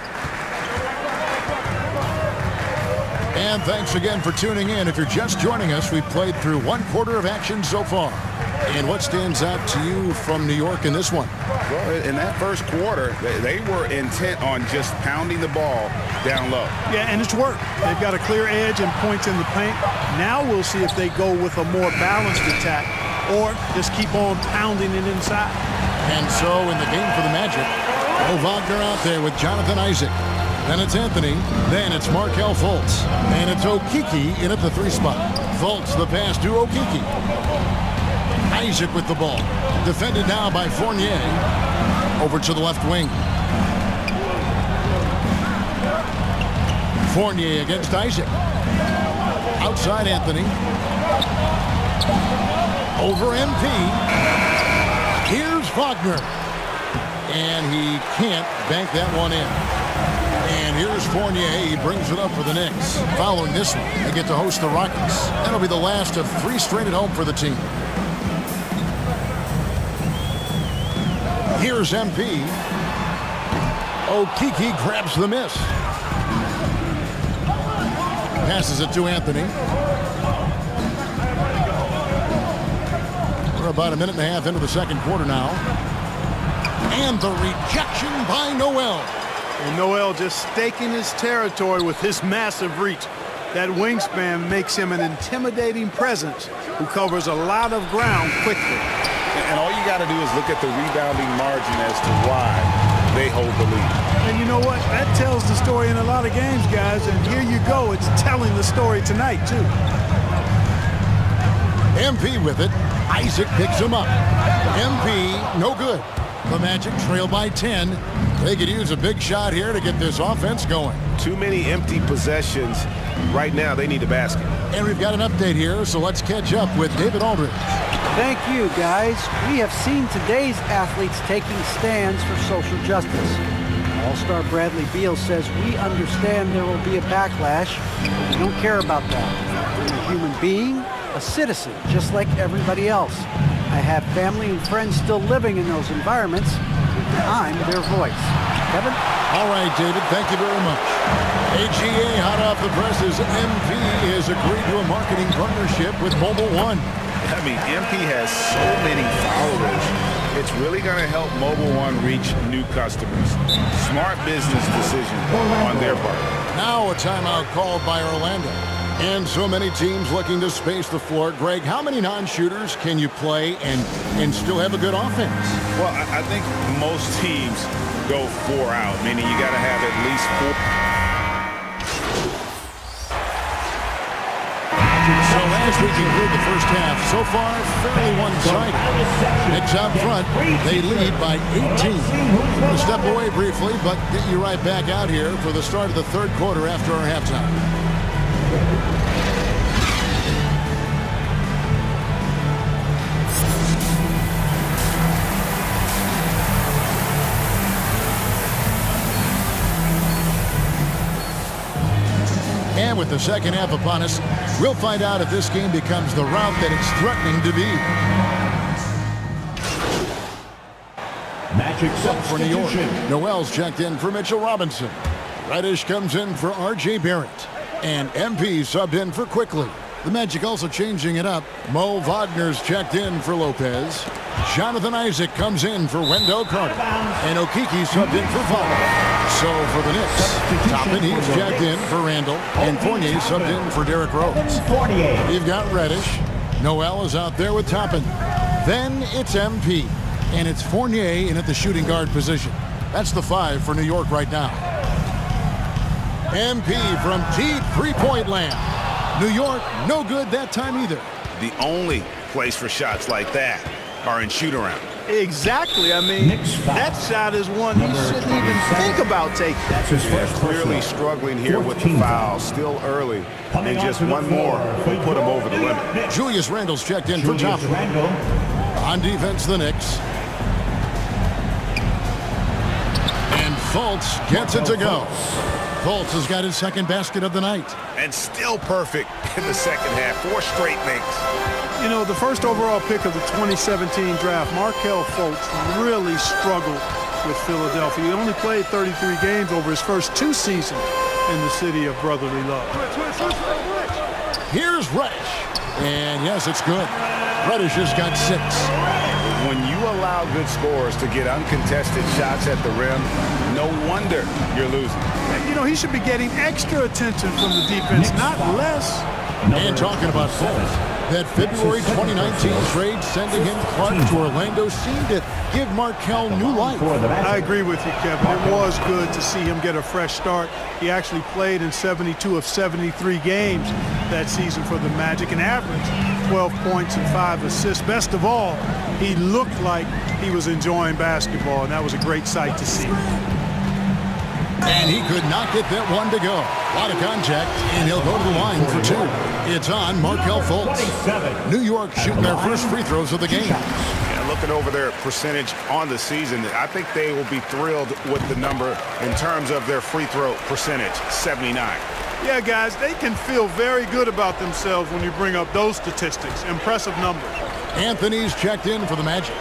And thanks again for tuning in. If you're just joining us, we've played through 1 quarter of action so far. And what stands out to you from New York in this one? Well, in that first quarter, they were intent on just pounding the ball down low. Yeah, and it's worked. They've got a clear edge and points in the paint. Now we'll see if they go with a more balanced attack or just keep on pounding it inside. And so in the game for the Magic, Wagner out there with Jonathan Isaac. Then it's Anthony. Then it's Markelle Fultz. And it's Okeke in at the 3 spot. Fultz, the pass to Okeke. Isaac with the ball. Defended now by Fournier. Over to the left wing. Fournier against Isaac. Outside Anthony. Over MP. Here's Wagner. And he can't bank that one in. And here's Fournier. He brings it up for the Knicks. Following this one, they get to host the Rockets. That'll be the last of 3 straight at home for the team. Here's MP. Okeke grabs the miss. Passes it to Anthony. We're about a minute and a half into the second quarter now. And the rejection by Noel. And Noel just staking his territory with his massive reach. That wingspan makes him an intimidating presence who covers a lot of ground quickly. And all you got to do is look at the rebounding margin as to why they hold the lead. And you know what? That tells the story in a lot of games, guys. And here you go. It's telling the story tonight, too. MP with it. Isaac picks him up. MP, no good. The Magic trail by 10. They could use a big shot here to get this offense going. Too many empty possessions. Right now, they need a basket. And we've got an update here, so let's catch up with David Aldridge. Thank you, guys. We have seen today's athletes taking stands for social justice. All-star Bradley Beal says we understand there will be a backlash, but we don't care about that. I'm a human being, a citizen, just like everybody else. I have family and friends still living in those environments. I'm their voice. Kevin? All right, David, thank you very much. AGA hot off the presses. MP has agreed to a marketing partnership with Mobile One. I mean, MP has so many followers. It's really going to help Mobile One reach new customers. Smart business decision on their part. Now a timeout called by Orlando. And so many teams looking to space the floor. Greg, how many non-shooters can you play and still have a good offense? Well, I think most teams go 4 out, meaning you got to have at least 4. So as we conclude the first half, so far fairly one-sided. Knicks out front, they lead by 18. We'll step away briefly, but get you right back out here for the start of the third quarter after our halftime. And with the second half upon us, we'll find out if this game becomes the route that it's threatening to be. Magic for New York. Noel's checked in for Mitchell Robinson. Reddish comes in for R.J. Barrett. And MP subbed in for Quickly. The Magic also changing it up. Mo Wagner's checked in for Lopez. Jonathan Isaac comes in for Wendell Carter. And Okeke subbed in for Fowler. So for the Knicks, Toppin, he's checked in for Randall. And Fournier subbed in for Derrick Rose. You've got Reddish. Noel is out there with Toppin. Then it's MP. And it's Fournier in at the shooting guard position. That's the 5 for New York right now. MP from deep three-point land. New York, no good that time either. The only place for shots like that are in shoot-around. Exactly. I mean, that shot is one he shouldn't even think about taking. Yeah, clearly struggling here with the foul. Still early. And just one more will put him over the limit. Julius Randle's checked in for Toppin. On defense, the Knicks. And Fultz gets it to go. Fultz has got his second basket of the night. And still perfect in the second half. 4 straight makes. You know, the first overall pick of the 2017 draft, Markelle Fultz, really struggled with Philadelphia. He only played 33 games over his first 2 seasons in the city of brotherly love. Here's Reddish. And yes, it's good. Reddish has got 6. When you allow good scorers to get uncontested shots at the rim, no wonder you're losing. You know, he should be getting extra attention from the defense, not less. And talking about Fultz, That February 2019 trade sending him Clark to Orlando seemed to give Markelle new life. I agree with you, Kevin. It was good to see him get a fresh start. He actually played in 72 of 73 games that season for the Magic and averaged 12 points and 5 assists. Best of all, he looked like he was enjoying basketball, and that was a great sight to see. And he could not get that one to go. A lot of contact, and he'll go to the line for two. It's on Markelle Fultz. New York shooting their first free throws of the game. Yeah, looking over their percentage on the season, I think they will be thrilled with the number in terms of their free throw percentage, 79. Yeah, guys, they can feel very good about themselves when you bring up those statistics. Impressive numbers. Anthony's checked in for the Magic.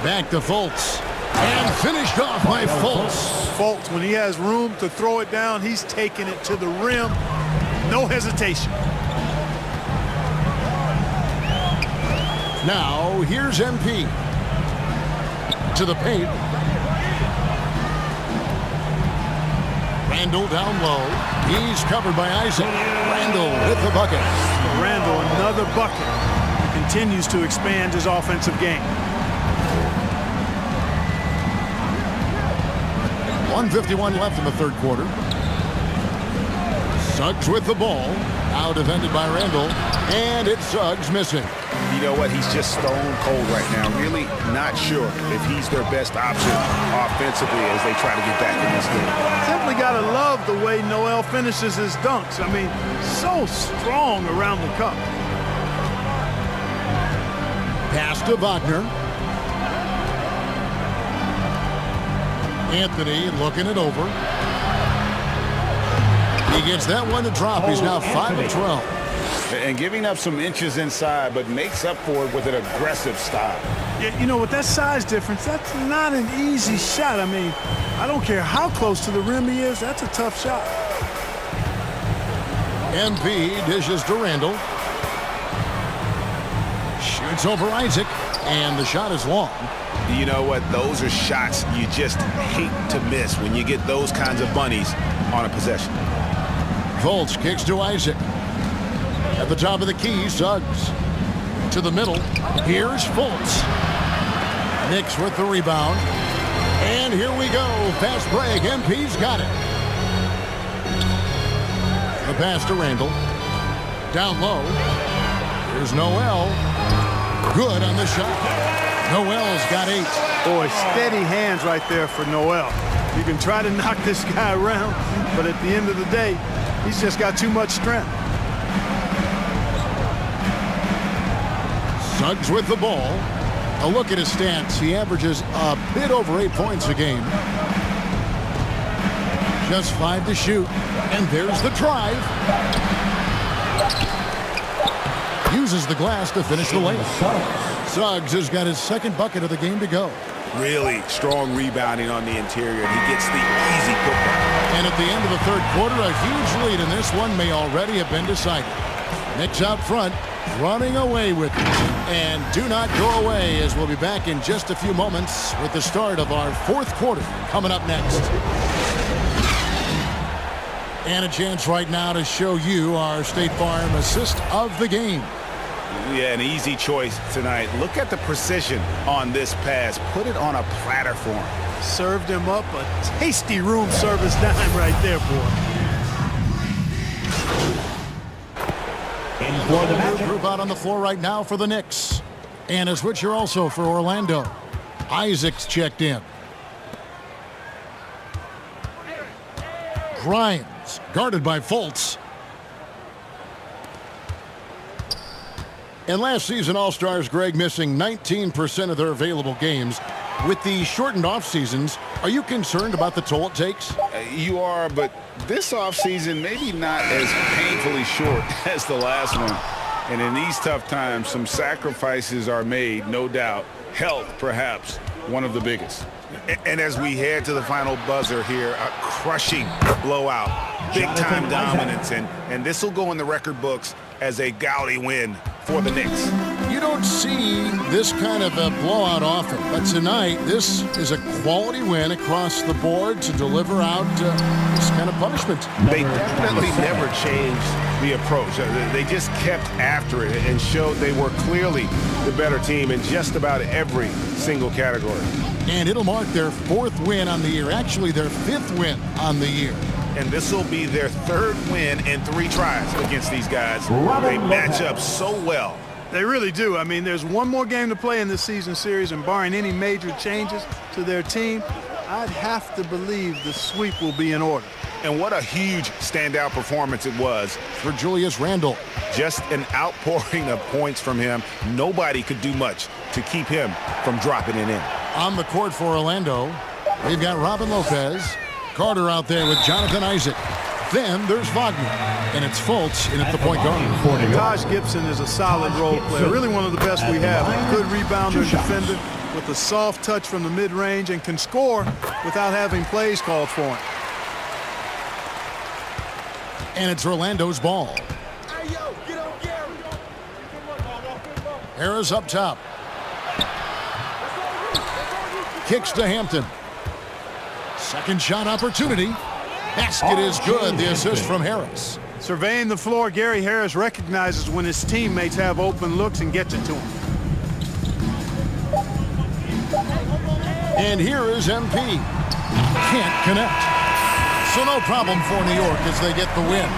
Back to Fultz. And finished off by Fultz. Fultz, when he has room to throw it down, he's taking it to the rim. No hesitation. Now, here's MP. To the paint. Randall down low. He's covered by Isaac. Randall with the bucket. Randall, another bucket. He continues to expand his offensive game. 1:51 left in the third quarter. Suggs with the ball. Now defended by Randall. And it's Suggs missing. You know what? He's just stone cold right now. Really not sure if he's their best option offensively as they try to get back in this game. Simply got to love the way Noel finishes his dunks. I mean, so strong around the cup. Pass to Wagner. Anthony looking it over. He gets that one to drop. He's now 5 of 12. And giving up some inches inside, but makes up for it with an aggressive style. Yeah, you know, with that size difference, that's not an easy shot. I mean, I don't care how close to the rim he is, that's a tough shot. MP dishes to Randall. Shoots over Isaac, and the shot is long. You know what? Those are shots you just hate to miss when you get those kinds of bunnies on a possession. Fultz kicks to Isaac. At the top of the key, Suggs. To the middle. Here's Fultz. Knicks with the rebound. And here we go. Fast break. MP's got it. The pass to Randall. Down low. Here's Noel. Good on the shot. Noel's got 8. Boy, steady hands right there for Noel. You can try to knock this guy around, but at the end of the day, he's just got too much strength. Suggs with the ball. A look at his stats. He averages a bit over 8 points a game. Just 5 to shoot. And there's the drive. Uses the glass to finish the layup. Suggs has got his second bucket of the game to go. Really strong rebounding on the interior. He gets the easy putback. And at the end of the third quarter, a huge lead in this one may already have been decided. Knicks out front, running away with it. And do not go away, as we'll be back in just a few moments with the start of our fourth quarter coming up next. And a chance right now to show you our State Farm assist of the game. Yeah, an easy choice tonight. Look at the precision on this pass. Put it on a platter for him. Served him up a tasty room service dime right there, boy. Group out on the floor right now for the Knicks. And a switcher also for Orlando. Isaac's checked in. Grimes guarded by Fultz. And last season, All-Stars, Greg, missing 19% of their available games. With the shortened off-seasons, are you concerned about the toll it takes? You are, but this off-season maybe not as painfully short as the last one. And in these tough times, some sacrifices are made, no doubt. Health, perhaps, one of the biggest. And as we head to the final buzzer here, a crushing blowout, big-time dominance, and this will go in the record books as a gaudy win for the Knicks. you don't see this kind of a blowout often. But tonight, this is a quality win across the board to deliver out this kind of punishment. They definitely never changed the approach. They just kept after it and showed they were clearly the better team in just about every single category. And it'll mark their 4th win on the year, actually their 5th win on the year. And this will be their 3rd win in 3 tries against these guys. They match up so well. They really do. I mean, there's one more game to play in this season series, and barring any major changes to their team, I'd have to believe the sweep will be in order. And what a huge standout performance it was for Julius Randle. Just an outpouring of points from him. Nobody could do much to keep him from dropping it in. On the court for Orlando, they've got Robin Lopez, Carter out there with Jonathan Isaac. Then there's Wagner, and it's Fultz in at the point guard. Josh Gibson is a solid role player, really one of the best we have. A good rebounder, defender with a soft touch from the mid-range, and can score without having plays called for him. And it's Orlando's ball. Harris up top. Kicks to Hampton. Second shot opportunity. Basket is good. The assist from Harris. Surveying the floor, Gary Harris recognizes when his teammates have open looks and gets it to him. And here is MP. Can't connect. So no problem for New York as they get the win.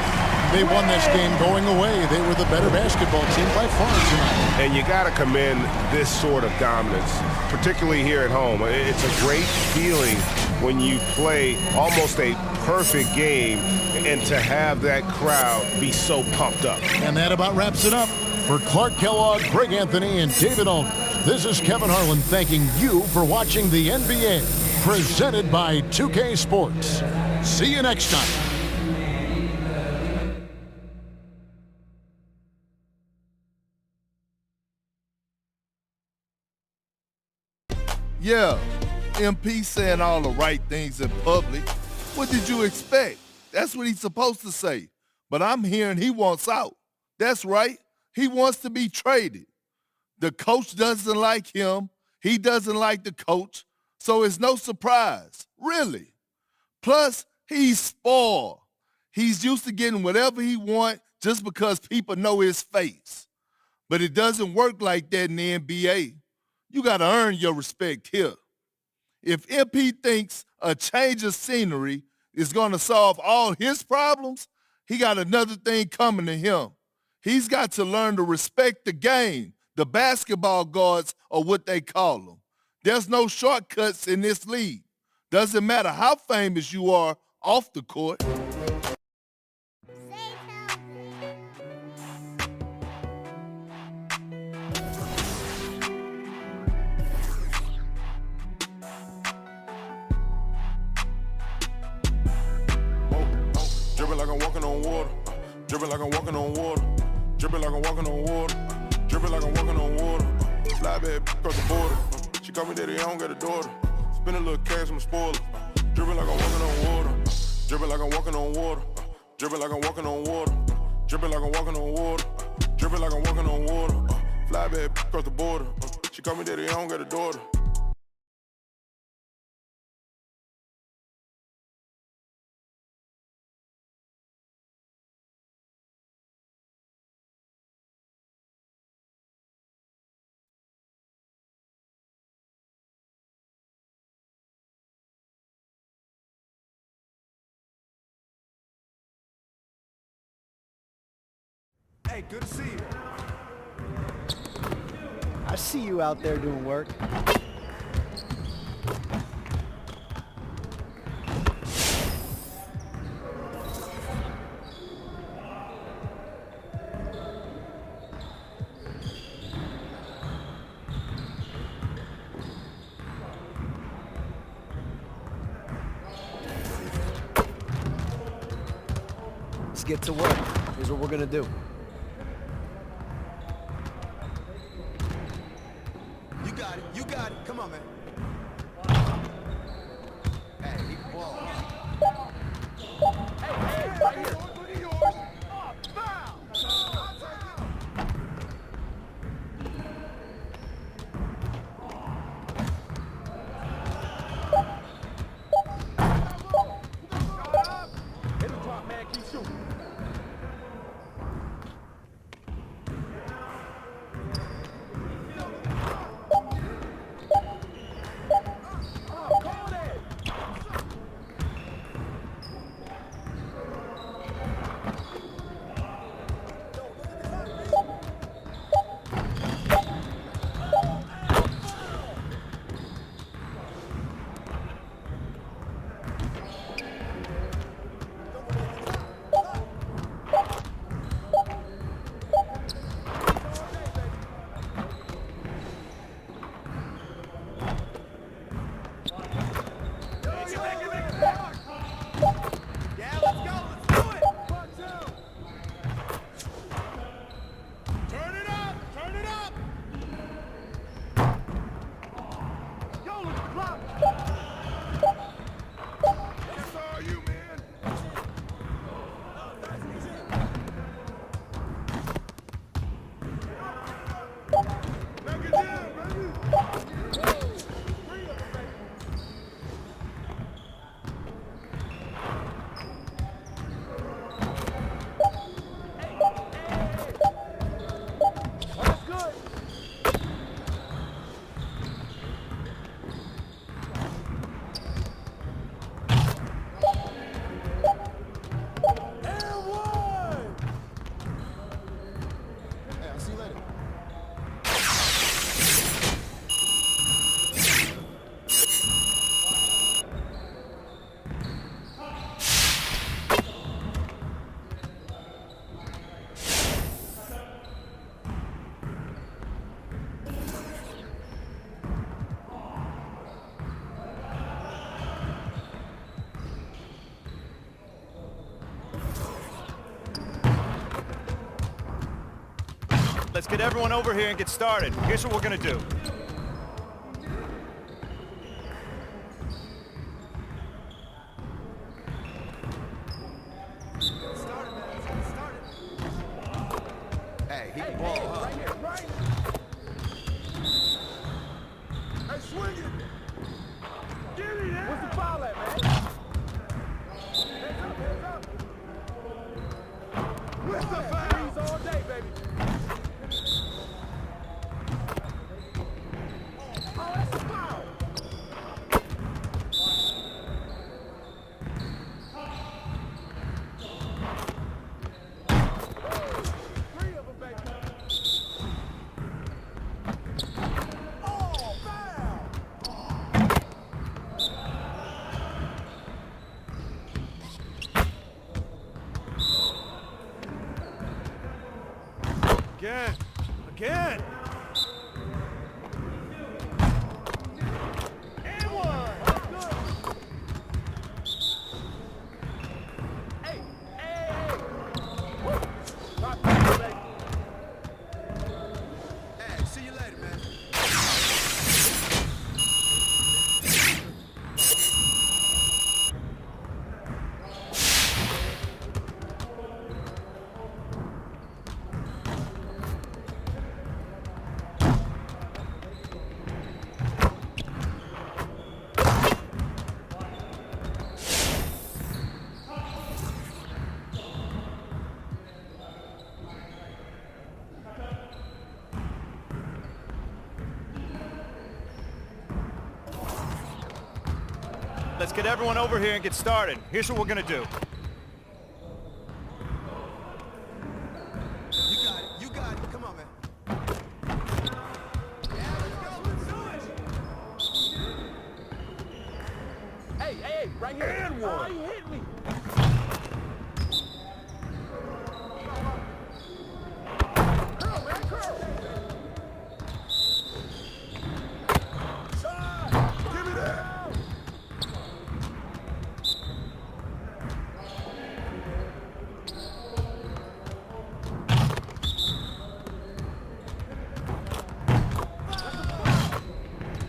They won this game going away. They were the better basketball team by far tonight. And you got to commend this sort of dominance, particularly here at home. It's a great feeling when you play almost a perfect game and to have that crowd be so pumped up. And that about wraps it up. For Clark Kellogg, Greg Anthony, and David Owen, this is Kevin Harlan thanking you for watching the NBA, presented by 2K Sports. See you next time. Yeah, MP saying all the right things in public. What did you expect? That's what he's supposed to say. But I'm hearing he wants out. That's right. He wants to be traded. The coach doesn't like him. He doesn't like the coach. So it's no surprise, really. Plus, he's spoiled. He's used to getting whatever he wants just because people know his face. But it doesn't work like that in the NBA. You got to earn your respect here. If MP thinks a change of scenery is going to solve all his problems, he got another thing coming to him. He's got to learn to respect the game. The basketball gods are what they call them. There's no shortcuts in this league. Doesn't matter how famous you are off the court. Dripping like I'm walking on water. Dripping like I'm walking on water. Dripping like I'm walking on water. Dripping like I'm walking on water. Fly back across the border. She called me daddy, I don't got a daughter. Spend a little cash, I'm a spoiler. Dripping like I'm walking on water. Dripping like I'm walking on water. Dripping like I'm walking on water. Dripping like I'm walking on water. Dripping like I'm walking on water. Fly back across the border. She called me daddy, I don't got a daughter. Hey, good to see you. I see you out there doing work. Let's get to work. Here's what we're gonna do. You got it. Come on, man. Hey, he ball. Hey, right here. Look at yours. Foul. Let's get everyone over here and get started. Here's what we're gonna do. Hey, he can ball, huh? Right here, right. Hey, swing it. Get me there. What's the foul at, man? Hands up. What's the foul? All day, baby. Oh, that's a foul. Again. And one. That's good. Hey. Woo. Rock that, baby. Hey, see you later, man. Let's get everyone over here and get started. Here's what we're gonna do. You got it. Come on, man. Yeah, let's do it. Hey, right here. And one. Oh, he hit me. Curl, man, curl. Shot. Give me that.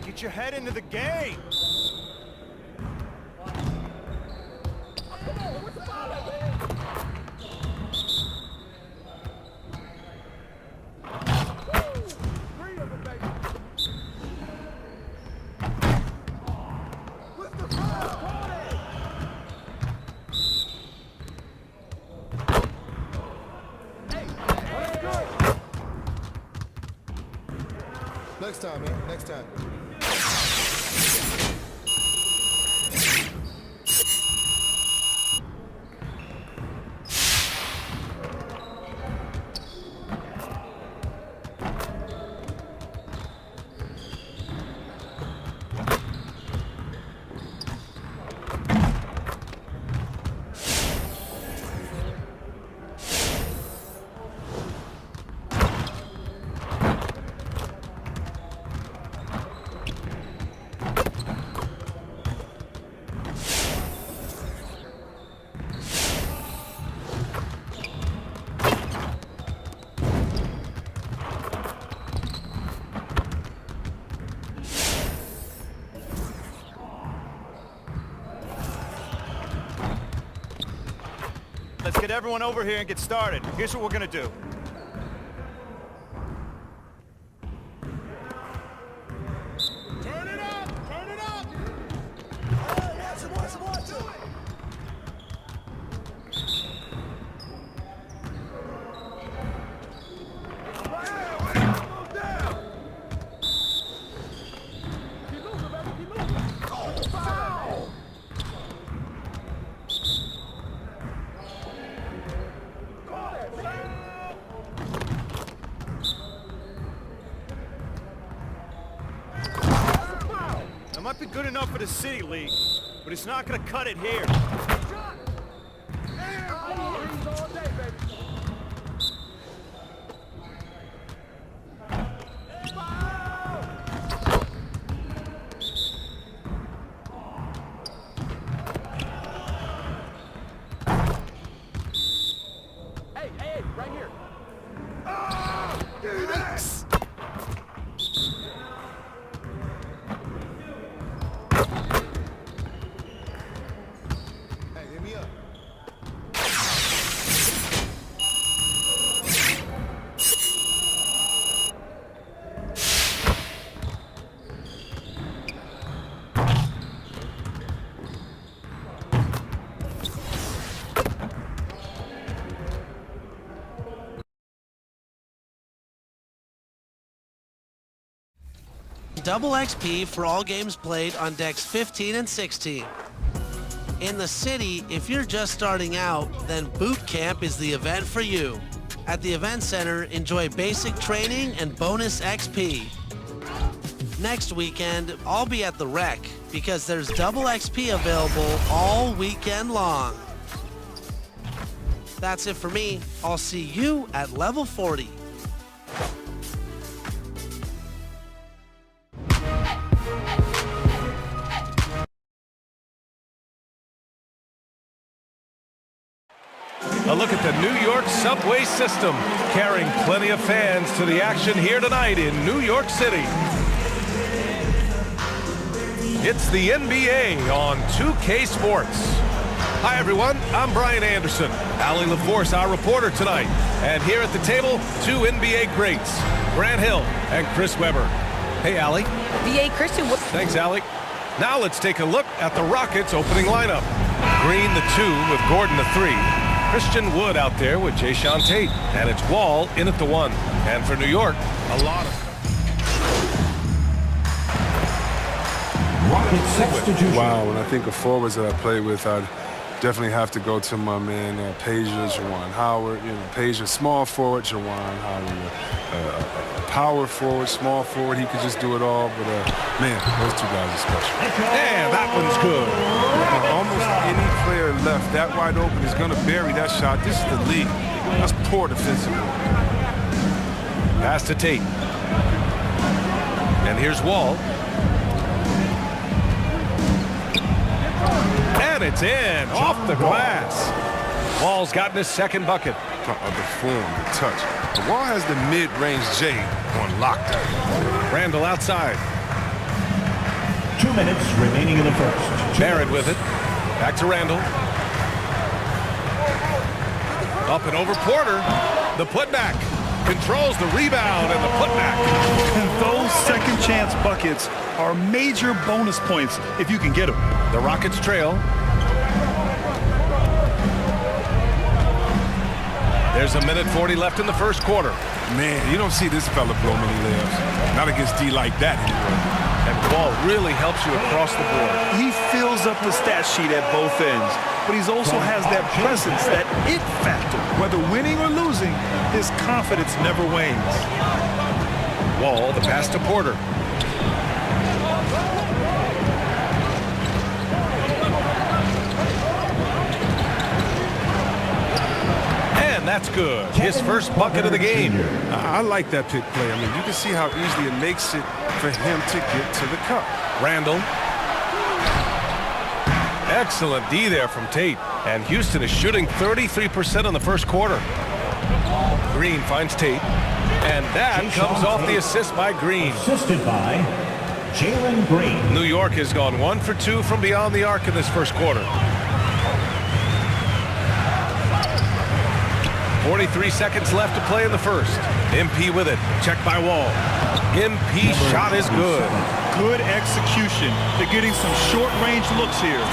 Get your head into the game. Next time, man. Next time. Let's get everyone over here and get started. Here's what we're gonna do. Turn it up! Turn it up! Hey, watch it! That might be good enough for the City League, but it's not gonna cut it here. Hey, right here. double XP for all games played on decks 15 and 16. In the city, if you're just starting out, then Boot Camp is the event for you. At the event center, enjoy basic training and bonus XP. Next weekend, I'll be at the Rec because there's double XP available all weekend long. That's it for me. I'll see you at level 40. A look at the New York subway system, carrying plenty of fans to the action here tonight in New York City. It's the NBA on 2K Sports. Hi, everyone. I'm Brian Anderson. Allie LaForce, our reporter tonight. And here at the table, two NBA greats, Grant Hill and Chris Webber. Hey, Allie. VA Christian. Thanks, Allie. Now let's take a look at the Rockets' opening lineup. Green the 2 with Gordon the 3. Christian Wood out there with Jayshawn Tate. And it's Wall in at the 1. And for New York, a lot of... Wow, when I think of forwards that I played with, I'd definitely have to go to my man Peja, Juwan Howard. You know, Peja, small forward, Juwan Howard. Power forward, small forward, he could just do it all. But man, those two guys are special. And that one's good. Almost any player left that wide open is going to bury that shot. This is the league. That's poor defensively. Pass to Tate. And here's Wall. And it's in, off the glass. Wall's gotten his second bucket. The form, the touch. The Wall has the mid-range J on lockdown. Randall outside. 2 minutes remaining in the first. Barrett with it. Back to Randall. Up and over Porter. The putback. Controls the rebound and the putback. And those second chance buckets are major bonus points if you can get them. The Rockets trail. There's a minute 40 left in the first quarter. Man, you don't see this fella blow many layups. Not against D like that anyway. And Wall really helps you across the board. He fills up the stat sheet at both ends, but he also has that presence, that it factor. Whether winning or losing, his confidence never wanes. Wall, the pass to Porter. That's good. His first bucket of the game. I like that pick play. I mean, you can see how easily it makes it for him to get to the cup. Randall. Excellent D there from Tate. And Houston is shooting 33% in the first quarter. Green finds Tate. And that comes off the assist by Green. Assisted by Jalen Green. New York has gone 1 for 2 from beyond the arc in this first quarter. 43 seconds left to play in the first. MP with it. Checked by Wall. MP shot is good. Good execution. They're getting some short-range looks here.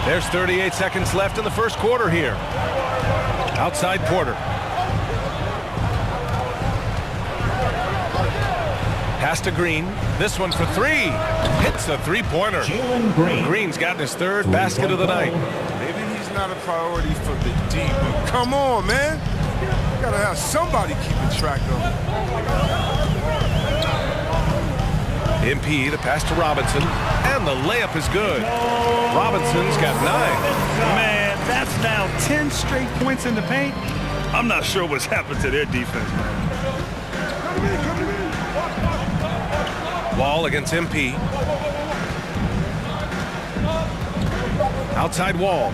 There's 38 seconds left in the first quarter here. Outside Porter. Pass to Green. This one for 3. Hits a three-pointer. Jalen Green. Green's gotten his third basket of the night. Not a priority for the D, but come on, man. You gotta have somebody keeping track of it. MP, the pass to Robinson, and the layup is good. Robinson's got 9. Man, that's now 10 straight points in the paint. I'm not sure what's happened to their defense, man. Wall against MP. Outside Wall.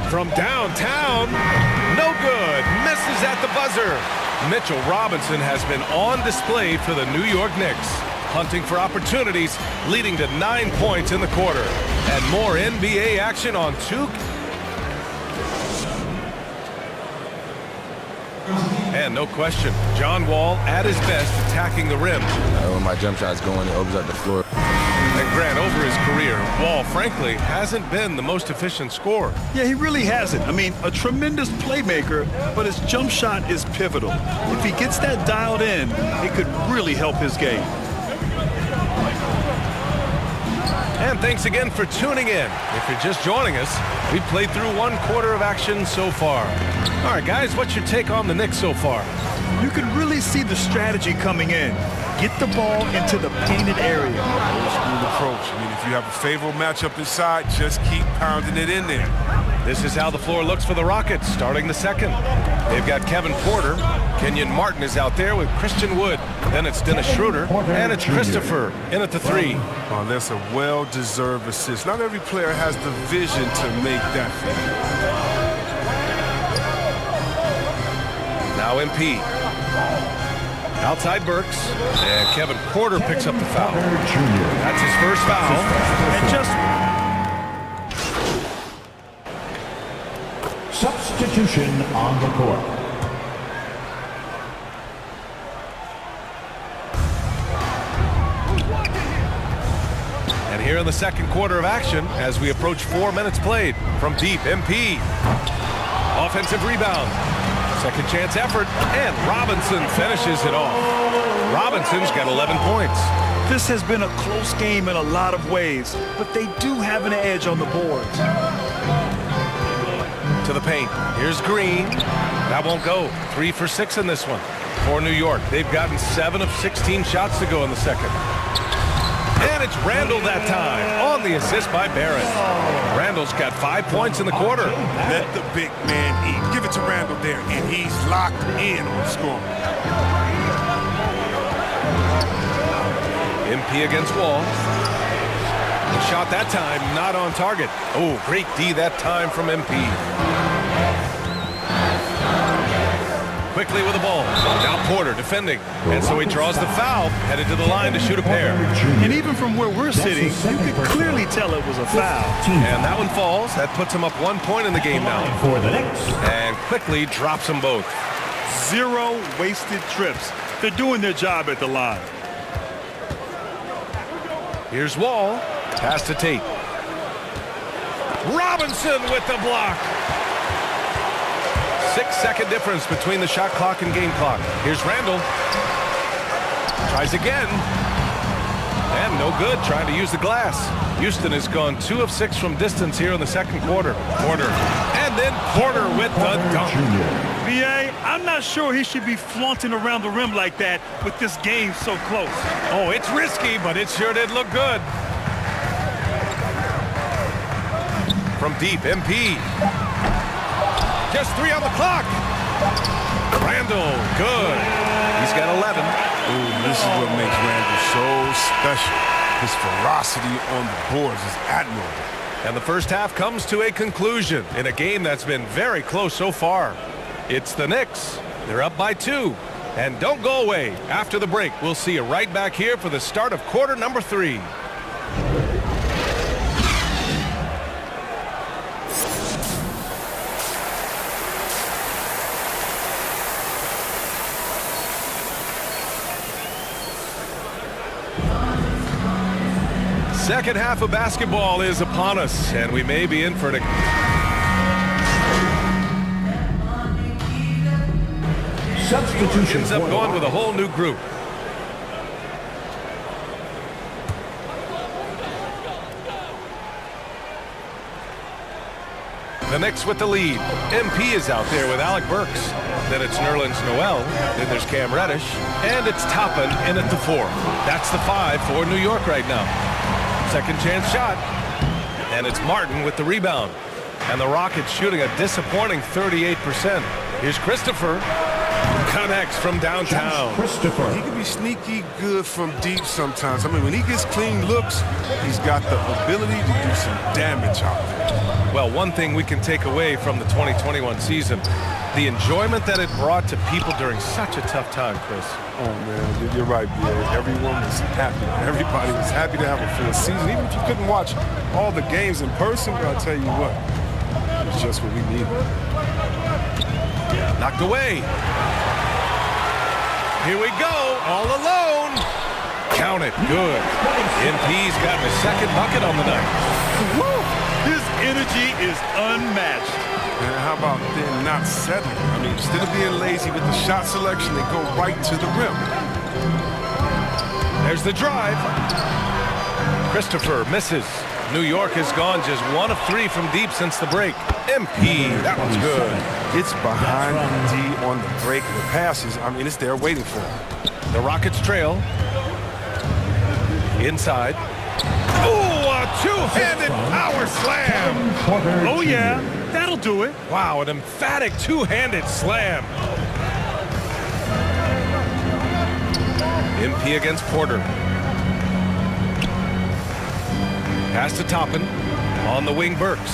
From downtown, no good, misses at the buzzer. Mitchell Robinson has been on display for the New York Knicks, hunting for opportunities, leading to 9 points in the quarter. And more NBA action on 2. And no question, John Wall at his best attacking the rim. When my jump shot's going, it opens up the floor. And Grant, over his career, Wall, frankly, hasn't been the most efficient scorer. Yeah, he really hasn't. I mean, a tremendous playmaker, but his jump shot is pivotal. If he gets that dialed in, it could really help his game. And thanks again for tuning in. If you're just joining us, we've played through 1 quarter of action so far. All right, guys, what's your take on the Knicks so far? You can really see the strategy coming in. Get the ball into the painted area. Old school approach. I mean, if you have a favorable matchup inside, just keep pounding it in there. This is how the floor looks for the Rockets starting the second. They've got Kevin Porter. Kenyon Martin is out there with Christian Wood. Then it's Dennis Schroeder. And it's Christopher in at the 3. Oh, that's a well-deserved assist. Not every player has the vision to make that feed. Now MP. Outside Burks. And Kevin Porter picks up the foul. That's his first foul. And just substitution on the court. And here in the second quarter of action, as we approach 4 minutes played, from deep, MP. Offensive rebound. Second chance effort, and Robinson finishes it off. Robinson's got 11 points. This has been a close game in a lot of ways, but they do have an edge on the boards. To the paint. Here's Green. That won't go. 3 for 6 in this one. For New York, they've gotten 7 of 16 shots to go in the second. And it's Randall that time on the assist by Barrett. Randall's got 5 points in the quarter. Let the big man eat. Give it to Randall there, and he's locked in on scoring. MP against Wall. The shot that time not on target. Oh, great D that time from MP. Quickly with the ball. Now Porter defending. And so he draws the foul, headed to the line to shoot a pair. And even from where we're sitting, you can clearly tell it was a foul. And that one falls. That puts him up 1 point in the game now. And quickly drops them both. 0 wasted trips. They're doing their job at the line. Here's Wall. Pass to Tate. Robinson with the block. 6-second difference between the shot clock and game clock. Here's Randall. Tries again. And no good, trying to use the glass. Houston has gone 2 of 6 from distance here in the second quarter. Porter. And then Porter with the dunk. B.A., I'm not sure he should be flaunting around the rim like that with this game so close. Oh, it's risky, but it sure did look good. From deep, MP. Just 3 on the clock. Randall, good. He's got 11. Ooh, this is what makes Randall so special. His ferocity on the boards is admirable. And the first half comes to a conclusion in a game that's been very close so far. It's the Knicks. They're up by 2. And don't go away. After the break, we'll see you right back here for the start of quarter number 3. Second half of basketball is upon us, and we may be in for an... Substitution ends up going with a whole new group. The Knicks with the lead. MP is out there with Alec Burks. Then it's Nerlens Noel. Then there's Cam Reddish. And it's Toppin in at the 4. That's the 5 for New York right now. Second chance shot. And it's Martin with the rebound. And the Rockets shooting a disappointing 38%. Here's Christopher. Connects from downtown. Christopher. He can be sneaky good from deep sometimes. I mean, when he gets clean looks, he's got the ability to do some damage out there. Well, one thing we can take away from the 2021 season, the enjoyment that it brought to people during such a tough time, Chris. Oh, man, you're right, B.A. Everyone was happy. Everybody was happy to have a full season, even if you couldn't watch all the games in person. But I'll tell you what, it's just what we needed. Knocked away. Here we go, all alone. Count it, good. MP's got his second bucket on the night. Woo! His energy is unmatched. And how about them not settling? I mean, instead of being lazy with the shot selection, they go right to the rim. There's the drive. Christopher misses. New York has gone just 1 of 3 from deep since the break. MP, that one's good. It's behind D on the break. The passes, I mean, it's there waiting for him. The Rockets trail. Inside. Oh, a two-handed power slam. Oh, yeah, that'll do it. Wow, an emphatic two-handed slam. MP against Porter. Pass to Toppin. On the wing, Burks.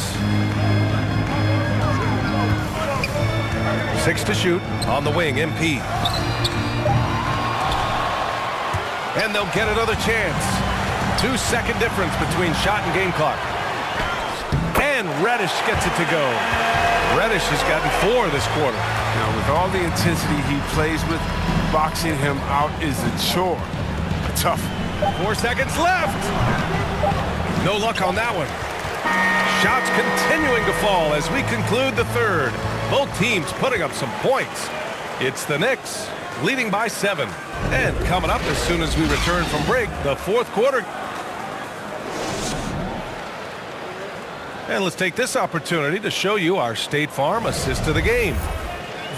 6 to shoot. On the wing, MP. And they'll get another chance. 2-second difference between shot and game clock. And Reddish gets it to go. Reddish has gotten 4 this quarter. You know, with all the intensity he plays with, boxing him out is a chore. Tough. 4 seconds left. No luck on that one. Shots continuing to fall as we conclude the third. Both teams putting up some points. It's the Knicks leading by 7. And coming up as soon as we return from break, the fourth quarter. And let's take this opportunity to show you our State Farm assist of the game.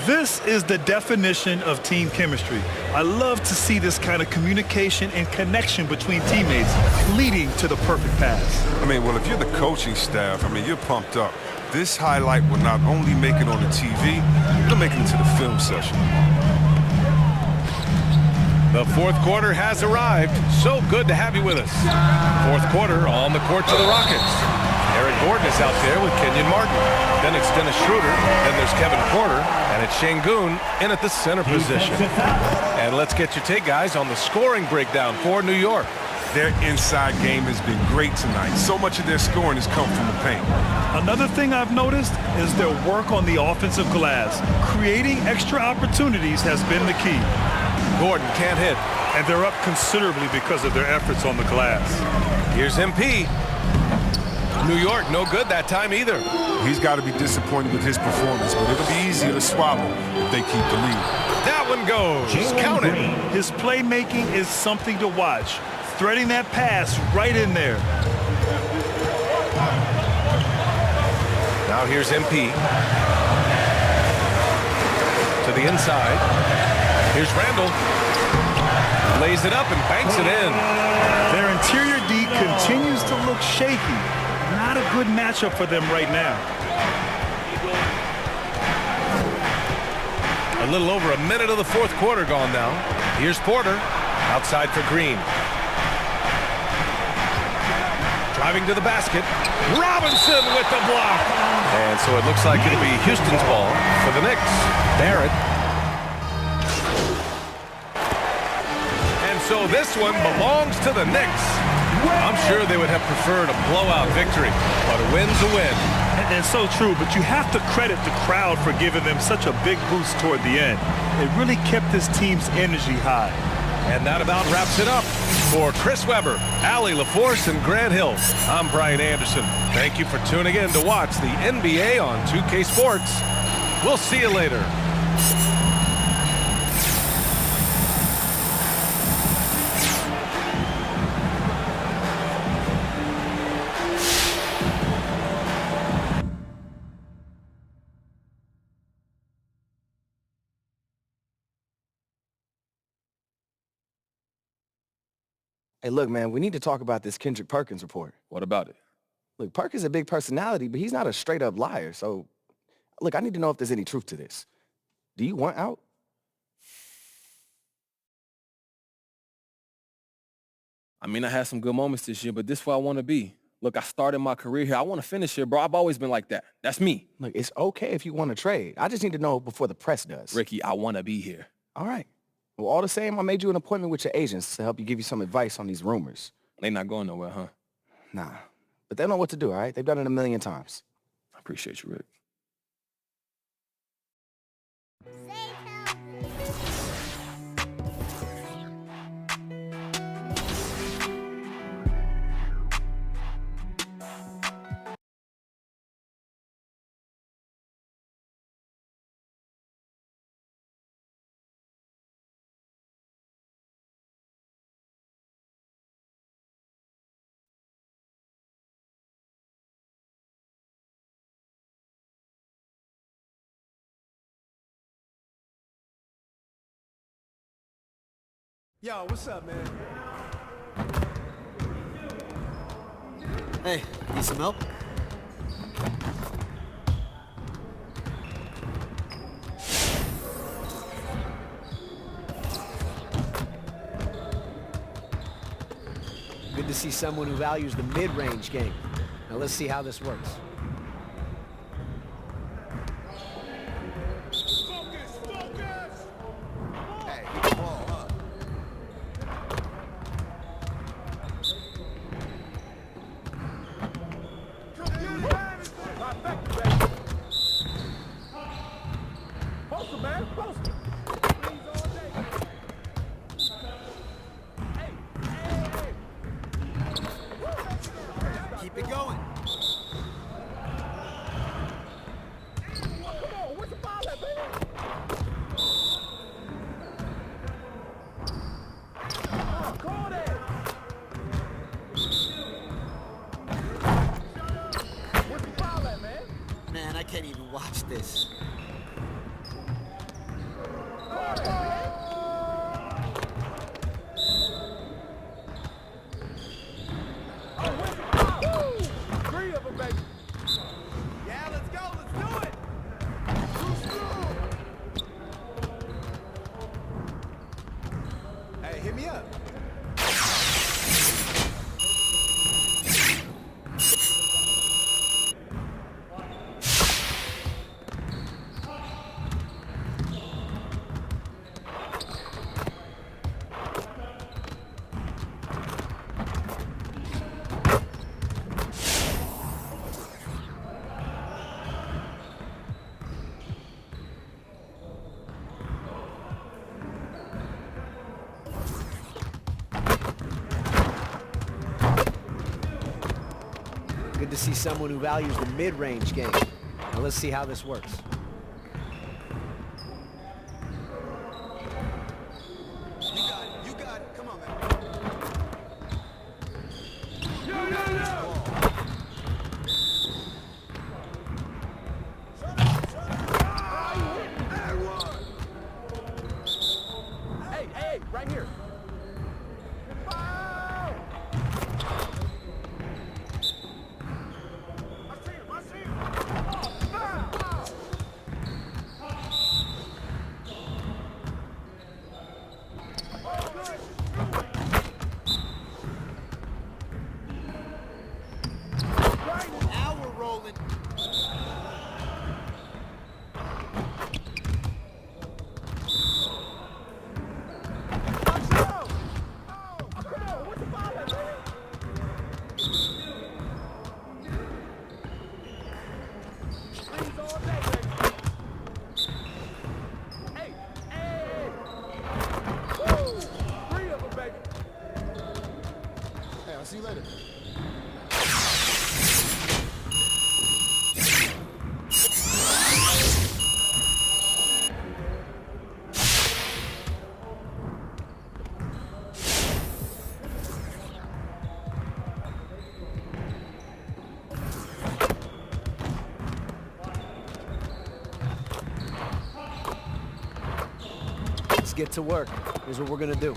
This is the definition of team chemistry. I love to see this kind of communication and connection between teammates leading to the perfect pass. I mean, well, if you're the coaching staff, I mean, you're pumped up. This highlight will not only make it on the TV, it'll make it into the film session. The fourth quarter has arrived. So good to have you with us. Fourth quarter on the court to the Rockets. Eric Gordon is out there with Kenyon Martin. Then it's Dennis Schroeder. Then there's Kevin Porter. And it's Şengün in at the center position. And let's get your take, guys, on the scoring breakdown for New York. Their inside game has been great tonight. So much of their scoring has come from the paint. Another thing I've noticed is their work on the offensive glass. Creating extra opportunities has been the key. Gordon can't hit. And they're up considerably because of their efforts on the glass. Here's MP. New York, no good that time either. He's got to be disappointed with his performance, but it'll be easier to swallow if they keep the lead. That one goes. Count it. His playmaking is something to watch. Threading that pass right in there. Now here's MP. To the inside. Here's Randall. Lays it up and banks it in. Their interior D continues to look shaky. Not a good matchup for them right now. A little over a minute of the fourth quarter gone now. Here's Porter. Outside for Green. Driving to the basket. Robinson with the block. And so it looks like it'll be Houston's ball for the Knicks. Barrett. And so this one belongs to the Knicks. I'm sure they would have preferred a blowout victory, but a win's a win. And so true, but you have to credit the crowd for giving them such a big boost toward the end. It really kept this team's energy high. And that about wraps it up. For Chris Webber, Allie LaForce, and Grant Hill, I'm Brian Anderson. Thank you for tuning in to watch the NBA on 2K Sports. We'll see you later. Hey, look, man, we need to talk about this Kendrick Perkins report. What about it? Look, Perkins is a big personality, but he's not a straight-up liar. So, look, I need to know if there's any truth to this. Do you want out? I mean, I had some good moments this year, but this is where I want to be. Look, I started my career here. I want to finish here, bro. I've always been like that. That's me. Look, it's okay if you want to trade. I just need to know before the press does. Ricky, I want to be here. All right. Well, all the same, I made you an appointment with your agents to help you give you some advice on these rumors. They not going nowhere, huh? Nah. But they know what to do, all right? They've done it a million times. I appreciate you, Rick. Yo, what's up, man? Hey, need some help? Good to see someone who values the mid-range game. Now let's see how this works. Keep it going. Man, I can't even watch this. Yeah, let's go. Let's do it. Hey, hit me up. Good to see someone who values the mid-range game. Now let's see how this works. You got it. Come on, man. Hey, right here. Now we're rolling. Hey, I'll see you later. Let's get to work. Here's what we're gonna do.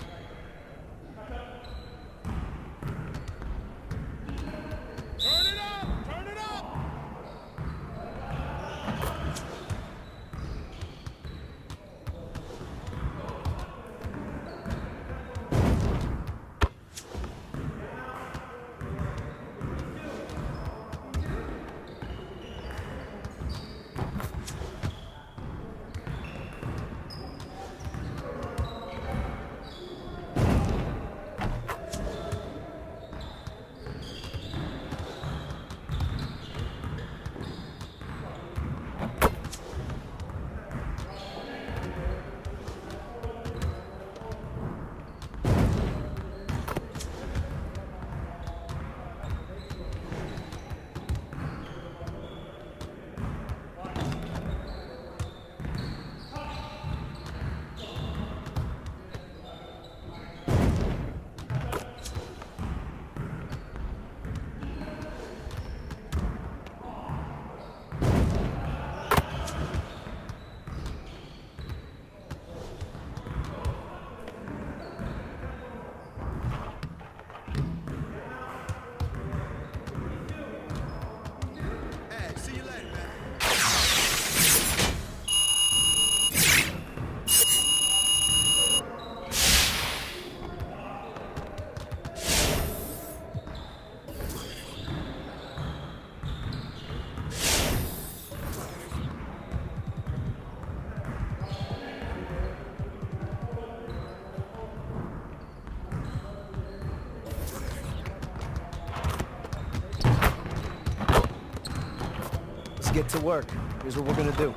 Let's get to work. Here's what we're gonna do.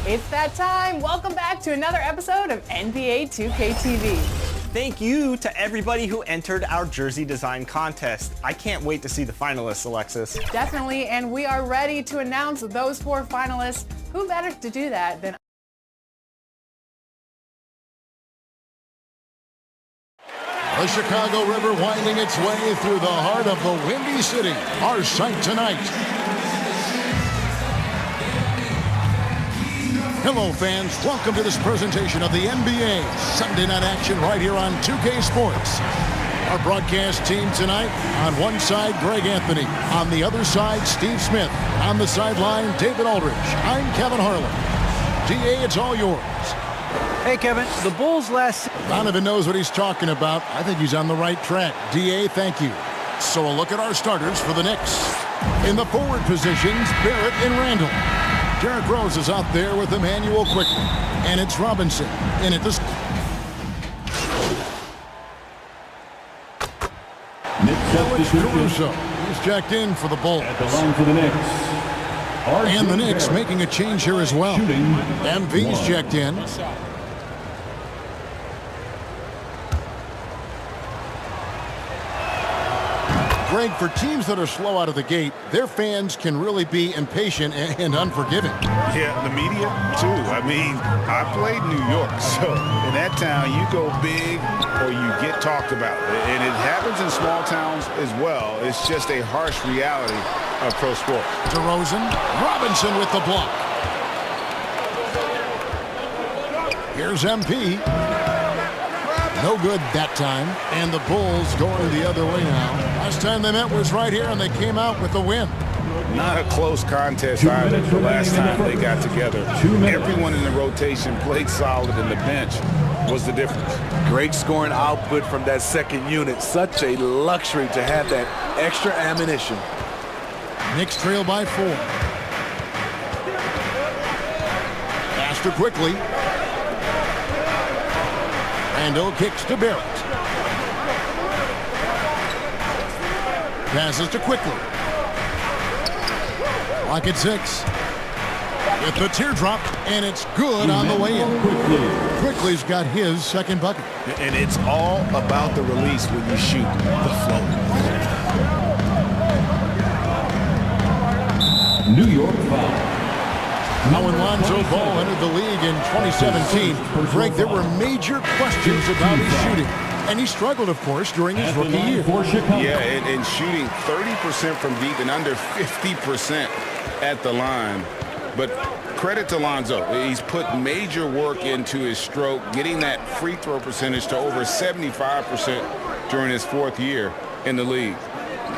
It's that time. Welcome back to another episode of NBA 2K TV. Thank you to everybody who entered our jersey design contest. I can't wait to see the finalists, Alexis. Definitely, and we are ready to announce those 4 finalists. Who better to do that than The Chicago River winding its way through the heart of the Windy City. Our sight tonight. Hello, fans. Welcome to this presentation of the NBA Sunday Night Action right here on 2K Sports. Our broadcast team tonight, on one side, Greg Anthony. On the other side, Steve Smith. On the sideline, David Aldridge. I'm Kevin Harlan. DA, it's all yours. Hey, Kevin, the Bulls last... Donovan knows what he's talking about. I think he's on the right track. DA, thank you. So a look at our starters for the Knicks. In the forward positions, Barrett and Randall. Derrick Rose is out there with Emmanuel quickly. And it's Robinson. And at this... Caruso. He's jacked in for the Bulls. At the line for the Knicks. And the Knicks making a change here as well. MV's checked in. Greg, for teams that are slow out of the gate, their fans can really be impatient and unforgiving. Yeah, the media, too. I mean, I played New York, so in that town, you go big or you get talked about. And it happens in small towns as well. It's just a harsh reality of pro sports. DeRozan, Robinson with the block. Here's MP. No good that time. And the Bulls going the other way now. Last time they met was right here, and they came out with the win. Not a close contest either the last time they got together. Everyone in the rotation played solid, and the bench was the difference. Great scoring output from that second unit. Such a luxury to have that extra ammunition. Knicks trail by 4. to Quickly. Randall kicks to Barrett. Passes to Quickly. Lock at 6. With the teardrop, and it's good on the way in. Quickly's got his second bucket. And it's all about the release when you shoot the float. New York foul. Now when Lonzo Ball entered the league in 2017, Greg, there were major questions about his shooting. And he struggled, of course, during his rookie year. Yeah, and shooting 30% from deep and under 50% at the line. But credit to Lonzo. He's put major work into his stroke, getting that free throw percentage to over 75% during his 4th year in the league.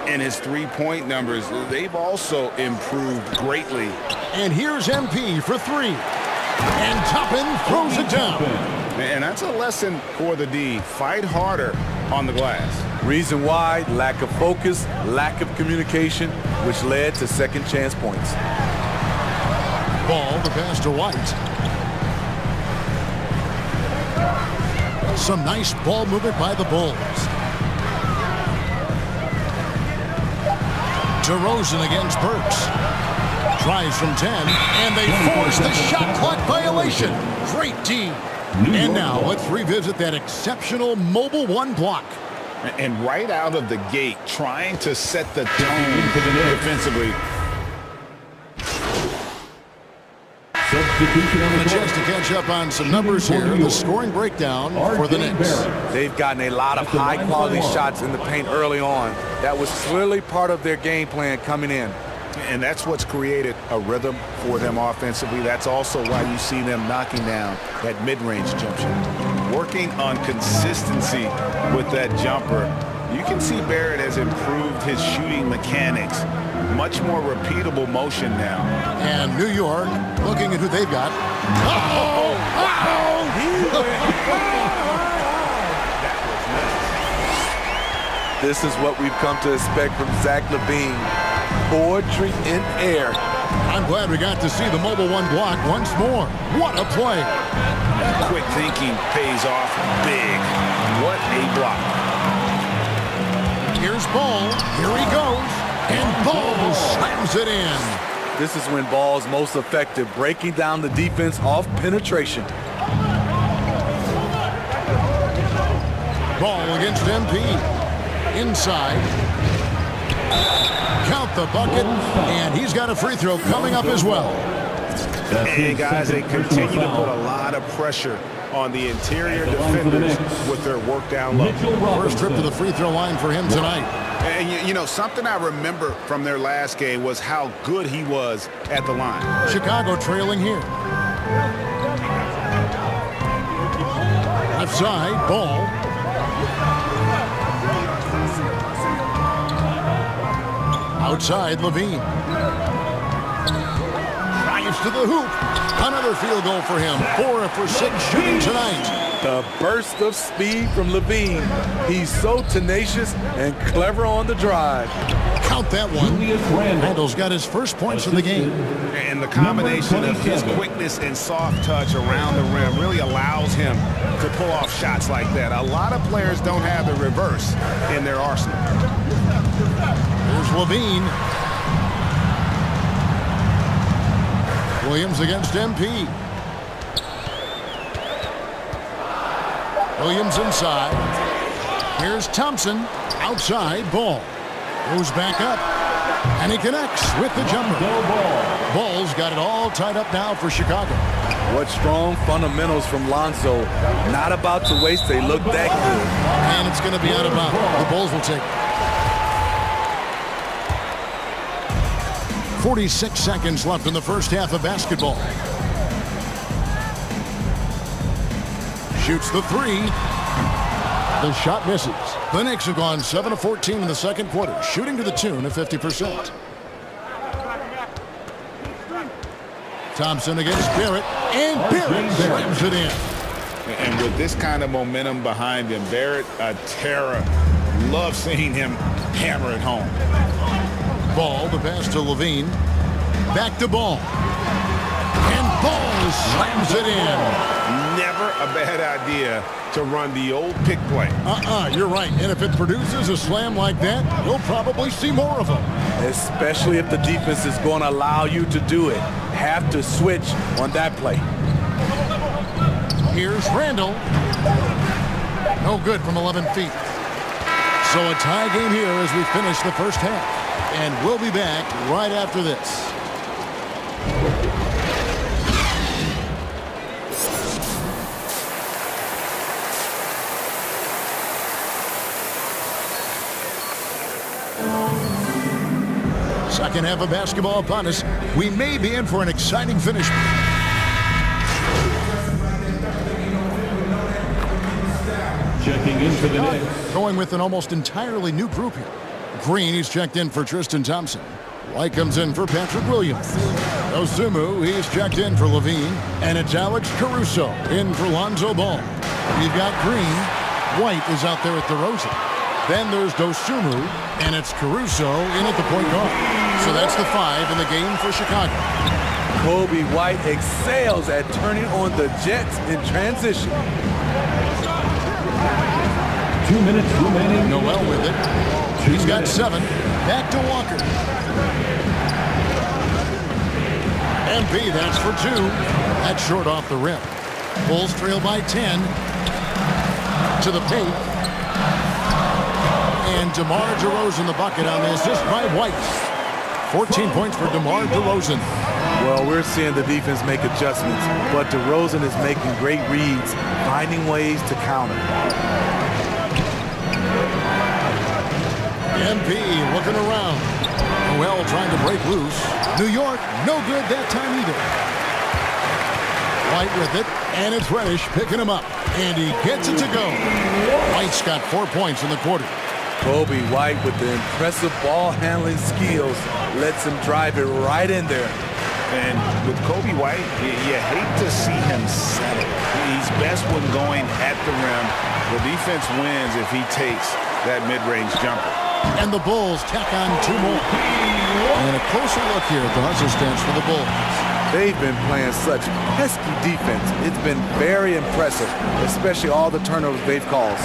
And his three-point numbers, they've also improved greatly. And here's MP for 3. And Toppin throws it down. And that's a lesson for the D. Fight harder on the glass. Reason why, lack of focus, lack of communication, which led to second chance points. Ball, the pass to White. Some nice ball movement by the Bulls. DeRozan against Burks. Tries from 10, and they force the shot clock violation. Great D. And now let's revisit that exceptional mobile 1 block. And right out of the gate, trying to set the tone defensively. A chance to catch up on some numbers here. The scoring breakdown for the Knicks. They've gotten a lot of high-quality shots in the paint early on. That was clearly part of their game plan coming in. And that's what's created a rhythm for them offensively. That's also why you see them knocking down that mid-range jump shot. Working on consistency with that jumper. You can see Barrett has improved his shooting mechanics. Much more repeatable motion now. And New York looking at who they've got. This is what we've come to expect from Zach LaVine. Poetry in air. I'm glad we got to see the mobile 1 block once more. What a play. Quick thinking pays off big. What a block. Here's Ball. Here he goes. And Ball slams it in. This is when Ball's most effective, breaking down the defense off penetration. Ball against MP. Inside. Count the bucket, and he's got a free throw coming up as well. And guys, they continue to put a lot of pressure on the interior defenders with their work down low. First trip to the free throw line for him tonight. And you know, something I remember from their last game was how good he was at the line. Chicago trailing here. Left side, Ball. Outside, LaVine. Drives to the hoop. Another field goal for him. 4 for 6 shooting tonight. The burst of speed from LaVine. He's so tenacious and clever on the drive. Count that one. Randall's got his first points of the game. And the combination of his quickness and soft touch around the rim really allows him to pull off shots like that. A lot of players don't have the reverse in their arsenal. Here's LaVine. Williams against MP. Williams inside. Here's Thompson. Outside, Ball. Goes back up. And he connects with the jumper. Ball's got it all tied up now for Chicago. What strong fundamentals from Lonzo. Not about to waste. They look that good. And it's going to be out of bounds. The Bulls will take it. 46 seconds left in the first half of basketball. Shoots the 3. The shot misses. The Knicks have gone 7 of 14 in the second quarter, shooting to the tune of 50%. Thompson against Barrett, and Barrett slams it in. And with this kind of momentum behind him, Barrett, a terror. Love seeing him hammer it home. Ball, the pass to LaVine. Back to Ball. And Ball slams it in. Never a bad idea to run the old pick play. You're right. And if it produces a slam like that, we'll probably see more of them. Especially if the defense is going to allow you to do it. Have to switch on that play. Here's Randall. No good from 11 feet. So a tie game here as we finish the first half. And we'll be back right after this. Second half of basketball upon us. We may be in for an exciting finish. Checking in for the Knicks. Going with an almost entirely new group here. Green, he's checked in for Tristan Thompson. White comes in for Patrick Williams. Osumu, he's checked in for Levine. And it's Alex Caruso in for Lonzo Ball. You've got Green. White is out there at DeRozan. Then there's Dosumu, and it's Caruso in at the point guard. So that's the 5 in the game for Chicago. Kobe White excels at turning on the Jets in transition. 2 minutes remaining. Noel with it. He's got 7. Back to Walker. MP, that's for 2. That's short off the rim. Bulls trail by 10. To the paint. And DeMar DeRozan the bucket on the assist by White. 14 points for DeMar DeRozan. Well, we're seeing the defense make adjustments, but DeRozan is making great reads, finding ways to counter. MP looking around. Noel trying to break loose. New York, no good that time either. White with it, and it's Reddish picking him up. And he gets it to go. White's got 4 points in the quarter. Kobe White with the impressive ball handling skills lets him drive it right in there. And with Kobe White, you hate to see him settle. He's best when going at the rim. The defense wins if he takes that mid-range jumper. And the Bulls tack on 2 more. And a closer look here at the hustle stance for the Bulls. They've been playing such pesky defense. It's been very impressive, especially all the turnovers they've caused.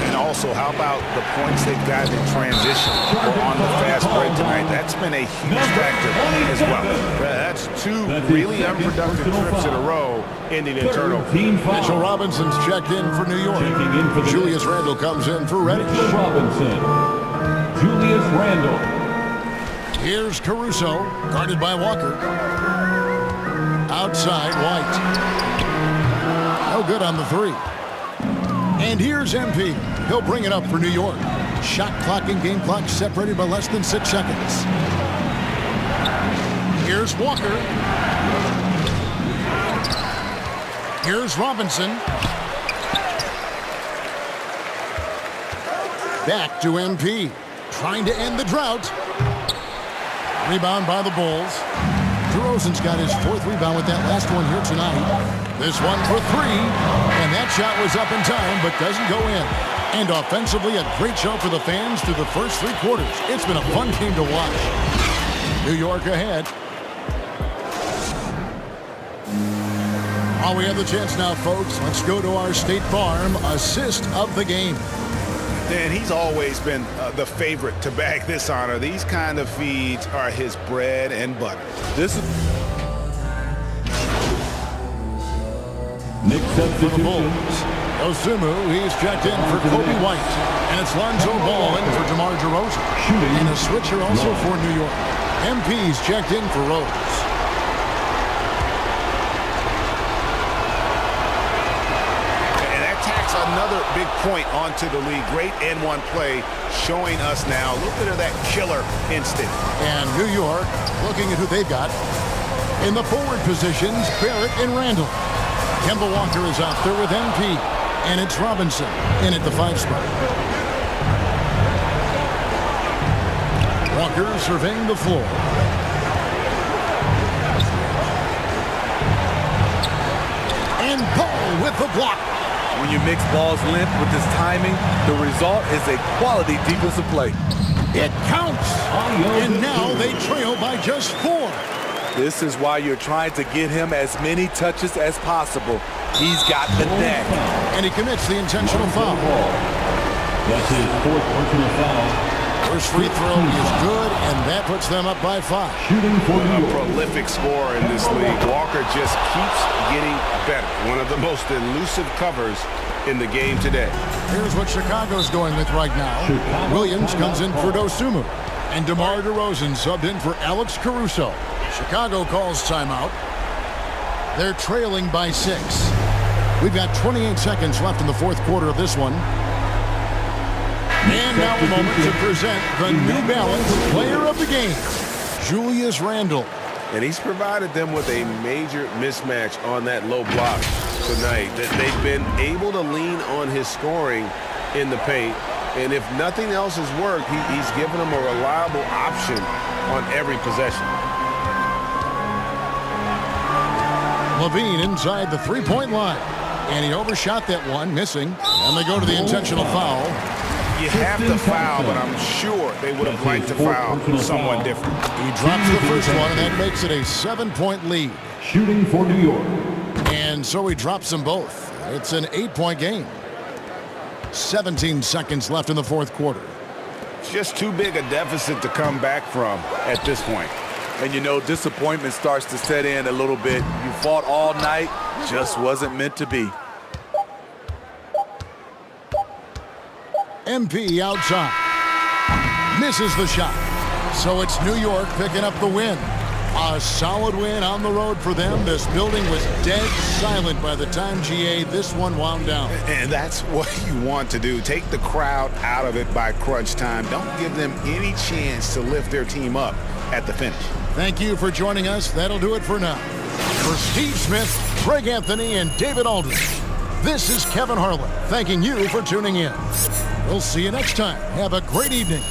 And also, how about the points they've got in transition or on the fast break tonight? That's been a huge factor as well. That's 2 really unproductive trips in a row ending in turnover. Mitchell Robinson's checked in for New York. Julius Randle comes in for Reddish. Robinson. Julius Randle. Here's Caruso, guarded by Walker. Outside, White. No good on the 3. And here's MP. He'll bring it up for New York. Shot clock and game clock separated by less than 6 seconds. Here's Walker. Here's Robinson. Back to MP. Trying to end the drought. Rebound by the Bulls. DeRozan's got his 4th rebound with that last one here tonight. This one for 3. And that shot was up in time, but doesn't go in. And offensively, a great show for the fans through the first 3 quarters. It's been a fun game to watch. New York ahead. While we have the chance now, folks, let's go to our State Farm assist of the game. And he's always been the favorite to bag this honor. These kind of feeds are his bread and butter. This is Nick substitution. Osumu, he's checked in for Kobe White. And it's Lonzo Ball in for DeMar DeRozan. And a switcher also for New York. MP's checked in for Rose. Another big point onto the league. Great N1 play showing us now a little bit of that killer instinct. And New York looking at who they've got. In the forward positions, Barrett and Randall. Kemba Walker is out there with MP. And it's Robinson in at the 5 spot. Walker surveying the floor. And Paul with the block. When you mix balls limp with this timing, the result is a quality defensive play. It counts. And now they trail by just 4. This is why you're trying to get him as many touches as possible. He's got the net. And he commits the intentional foul. That's his fourth personal foul. First free throw is good, and that puts them up by 5. Shooting for A prolific scorer in this league. Walker just keeps getting better. One of the most elusive covers in the game today. Here's what Chicago's going with right now. Williams comes in for Dosunmu, and DeMar DeRozan subbed in for Alex Caruso. Chicago calls timeout. They're trailing by 6. We've got 28 seconds left in the fourth quarter of this one. And now a moment to present the New Balance Player of the Game, Julius Randle. And he's provided them with a major mismatch on that low block tonight. That they've been able to lean on his scoring in the paint. And if nothing else has worked, he's given them a reliable option on every possession. Levine inside the three-point line. And he overshot that one, missing. And they go to the intentional foul. You have to foul, but I'm sure they would have liked to foul someone different. He drops the first one, and that makes it a 7-point lead. Shooting for New York. And so he drops them both. It's an 8-point game. 17 seconds left in the fourth quarter. Just too big a deficit to come back from at this point. And you know, disappointment starts to set in a little bit. You fought all night, just wasn't meant to be. MP outside. Misses the shot. So it's New York picking up the win. A solid win on the road for them. This building was dead silent by the time GA this one wound down. And that's what you want to do. Take the crowd out of it by crunch time. Don't give them any chance to lift their team up at the finish. Thank you for joining us. That'll do it for now. For Steve Smith, Greg Anthony, and David Aldridge, this is Kevin Harlan thanking you for tuning in. We'll see you next time. Have a great evening.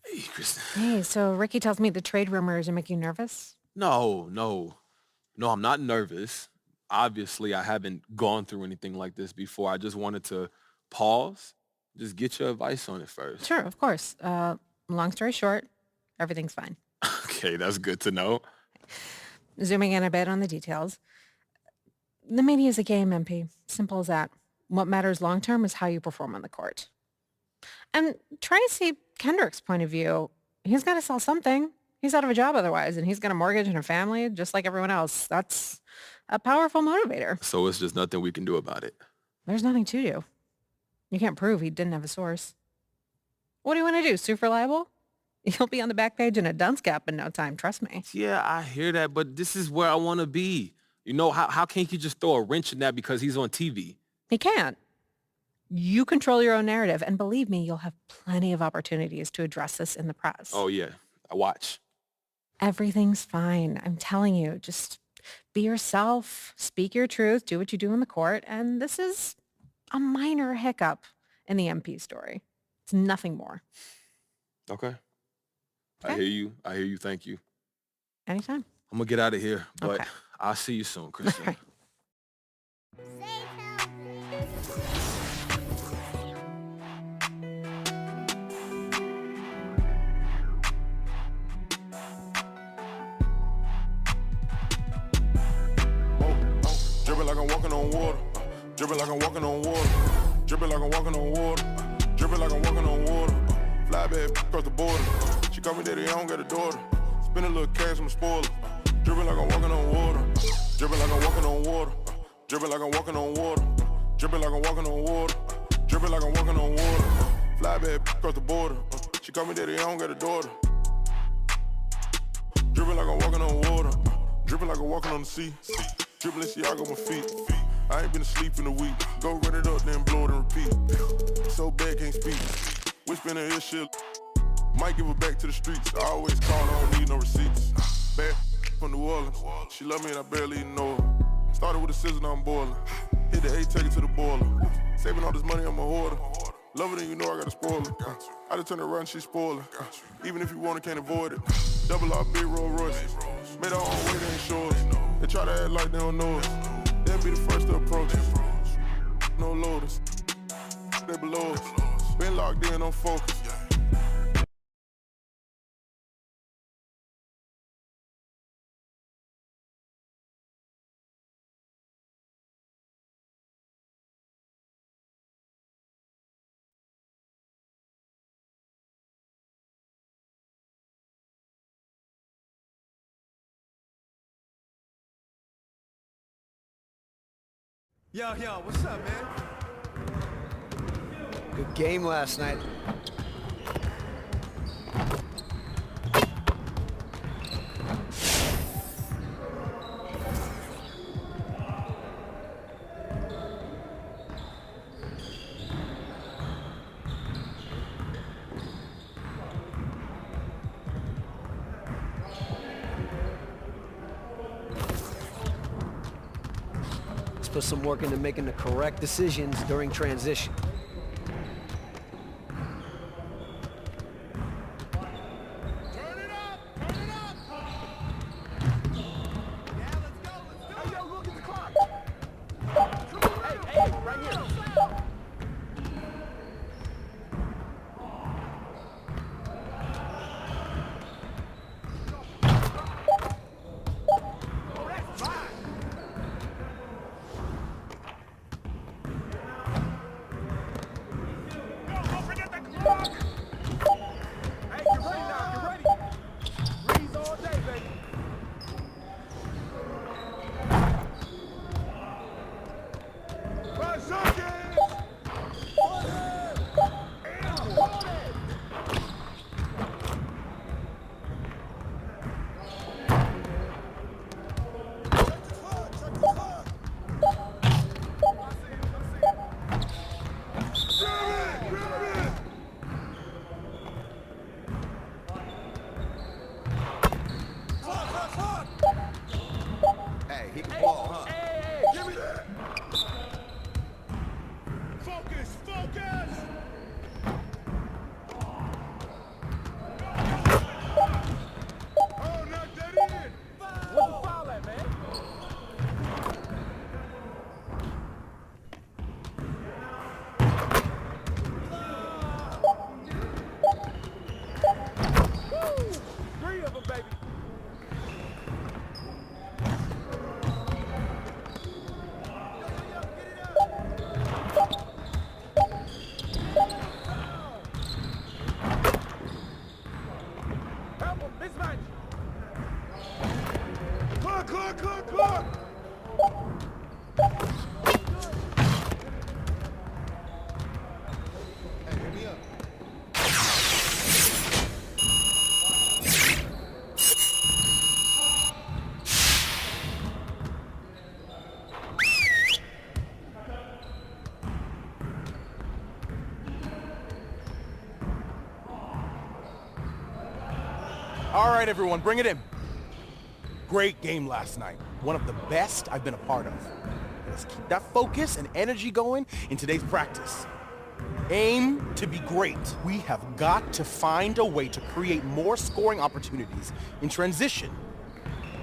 Hey, Kristen. Hey, so Ricky tells me the trade rumors are making you nervous? No, I'm not nervous. Obviously, I haven't gone through anything like this before. I just wanted to pause, just get your advice on it first. Sure, of course. Long story short, everything's fine. Okay, that's good to know. Zooming in a bit on the details. The media is a game, MP. Simple as that. What matters long-term is how you perform on the court. And try to see Kendrick's point of view. He's got to sell something. He's out of a job otherwise, and he's got a mortgage and a family just like everyone else. That's a powerful motivator. So it's just nothing we can do about it. There's nothing to do. You can't prove he didn't have a source. What do you want to do, sue for libel? You'll be on the back page in a dunce cap in no time, trust me. Yeah, I hear that, but this is where I want to be. You know, how can't you just throw a wrench in that because he's on TV? He can't. You control your own narrative, and believe me, you'll have plenty of opportunities to address this in the press. Oh, yeah. I watch. Everything's fine. I'm telling you, just be yourself, speak your truth, do what you do in the court, and this is a minor hiccup in the MP story. It's nothing more. Okay. I hear you. Thank you. Anytime. I'm going to get out of here, but Okay. I'll see you soon, Kristen. All right. Dripping like I'm walking on water. Dripping like I'm walking on water. Dripping like I'm walking on water. Dripping like I'm walking on water. Fly back across the border. She call me daddy, I don't got a daughter. Spend a little cash, I'm a spoiler. Dripping like I'm walking on water. Dripping like I'm walking on water. Dripping like I'm walking on water. Dripping like I'm walking on water. Dripping like I'm walking on water. Fly back across the border. She call me daddy, I don't got a daughter. Dripping like I'm walking on water. Dripping like I'm walking on the sea. Dripping Balenciaga on my feet. I ain't been asleep in a week. Go run it up, then blow it and repeat. So bad, can't speak. Whispering in her shit. Might give her back to the streets. I always call, I don't need no receipts. Bad from New Orleans. She love me and I barely even know her. Started with a scissor, now I'm boiling. Hit the A, take it to the boiler. Saving all this money, I'm a hoarder. Love it and you know I gotta spoil it. I just turn around, she spoil it. Even if you want it, can't avoid it. Double R, big Rolls Royce. Made our own way, they ain't sure. They try to act like they don't know us. They'll be the first to approach us. No loaders. They below us. Been locked in on focus. Yo, what's up, man? Good game last night. Put some work into making the correct decisions during transition. All right, everyone, bring it in. Great game last night. One of the best I've been a part of. Let's keep that focus and energy going in today's practice. Aim to be great. We have got to find a way to create more scoring opportunities in transition.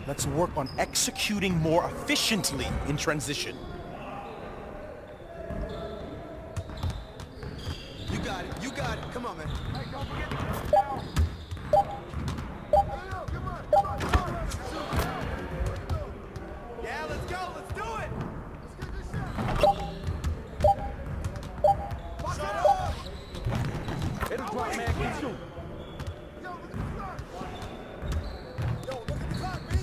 Let's work on executing more efficiently in transition. You got it, come on, man. Hey, don't forget to get down. Yeah, let's go, let's do it! Let's get this shot! Shut up! Hit his drop, man, keep shooting. Yo, look at the clock, B!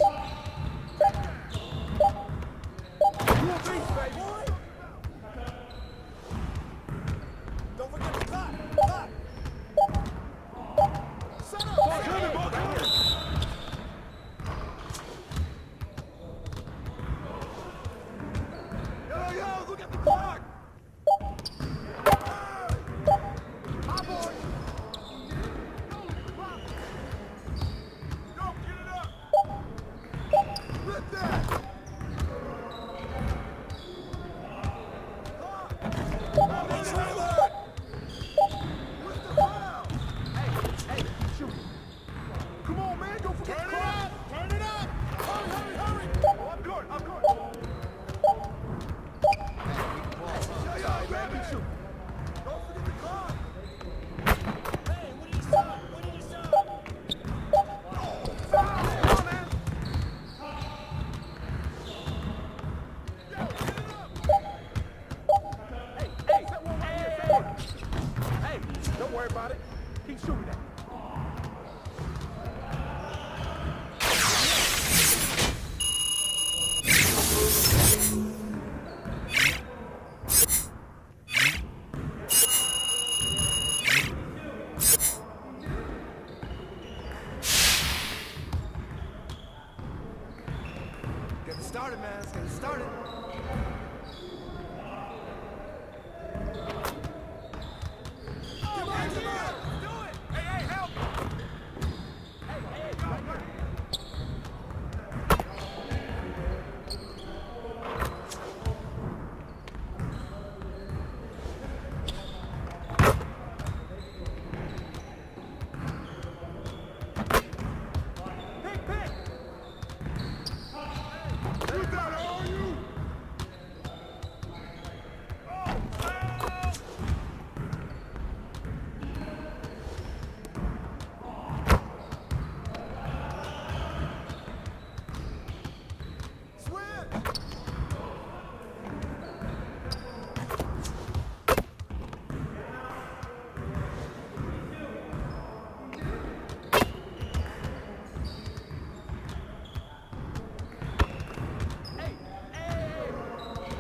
You a beast, baby! Don't forget the clock!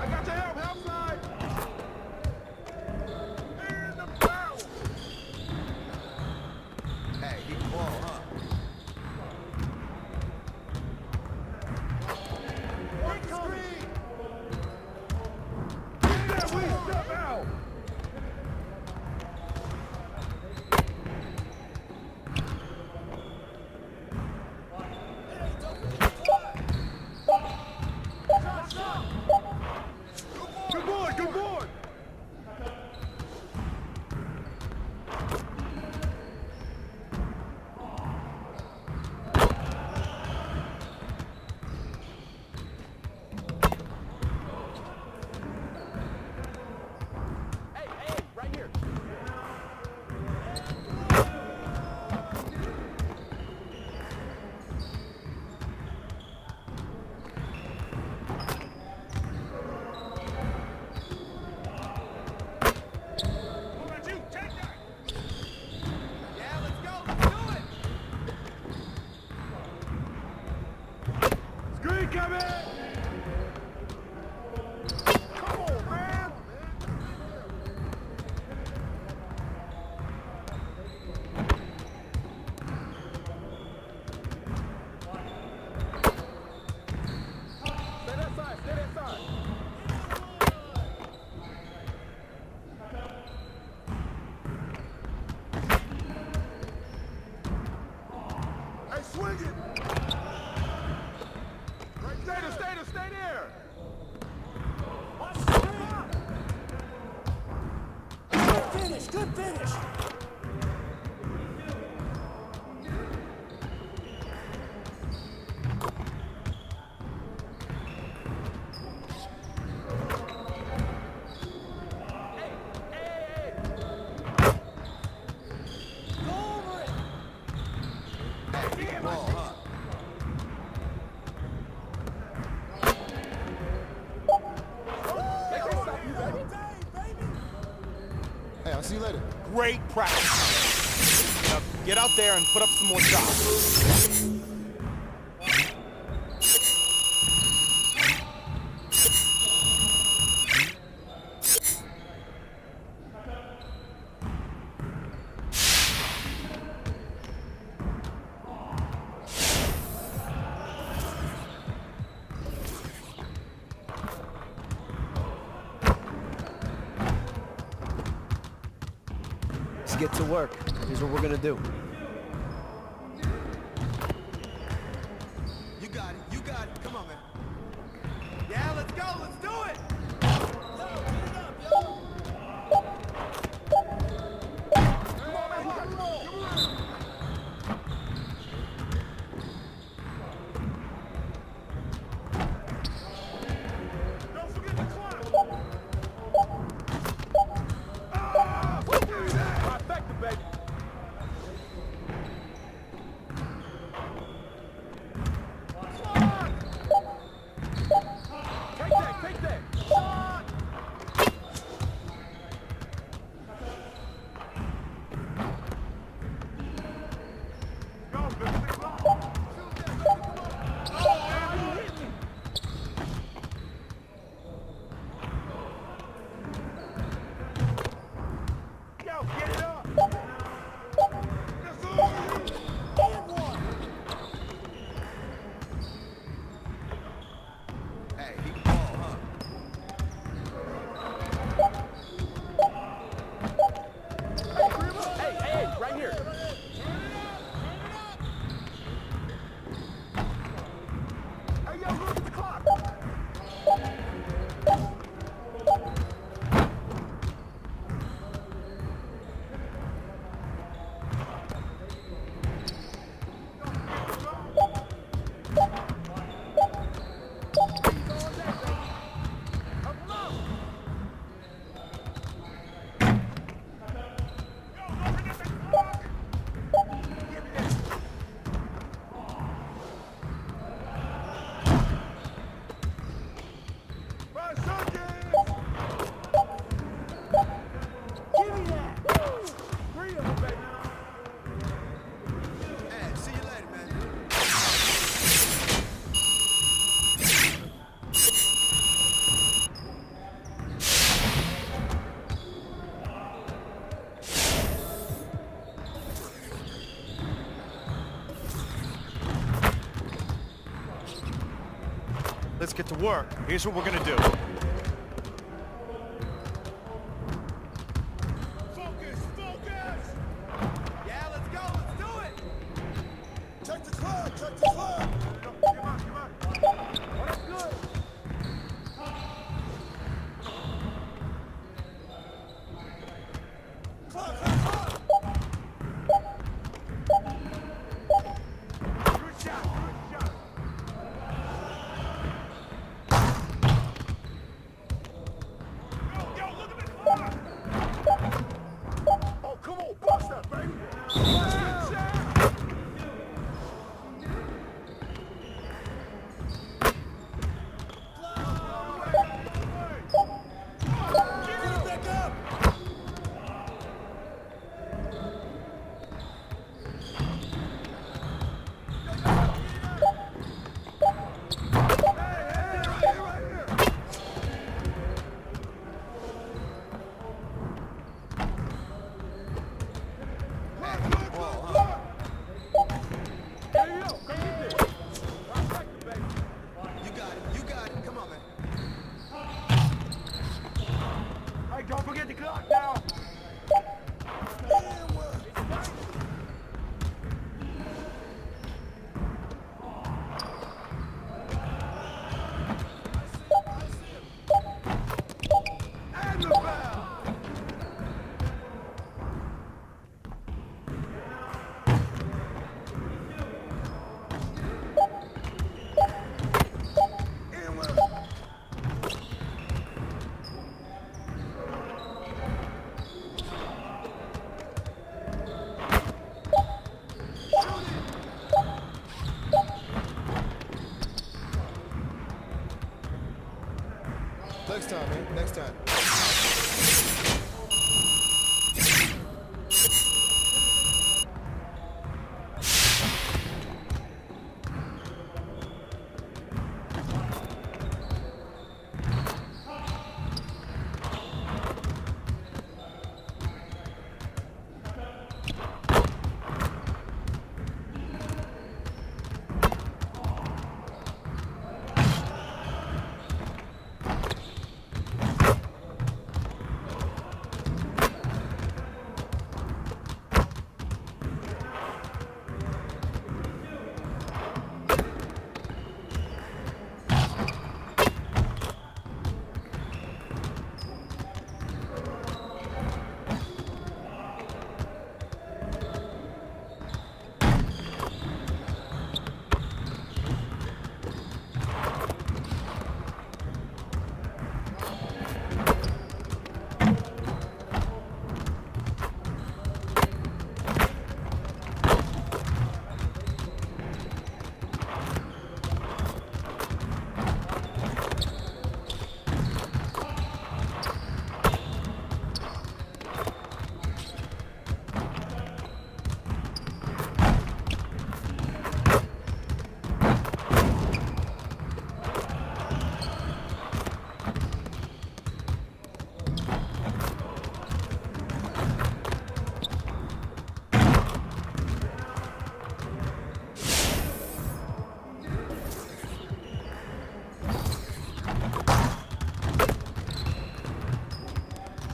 I got your help, help side. And the foul. Hey, he can ball, huh? Big screen. Yeah, we step out. Good board, good board. Hey, right here. Yeah, let's go. Let's do it. Screen coming. Come on, man. Stay that side, stay that side. Hey, swing it! Right, stay there! Good finish! Go over it! He can ball, huh? Hey, I'll see you later. Great practice. Now get out there and put up some more shots. Let's get to work. Here's what we're gonna do. You got it. You got it. Come on, man. Yeah, let's go. Let's do it. Don't forget the clock. Trifecta, baby. Let's get to work. Here's what we're gonna do. Focus, focus! Yeah, let's go, let's do it! Check the club, check the club! Come on, come on. Oh, that's good. Club, club, club! Good shot, good shot! Yo, look at this clock! Oh, come on, bust that, baby! Bust that shot! Get it back up! You got it. Come on, man. Hey, don't forget the clock now. And the foul. And well. Next time, man. Next time.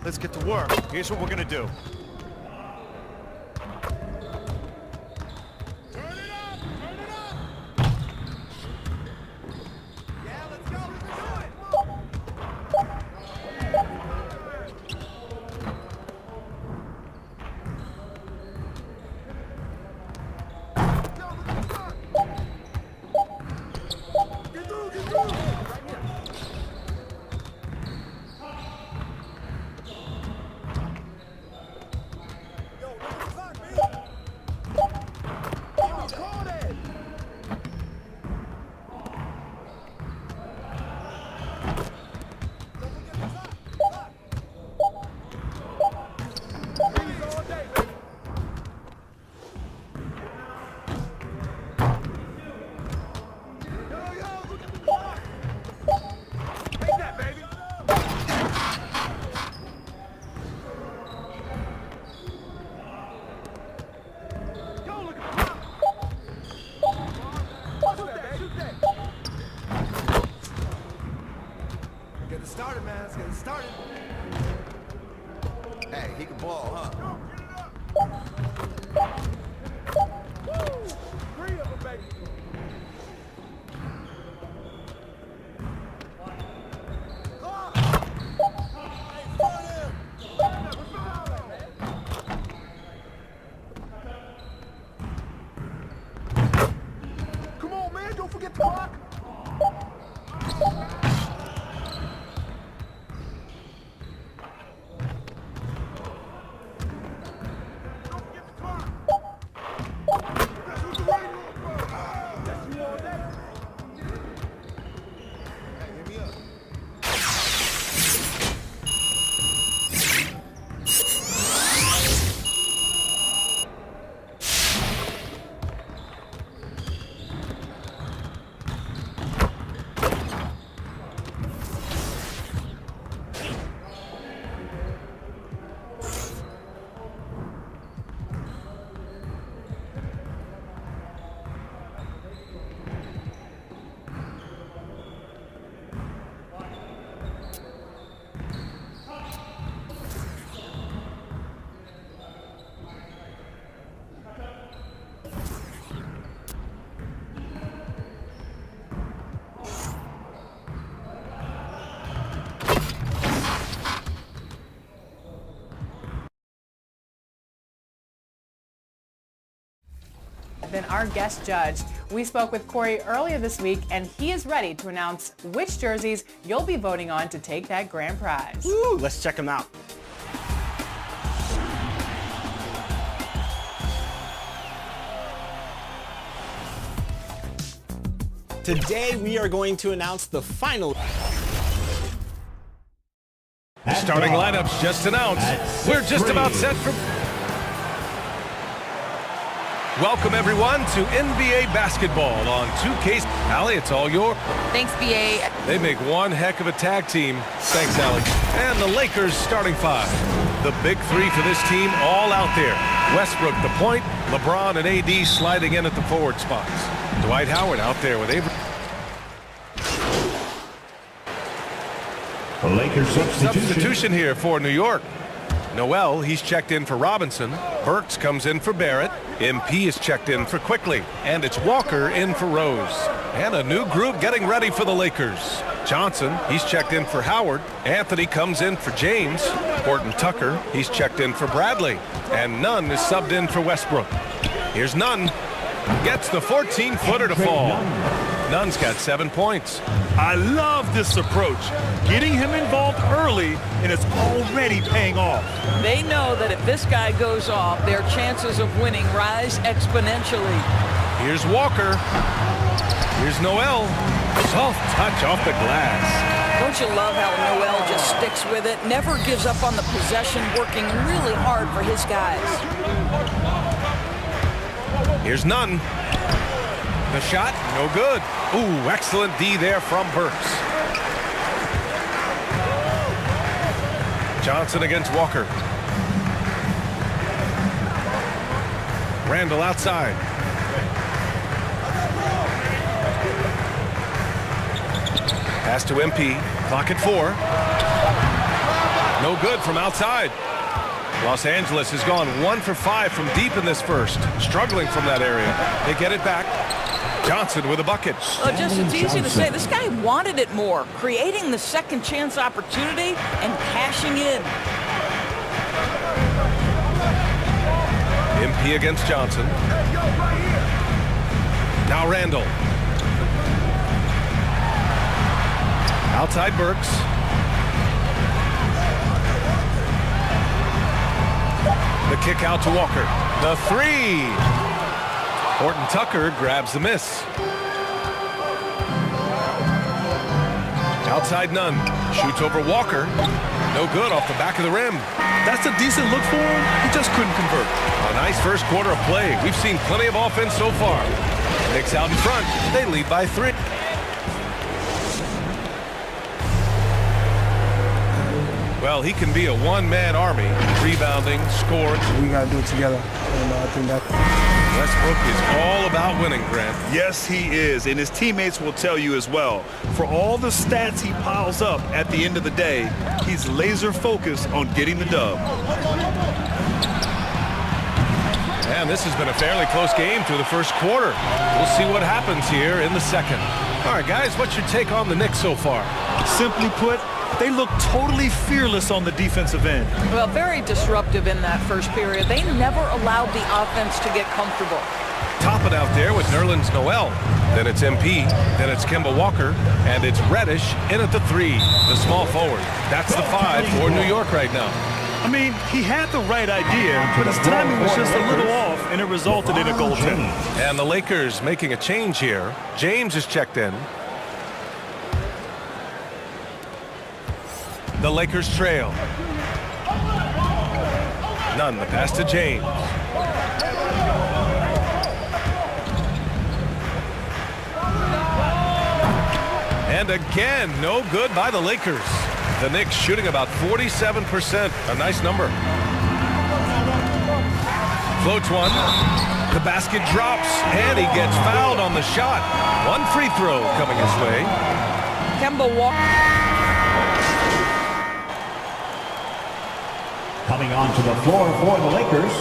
Let's get to work. Here's what we're gonna do. Yeah, let's go. Let's do it. Get through, get through. Right here. man. Let's get it started. Hey, he can ball, huh? Three of them, baby. Come on, man. Don't forget the block. Been our guest judge. We spoke with Corey earlier this week, and he is ready to announce which jerseys you'll be voting on to take that grand prize. Woo, let's check them out. Today we are going to announce the final. Starting lineups just announced. We're just about set for... Welcome, everyone, to NBA basketball on 2K. Allie, it's all yours. Thanks, BA. They make one heck of a tag team. Thanks, Allie. And the Lakers starting five. The big three for this team all out there. Westbrook, the point. LeBron and AD sliding in at the forward spots. Dwight Howard out there with Abraham. The Lakers Substitution here for New York. Noel, he's checked in for Robinson. Burks comes in for Barrett. MP is checked in for Quickly. And it's Walker in for Rose. And a new group getting ready for the Lakers. Johnson, he's checked in for Howard. Anthony comes in for James. Horton Tucker, he's checked in for Bradley. And Nunn is subbed in for Westbrook. Here's Nunn. Gets the 14-footer to fall. Nunn's got 7 points. I love this approach. Getting him involved early, and it's already paying off. They know that if this guy goes off, their chances of winning rise exponentially. Here's Walker. Here's Noel. Soft touch off the glass. Don't you love how Noel just sticks with it, never gives up on the possession, working really hard for his guys. Here's Nunn. The shot, no good. Ooh, excellent D there from Burks. Johnson against Walker. Randall outside. Pass to MP. Clock at 4. No good from outside. Los Angeles has gone 1 for 5 from deep in this first. Struggling from that area. They get it back. Johnson with a bucket. It's easy to say. This guy wanted it more, creating the second chance opportunity and cashing in. MP against Johnson. Now Randall. Outside Burks. The kick out to Walker. The three. Horton Tucker grabs the miss. Outside Nunn. Shoots over Walker. No good off the back of the rim. That's a decent look for him. He just couldn't convert. A nice first quarter of play. We've seen plenty of offense so far. Knicks out in front. They lead by 3. Well, he can be a one-man army. Rebounding, scoring. We got to do it together. And I think that... Westbrook is all about winning, Grant. Yes, he is, and his teammates will tell you as well. For all the stats he piles up at the end of the day, he's laser focused on getting the dub. And this has been a fairly close game through the first quarter. We'll see what happens here in the second. All right, guys, what's your take on the Knicks so far? Simply put, they look totally fearless on the defensive end. Well, very disruptive in that first period. They never allowed the offense to get comfortable. Top it out there with Nerlens Noel. Then it's MP, then it's Kemba Walker, and it's Reddish in at the 3, the small forward. That's the 5 for New York right now. I mean, he had the right idea, but his timing was just a little off, and it resulted in a goaltending. And the Lakers making a change here. James is checked in. The Lakers trail. Nunn, the pass to James. And again, no good by the Lakers. The Knicks shooting about 47%, a nice number. Floats one. The basket drops, and he gets fouled on the shot. One free throw coming his way. Kemba Walker. Coming onto the floor for the Lakers.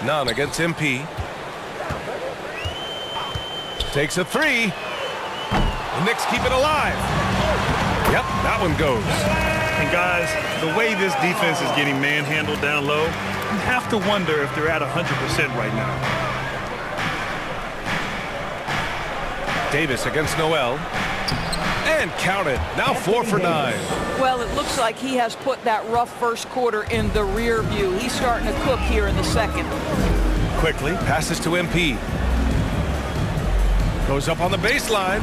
Nunn against MP. Takes a 3. The Knicks keep it alive. Yep, that one goes. And guys, the way this defense is getting manhandled down low, you have to wonder if they're at 100% right now. Davis against Noel. And count it. Now 4 for 9. Well, it looks like he has put that rough first quarter in the rear view. He's starting to cook here in the second. Quickly passes to MP. Goes up on the baseline.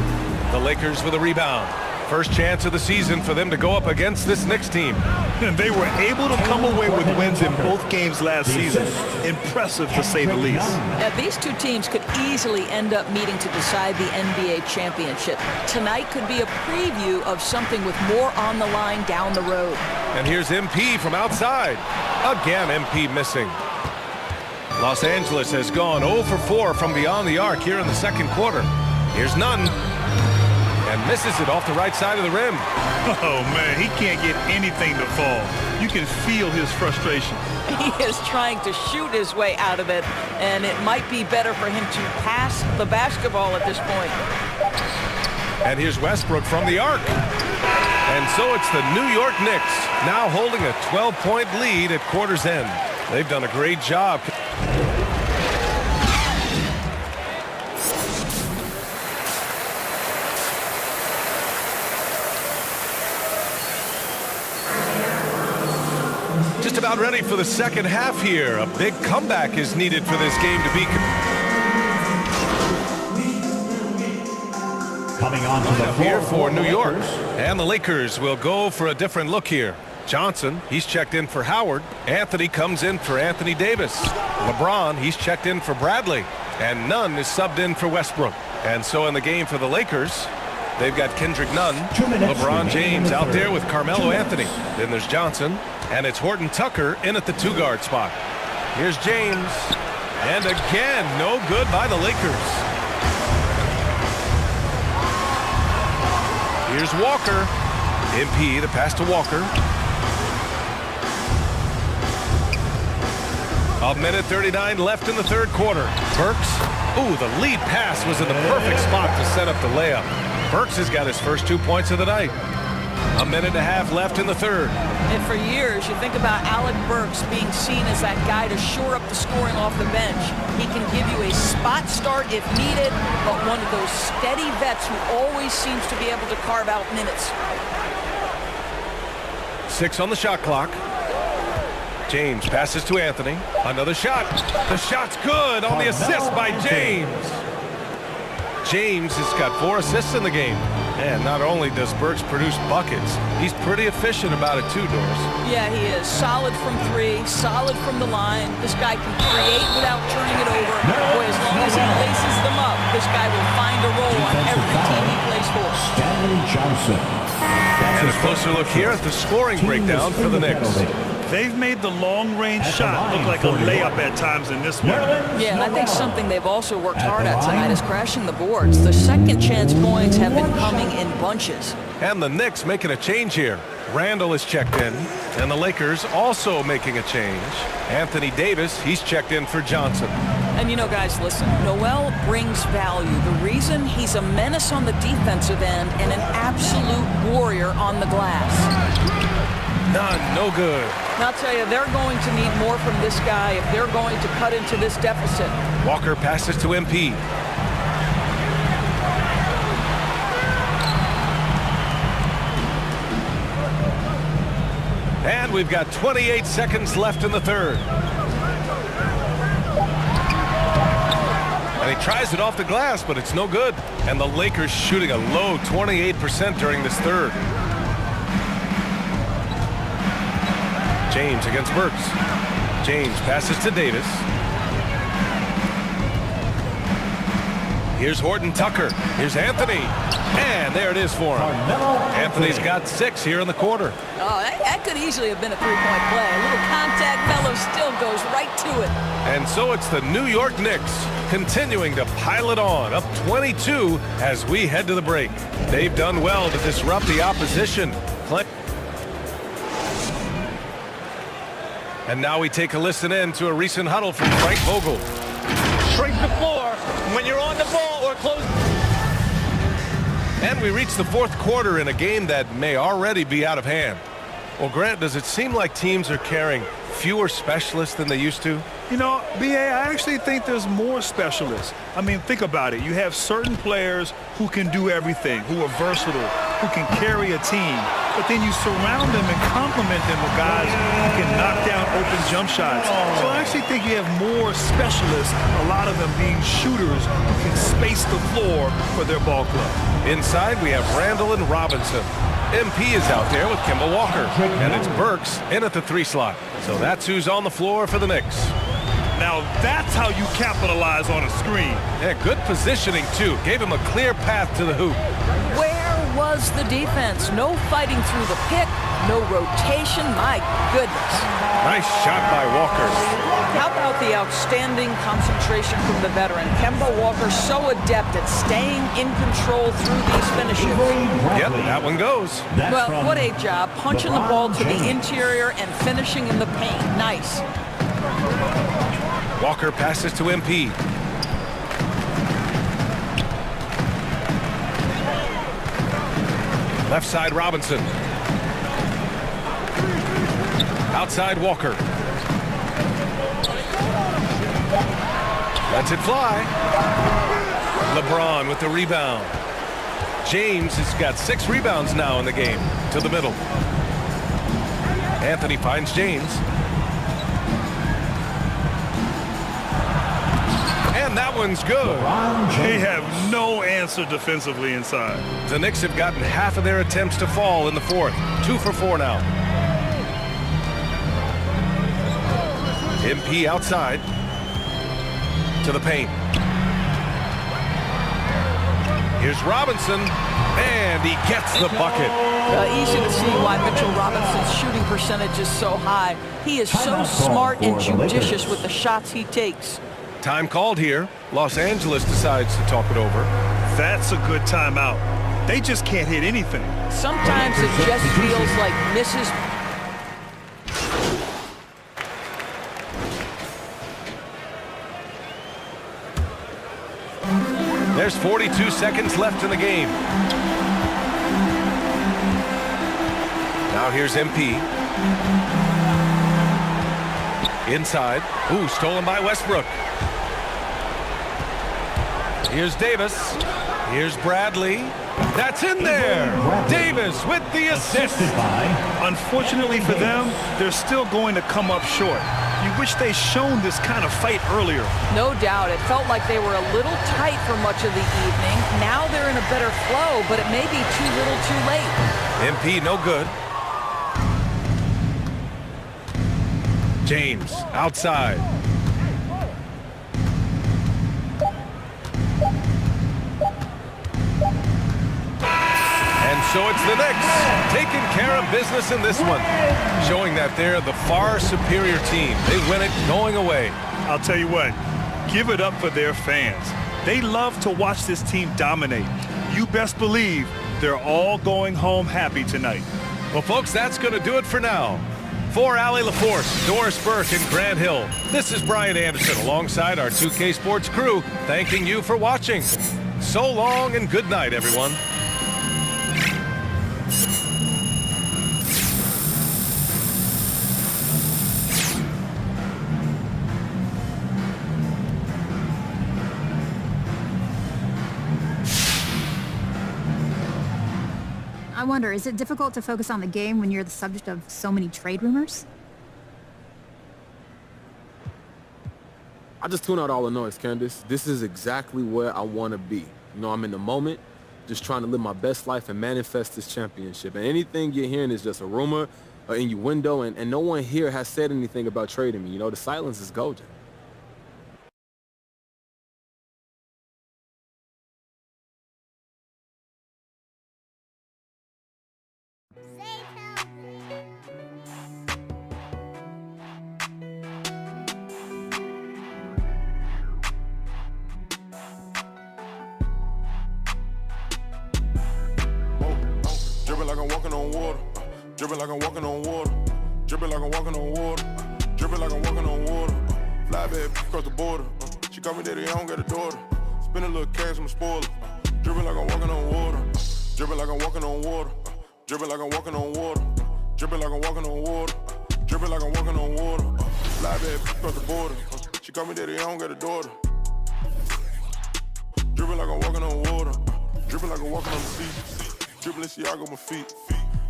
The Lakers with a rebound. First chance of the season for them to go up against this Knicks team. And they were able to come away with wins in both games last season. Impressive, to say the least. Now, these two teams could easily end up meeting to decide the NBA championship. Tonight could be a preview of something with more on the line down the road. And here's MP from outside. Again, MP missing. Los Angeles has gone 0 for 4 from beyond the arc here in the second quarter. Here's Nunn. And misses it off the right side of the rim. Oh, man, he can't get anything to fall. You can feel his frustration. He is trying to shoot his way out of it, and it might be better for him to pass the basketball at this point. And here's Westbrook from the arc. And so it's the New York Knicks now holding a 12-point lead at quarter's end. They've done a great job. Just about ready for the second half here. A big comeback is needed for this game to be. Coming on to the floor here for New York. And the Lakers will go for a different look here. Johnson, he's checked in for Howard. Anthony comes in for Anthony Davis. LeBron, he's checked in for Bradley. And Nunn is subbed in for Westbrook. And so in the game for the Lakers, they've got Kendrick Nunn, LeBron James out there with Carmelo Anthony. Then there's Johnson, and it's Horton Tucker in at the 2-guard spot. Here's James, and again, no good by the Lakers. Here's Walker. MP, the pass to Walker. A minute 39 left in the third quarter. Burks. Ooh, the lead pass was in the perfect spot to set up the layup. Burks has got his first 2 points of the night. A minute and a half left in the third. And for years, you think about Alec Burks being seen as that guy to shore up the scoring off the bench. He can give you a spot start if needed, but one of those steady vets who always seems to be able to carve out minutes. 6 on the shot clock. James passes to Anthony. Another shot. The shot's good on the assist by James. James has got 4 assists in the game. And not only does Burks produce buckets, he's pretty efficient about it too, Doris. Yeah, he is. Solid from 3, solid from the line. This guy can create without turning it over. Boy, as long as he laces them up, this guy will find a role on every team he plays for. Johnson. And a closer look here at the scoring breakdown for the Knicks. They've made the long-range shot look like a layup at times in this one. Yeah, and I think something they've also worked hard at tonight is crashing the boards. The second chance points have been coming in bunches. And the Knicks making a change here. Randall is checked in, and the Lakers also making a change. Anthony Davis, he's checked in for Johnson. And you know, guys, listen, Noel brings value. The reason he's a menace on the defensive end and an absolute warrior on the glass. None, no good. And I'll tell you, they're going to need more from this guy if they're going to cut into this deficit. Walker passes to MP. And we've got 28 seconds left in the third. And he tries it off the glass, but it's no good. And the Lakers shooting a low 28% during this third. James against Burks. James passes to Davis. Here's Horton Tucker. Here's Anthony. And there it is for him. Anthony's got 6 here in the quarter. Oh, that could easily have been a three-point play. A little contact, Melo still goes right to it. And so it's the New York Knicks continuing to pile it on, up 22 as we head to the break. They've done well to disrupt the opposition. And now we take a listen in to a recent huddle from Frank Vogel. Shrink the floor when you're on the ball or close. And we reach the fourth quarter in a game that may already be out of hand. Well, Grant, does it seem like teams are carrying fewer specialists than they used to? You know, B.A., I actually think there's more specialists. I mean, think about it. You have certain players who can do everything, who are versatile, who can carry a team. But then you surround them and complement them with guys who can knock down open jump shots. So I actually think you have more specialists, a lot of them being shooters who can space the floor for their ball club. Inside, we have Randall and Robinson. MP is out there with Kemba Walker. And it's Burks in at the 3 slot. So that's who's on the floor for the Knicks. Now that's how you capitalize on a screen. Yeah, good positioning, too. Gave him a clear path to the hoop. Where was the defense? No fighting through the pick, no rotation. My goodness. Nice shot by Walker. How about the outstanding concentration from the veteran? Kemba Walker so adept at staying in control through these finishes. Yep, that one goes. Well, what a job. Punching the ball to the interior and finishing in the paint. Nice. Walker passes to MP. Left side, Robinson. Outside, Walker. Lets it fly. LeBron with the rebound. James has got 6 rebounds now in the game. To the middle. Anthony finds James. And that one's good. They have no answer defensively inside. The Knicks have gotten half of their attempts to fall in the fourth. 2 for 4 now. MP outside. To the paint. Here's Robinson. And he gets the bucket. Easy to see why Mitchell Robinson's shooting percentage is so high. He is so smart and judicious with the shots he takes. Time called here. Los Angeles decides to talk it over. That's a good timeout. They just can't hit anything. Sometimes it just feels like misses. There's 42 seconds left in the game. Now here's MP. Inside. Ooh, stolen by Westbrook. Here's Davis. Here's Bradley. That's in there. Davis with the assist. Unfortunately for them, they're still going to come up short. You wish they'd shown this kind of fight earlier. No doubt. It felt like they were a little tight for much of the evening. Now they're in a better flow, but it may be too little too late. MP no good. James outside. And So it's the Knicks taking care of business in this one, showing that they're the far superior team. They win it going away. I'll tell you what, give it up for their fans. They love to watch this team dominate. You best believe they're all going home happy tonight. Well, folks, that's going to do it for now. For Allie LaForce, Doris Burke, and Grant Hill, this is Brian Anderson alongside our 2K Sports crew, thanking you for watching. So long and good night, everyone. I wonder, is it difficult to focus on the game when you're the subject of so many trade rumors? I just tune out all the noise, Candace. This is exactly where I want to be. You know, I'm in the moment, just trying to live my best life and manifest this championship. And anything you're hearing is just a rumor or innuendo, and no one here has said anything about trading me. You know, the silence is golden. Dripping like I'm walking on water. Dripping like I'm walking on water. Dripping like I'm walking on water. Dripping like I'm walking on water. Fly back across the border. She call me daddy, I don't got a daughter. Spend a little cash, I'm a spoiler. Dripping like I'm walking on water. Dripping like I'm walking on water. Dripping like I'm walking on water. Dripping like I'm walking on water. Dripping like I'm walking on water. Fly back across the border. She call me daddy, I don't got a daughter. Dripping like I'm walking on water. Dripping like I'm walking on the sea. Dripping Balenciaga on my feet.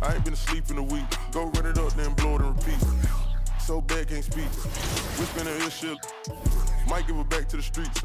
I ain't been asleep in a week. Go run it up, then blow it and repeat. So bad, can't speak. We spinning this shit. Might give it back to the streets.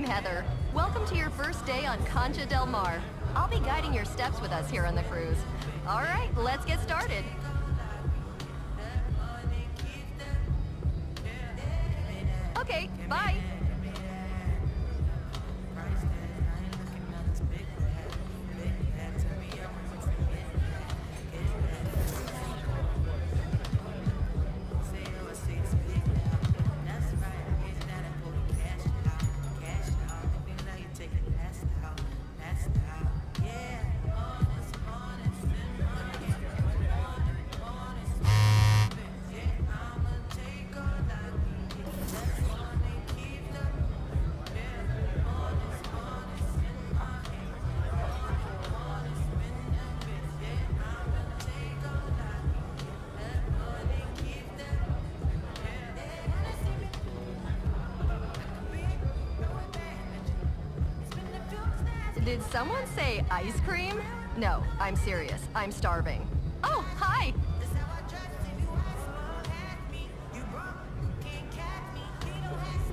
Heather. Welcome to your first day on Concha Del Mar. I'll be guiding your steps with us here on the cruise. All right, let's get started. Okay, bye. Did someone say ice cream? No, I'm serious. I'm starving. Oh, hi!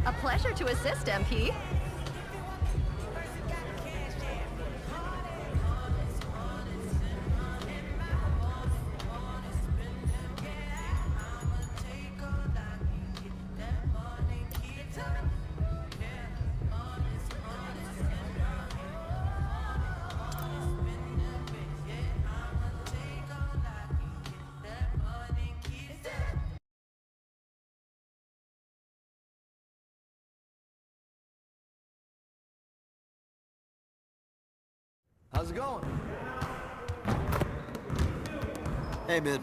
A pleasure to assist, MP. How's it going? Hey, man.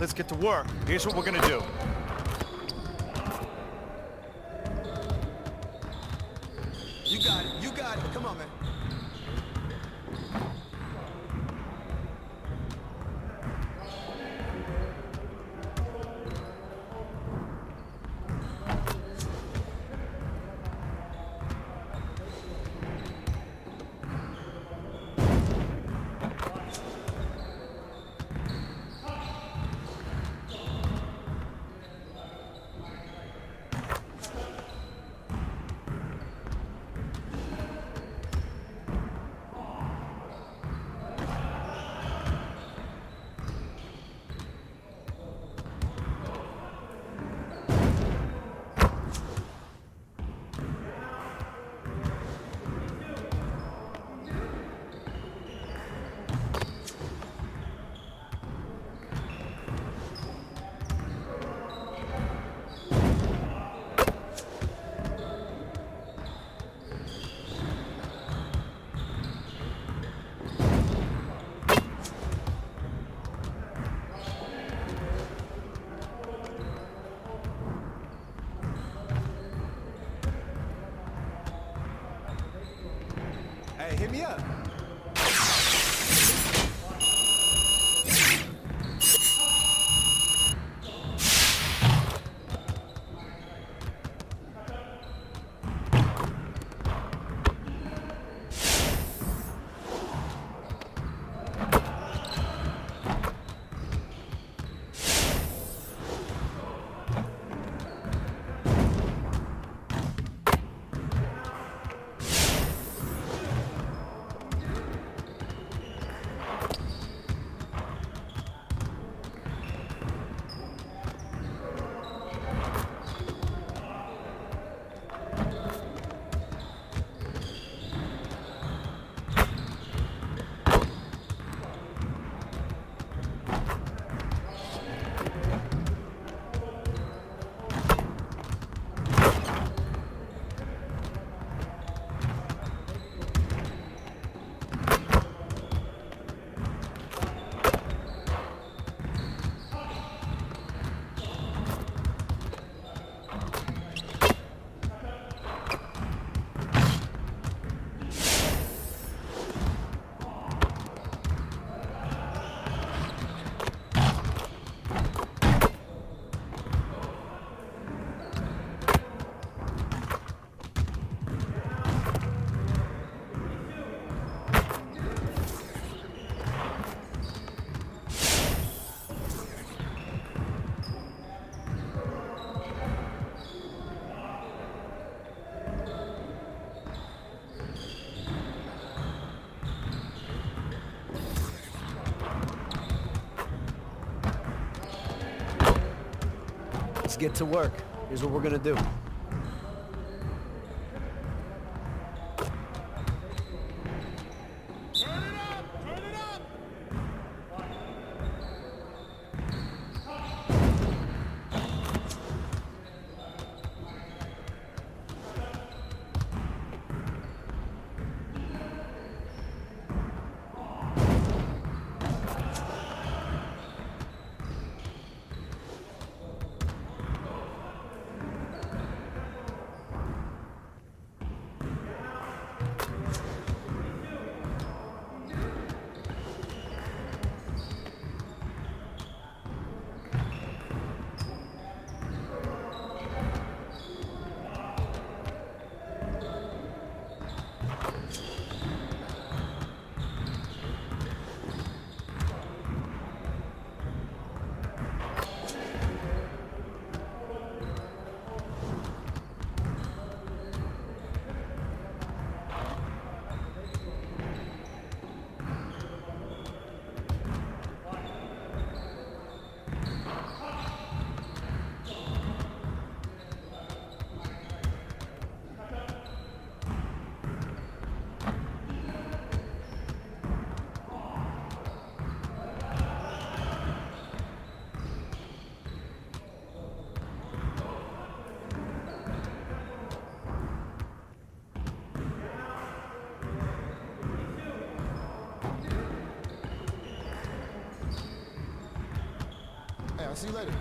let's get to work. Here's what we're gonna do. You got it. You got it. Come on, man. Hey, hit me up. Let's get to work. Here's what we're gonna do. see you later.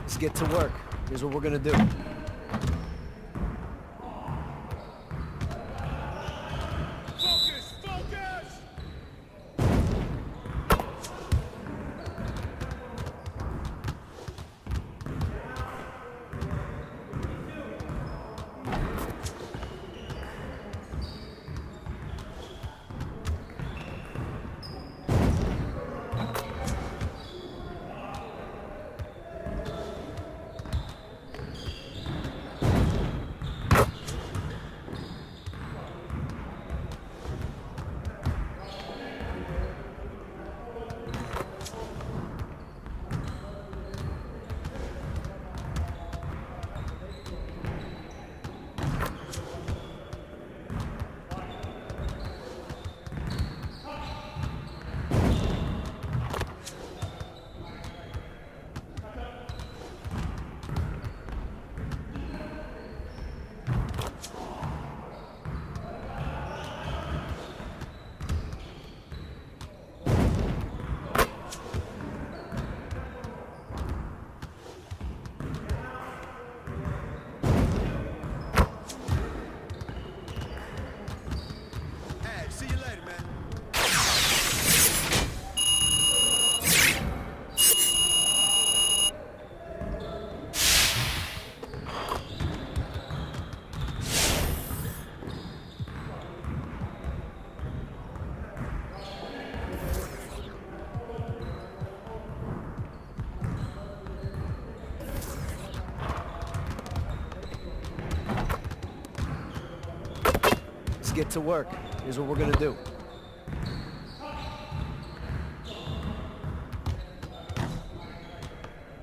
Let's get to work. Here's what we're gonna do. Focus! Focus! Hey, see you later, man. Let's get to work. Here's what we're gonna do.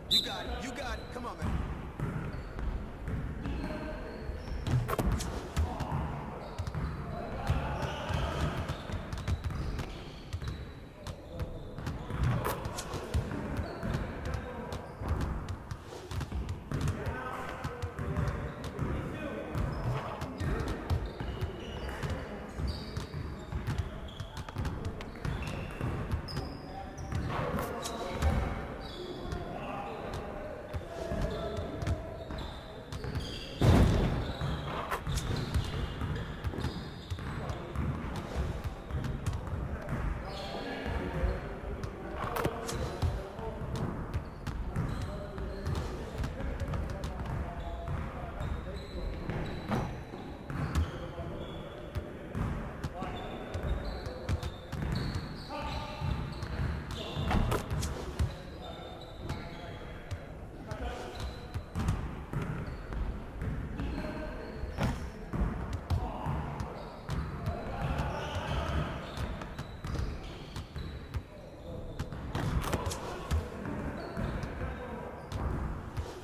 You got it. You got it. Come on, man.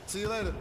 See you later.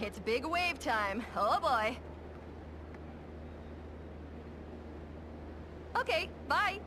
It's big wave time. Oh boy. Okay, bye.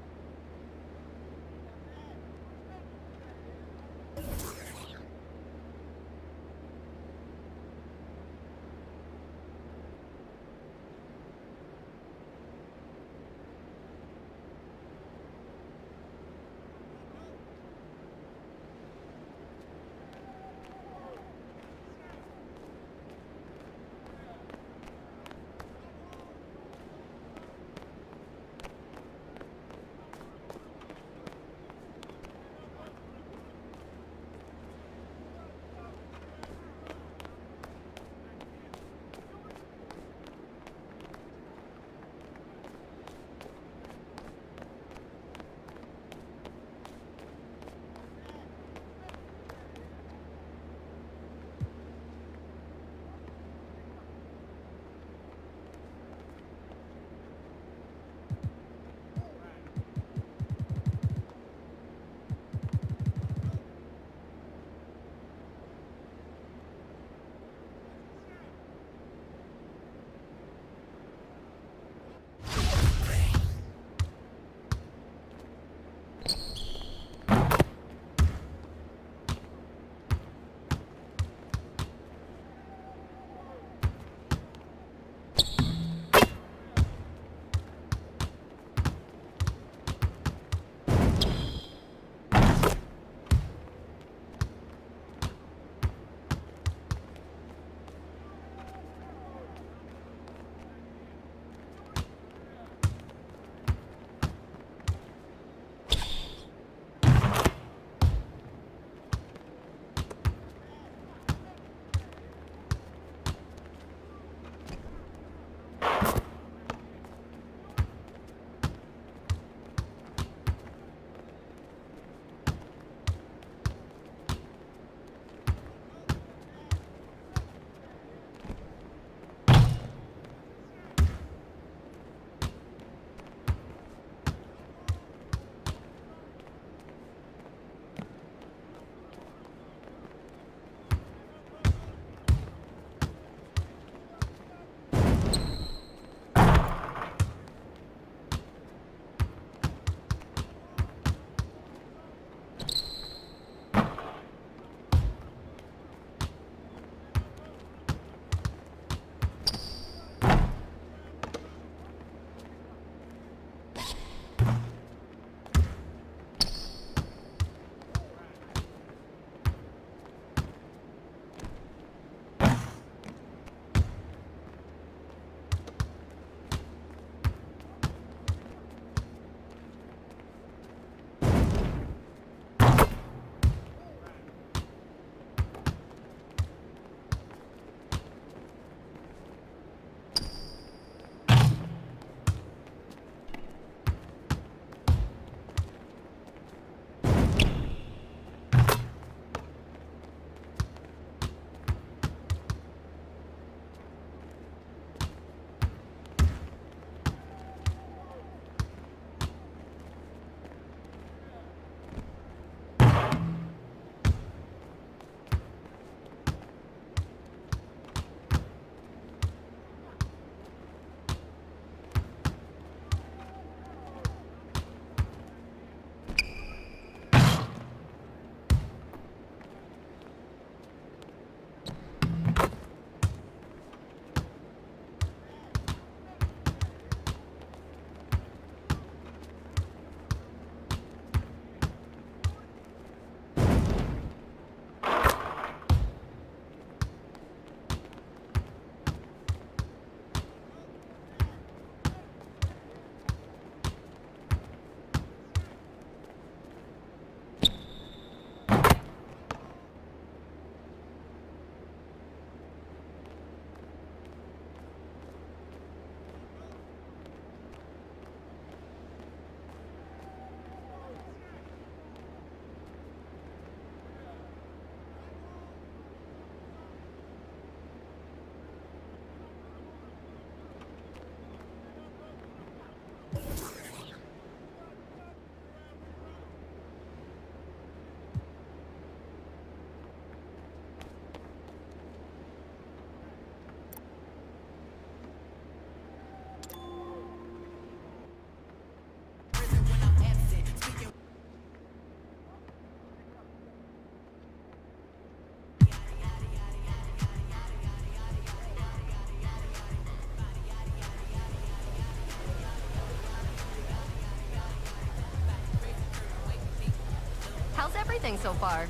anything so far.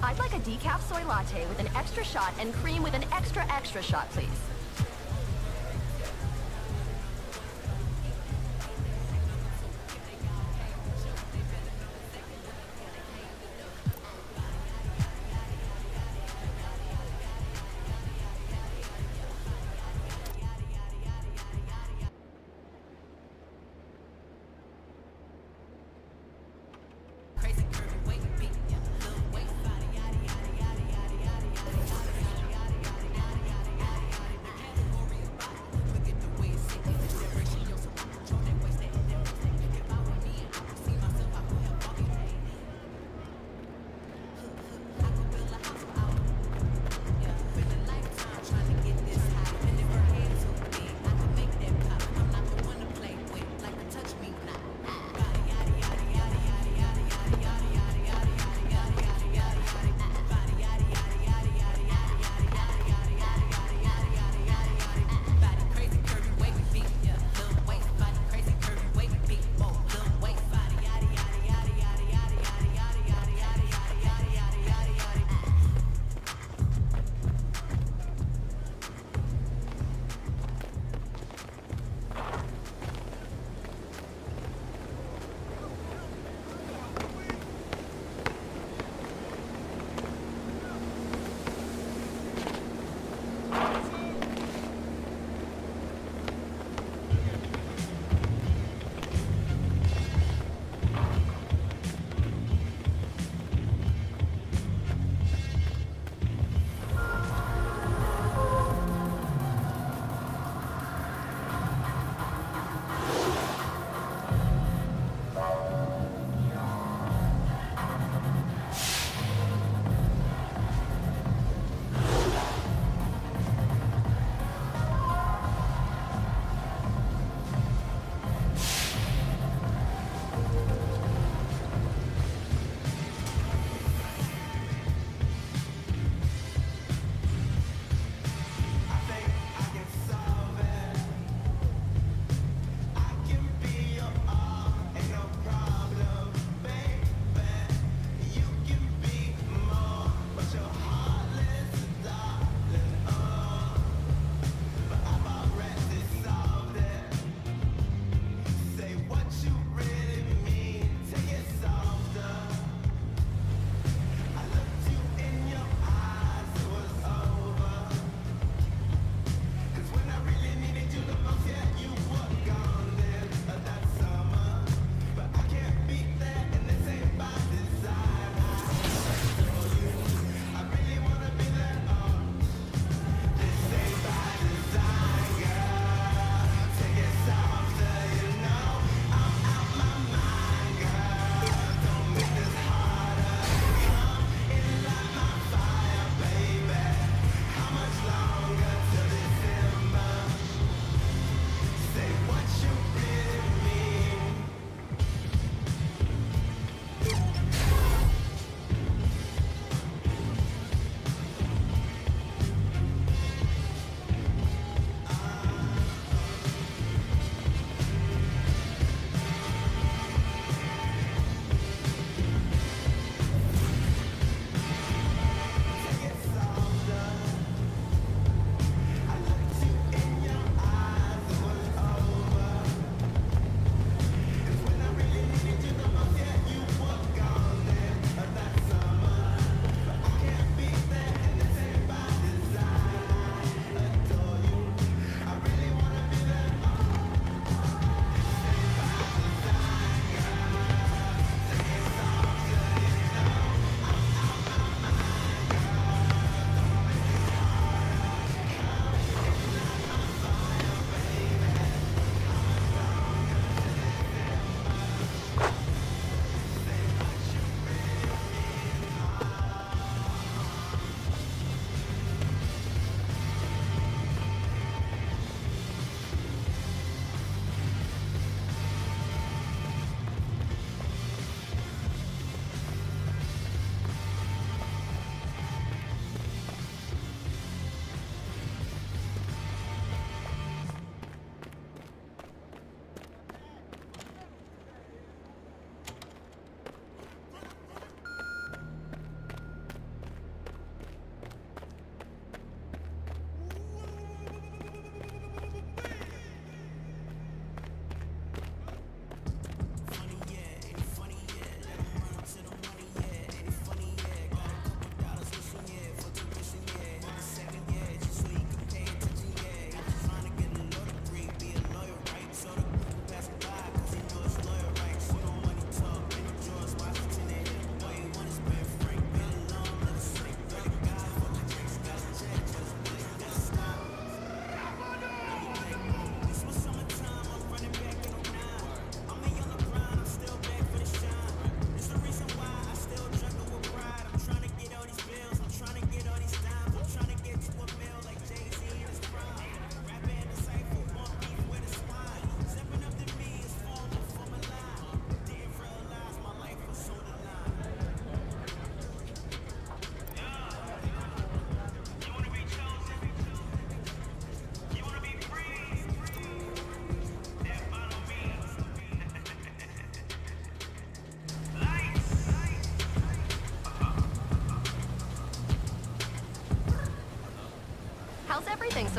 I'd like a decaf soy latte with an extra shot and cream with an extra shot, please.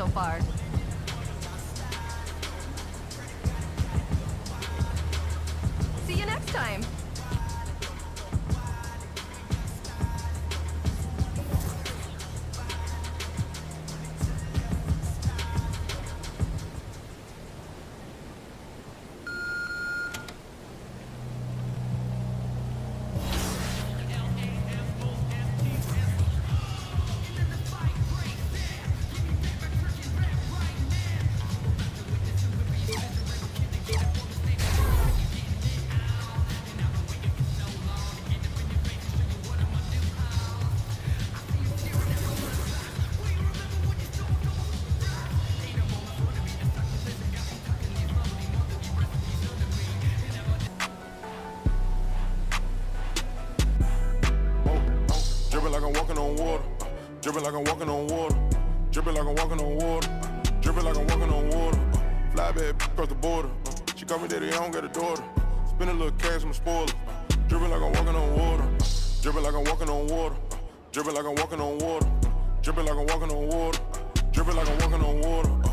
so far. See you next time. Dripping like I'm walking on water. Dripping like I'm walking on water. Dripping like I'm walking on water. Dripping like I'm walking on water. Fly bad across the border. She call me daddy, I don't got a daughter. Spend a little cash, I'm a spoiler. Dripping like I'm walking on water. Dripping like I'm walking on water. Dripping like I'm walking on water. Dripping like I'm walking on water. Dripping like I'm walking on water.